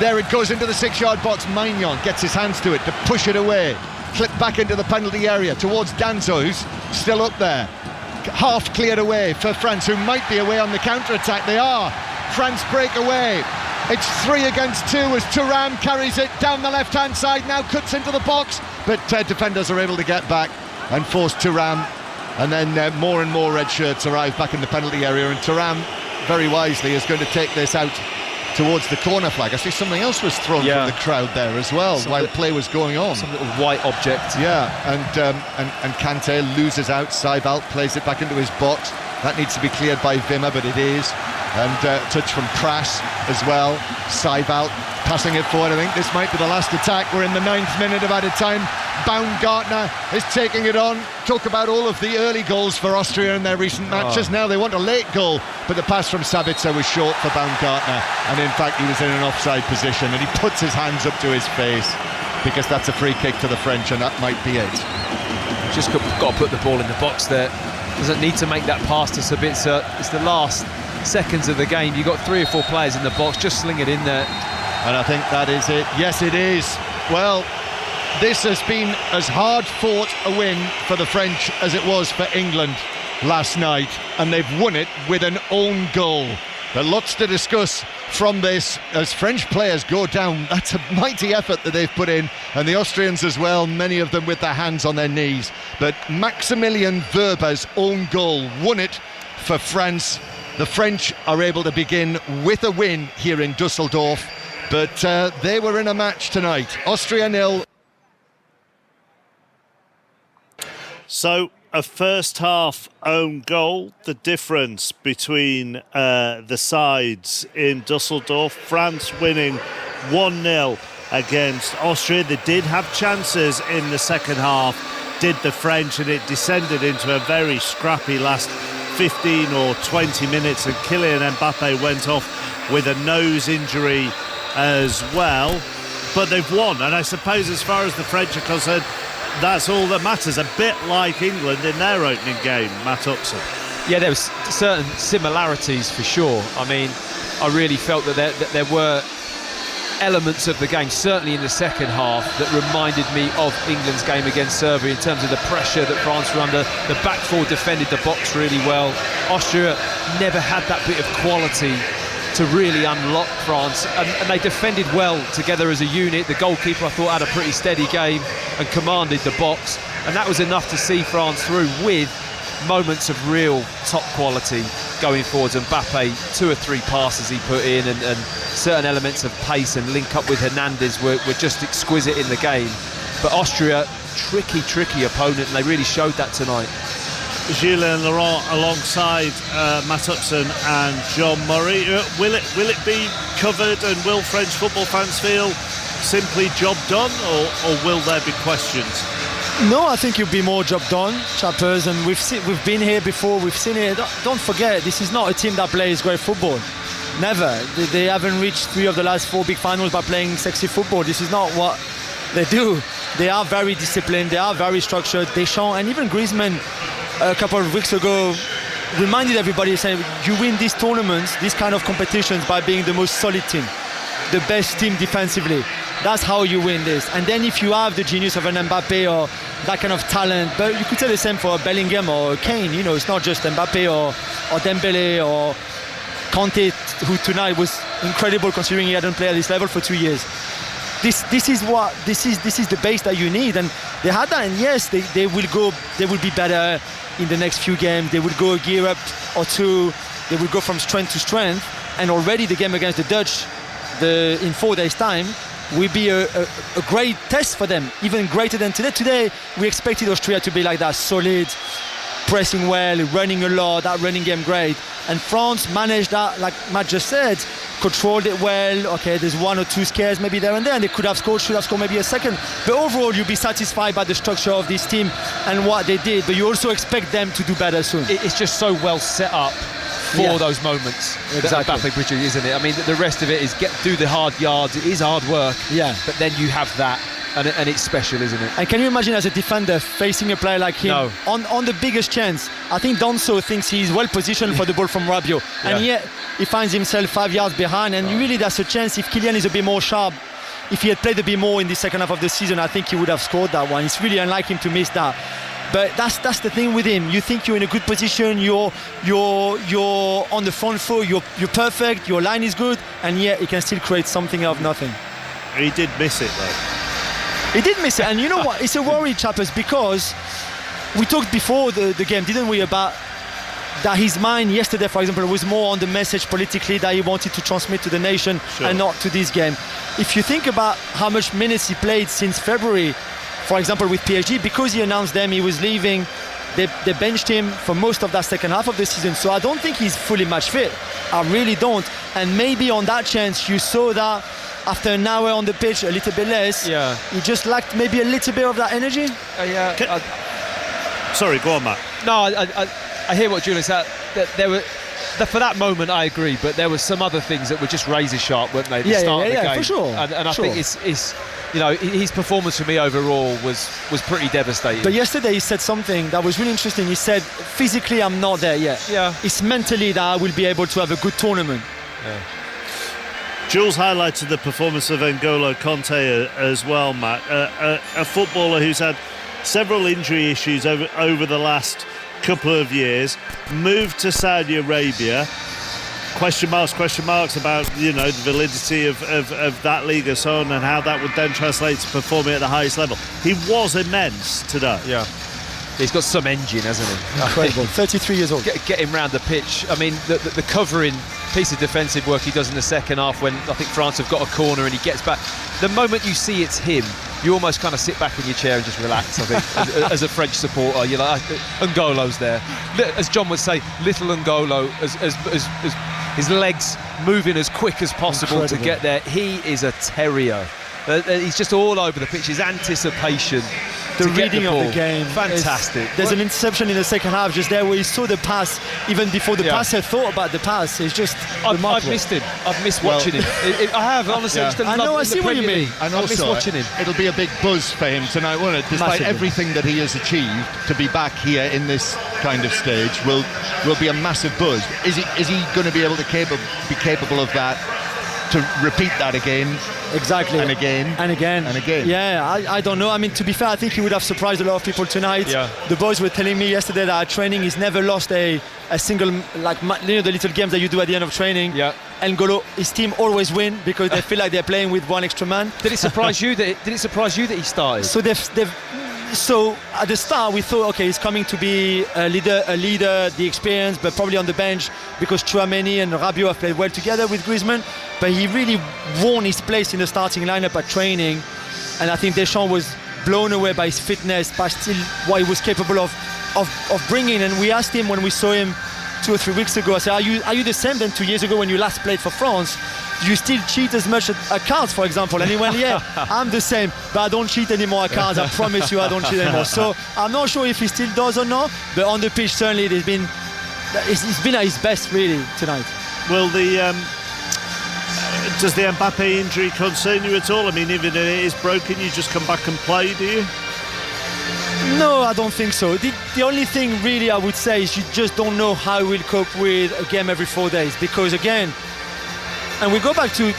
There it goes into the 6-yard box. Maignan gets his hands to it to push it away. Clip back into the penalty area towards Danso, who's still up there. Half cleared away for France, who might be away on the counter-attack. They are. France break away. It's 3 against 2 as Thuram carries it down the left-hand side, now cuts into the box, but defenders are able to get back and force Thuram. And then more and more red shirts arrive back in the penalty area, and Thuram, very wisely, is going to take this out towards the corner flag. I see something else was thrown from the crowd there as well while the play was going on. Some little white object. Yeah, and Kante loses out. Seibalt plays it back into his box. That needs to be cleared by Wimmer, but it is. And touch from Pras as well. Seibalt passing it forward. I think this might be the last attack. We're in the 9th minute of added time. Baumgartner is taking it on. Talk about all of the early goals for Austria in their recent matches. Now they want a late goal, but the pass from Sabitzer was short for Baumgartner, and in fact he was in an offside position, and he puts his hands up to his face because that's a free kick to the French, and that might be it. Just got to put the ball in the box there. Doesn't need to make that pass to Sabitzer. It's the last seconds of the game. You've got 3 or 4 players in the box, just sling it in there. And I think that is it. Yes, it is. Well, this has been as hard fought a win for the French as it was for England last night, and they've won it with an own goal. But lots to discuss from this as French players go down. That's a mighty effort that they've put in, and the Austrians as well, many of them with their hands on their knees. But Maximilian Wöber's own goal won it for France. The French are able to begin with a win here in Dusseldorf, but they were in a match tonight. Austria 0. So, a first half own goal, the difference between the sides in Dusseldorf. France winning 1-0 against Austria. They did have chances in the second half, did the French, and it descended into a very scrappy last 15 or 20 minutes, and Kylian Mbappe went off with a nose injury as well. But they've won, and I suppose as far as the French are concerned, that's all that matters. A bit like England in their opening game, Matt Upson. Yeah, there was certain similarities for sure. I mean, I really felt that there were elements of the game, certainly in the second half, that reminded me of England's game against Serbia in terms of the pressure that France were under. The back four defended the box really well. Austria never had that bit of quality to really unlock France, and they defended well together as a unit. The goalkeeper, I thought, had a pretty steady game and commanded the box, and that was enough to see France through with moments of real top quality going forwards. And Mbappe, 2 or 3 passes he put in, and certain elements of pace and link up with Hernandez were just exquisite in the game. But Austria, tricky opponent, and they really showed that tonight. Gilles and Laurent alongside Matt Upson and John Murray. Will it be covered, and will French football fans feel simply job done, or will there be questions? No, I think it'll be more job done, chappers, and we've been here before, we've seen it. Don't forget, this is not a team that plays great football. Never. They haven't reached 3 of the last 4 big finals by playing sexy football. This is not what They do. They are very disciplined. They are very structured. Deschamps and even Griezmann a couple of weeks ago reminded everybody, saying, you win these tournaments, these kind of competitions, by being the most solid team, the best team defensively. That's how you win this. And then if you have the genius of an Mbappe or that kind of talent, but you could say the same for Bellingham or Kane, you know, it's not just Mbappe or Dembele or Kanté, who tonight was incredible considering he hadn't played at this level for 2 years. This is the base that you need, and they had that. And yes, they will be better in the next few games. They will go a gear up or two. They will go from strength to strength. And already the game against the Dutch, in 4 days' time, will be a great test for them, even greater than today. Today we expected Austria to be like that, solid, pressing well, running a lot, that running game great. And France managed that, like Matt just said, controlled it well. Okay, there's 1 or 2 scares maybe there and there, and they should have scored maybe a second. But overall, you'll be satisfied by the structure of this team and what they did. But you also expect them to do better soon. It's just so well set up for those moments. Exactly. Mbappe bridge, isn't it? I mean, the rest of it is do the hard yards. It is hard work. Yeah. But then you have that. And it's special, isn't it? And can you imagine as a defender facing a player like him on the biggest chance? I think Danso thinks he's well positioned for the ball from Rabiot, and yet he finds himself 5 yards behind. And really, that's a chance. If Kylian is a bit more sharp, if he had played a bit more in the second half of the season, I think he would have scored that one. It's really unlike him to miss that. But that's the thing with him. You think you're in a good position, you're on the front foot, you're perfect, your line is good, and yet he can still create something out of nothing. He did miss it though. He did miss it, and you know what? It's a worry, chappers, because we talked before the game, didn't we, about that his mind yesterday, for example, was more on the message politically that he wanted to transmit to the nation and not to this game. If you think about how much minutes he played since February, for example, with PSG, because he announced them he was leaving, they benched him for most of that second half of the season. So I don't think he's fully match fit. I really don't. And maybe on that chance, you saw that after an hour on the pitch, a little bit less. Yeah. He just lacked maybe a little bit of that energy. Sorry, go on, Matt. No, I hear what Julian said. There were, for that moment, I agree, but there were some other things that were just razor sharp, weren't they? At the start of the game. For sure. And I think it's you know, his performance for me overall was pretty devastating. But yesterday he said something that was really interesting. He said, physically I'm not there yet. Yeah. It's mentally that I will be able to have a good tournament. Yeah. Jules highlighted the performance of N'Golo Kanté as well, Matt. A footballer who's had several injury issues over the last couple of years, moved to Saudi Arabia. Question marks about, you know, the validity of that Liga Son and how that would then translate to performing at the highest level. He was immense today. Yeah. He's got some engine, hasn't he? Incredible. 33 years old. Get him round the pitch. I mean, the covering piece of defensive work he does in the second half when I think France have got a corner and he gets back. The moment you see it's him, you almost kind of sit back in your chair and just relax, I think, as a French supporter. You're like, N'Golo's there. As John would say, little N'Golo, as his legs moving as quick as possible to get there. He is a terrier. He's just all over the pitch. His anticipation, the reading of the game, fantastic. There's an interception in the second half just there where he saw the pass even before the passer thought about the pass. It's just remarkable. I've missed him. I've missed watching him. I have, honestly. I know, I see what you mean. And I've missed also, watching him. It'll be a big buzz for him tonight, won't it? Despite everything that he has achieved, to be back here in this kind of stage will be a massive buzz. Is he going to be able to be capable of that, to repeat that again? Exactly. And again. And again. And again. Yeah, I don't know. I mean, to be fair, I think he would have surprised a lot of people tonight. Yeah. The boys were telling me yesterday that at training he's never lost a single, like, you know, the little games that you do at the end of training. Yeah. N'Golo, his team always win because they feel like they're playing with one extra man. Did it surprise you that he started? So at the start we thought, okay, he's coming to be a leader, the experience, but probably on the bench because Tchouaméni and Rabiot have played well together with Griezmann. But he really won his place in the starting lineup at training, and I think Deschamps was blown away by his fitness, by still what he was capable of bringing. And we asked him when we saw him 2 or 3 weeks ago, I said, are you the same than 2 years ago when you last played for France? Do you still cheat as much at cards, for example? And he went, yeah, I'm the same, but I don't cheat anymore at cards. I promise you I don't cheat anymore. So I'm not sure if he still does or not, but on the pitch certainly he's been at his best really tonight. Well, Does the Mbappe injury concern you at all? I mean, even if it is broken, you just come back and play, do you? No, I don't think so. The only thing really I would say is you just don't know how we'll cope with a game every 4 days, because again, and we go back to,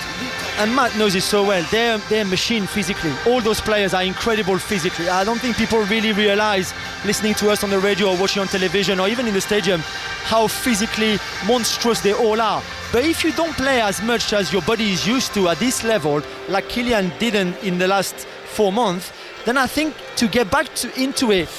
and Matt knows it so well, they're a machine physically. All those players are incredible physically. I don't think people really realise, listening to us on the radio or watching on television or even in the stadium, how physically monstrous they all are. But if you don't play as much as your body is used to at this level, like Kylian didn't in the last 4 months, then I think to get back into it,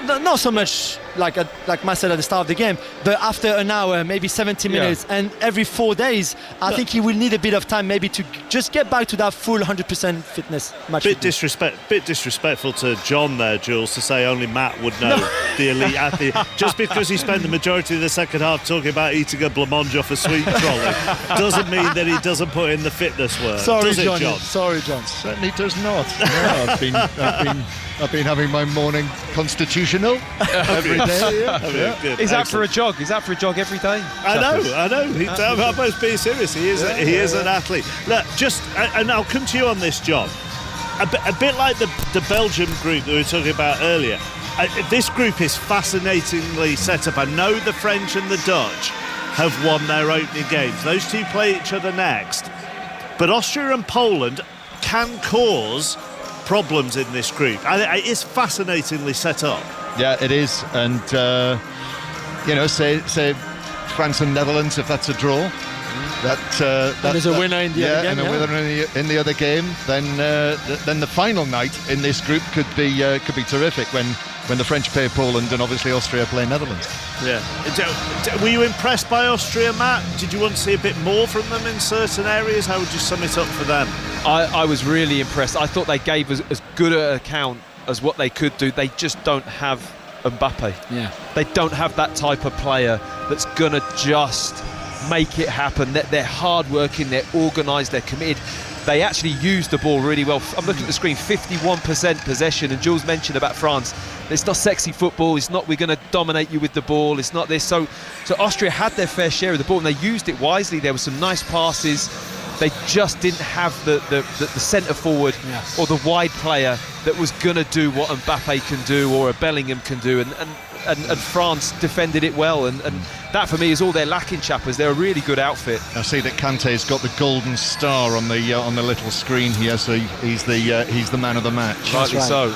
not so much like Matt said at the start of the game, but after an hour, maybe 70 minutes, and every 4 days, I think he will need a bit of time maybe to just get back to that full 100% fitness. Bit disrespectful to John there, Jules, to say only Matt would know the elite athlete. Just because he spent the majority of the second half talking about eating a blancmange off a sweet trolley doesn't mean that he doesn't put in the fitness work. Sorry, John. Sorry, John. Certainly does not. No, I've been having my morning constitutional every day. Good. Is that for a jog? Is that for a jog every day? I know. I'm almost being serious. He is an athlete. Look, and I'll come to you on this, John. A bit like the Belgium group that we were talking about earlier. This group is fascinatingly set up. I know the French and the Dutch have won their opening games. Those two play each other next. But Austria and Poland can cause problems in this group. It is fascinatingly set up. Yeah, it is. And, say France and Netherlands, if that's a draw. There's a winner in the other game. And a winner in the other game. Then the final night in this group could be terrific when the French play Poland and obviously Austria play Netherlands. Yeah. Were you impressed by Austria, Matt? Did you want to see a bit more from them in certain areas? How would you sum it up for them? I was really impressed. I thought they gave us as good an account as what they could do. They just don't have Mbappe. Yeah. They don't have that type of player that's going to just make it happen. They're hard-working, they're organised, they're committed. They actually use the ball really well. I'm looking at the screen, 51% possession, and Jules mentioned about France. It's not sexy football, it's not we're going to dominate you with the ball, it's not this. So Austria had their fair share of the ball and they used it wisely. There were some nice passes. They just didn't have the centre forward or the wide player that was going to do what Mbappe can do or a Bellingham can do, and France defended it well, and that for me is all they're lacking, chappers. They're a really good outfit. I see that Kante's got the golden star on the little screen here, so he's the man of the match. Rightly so.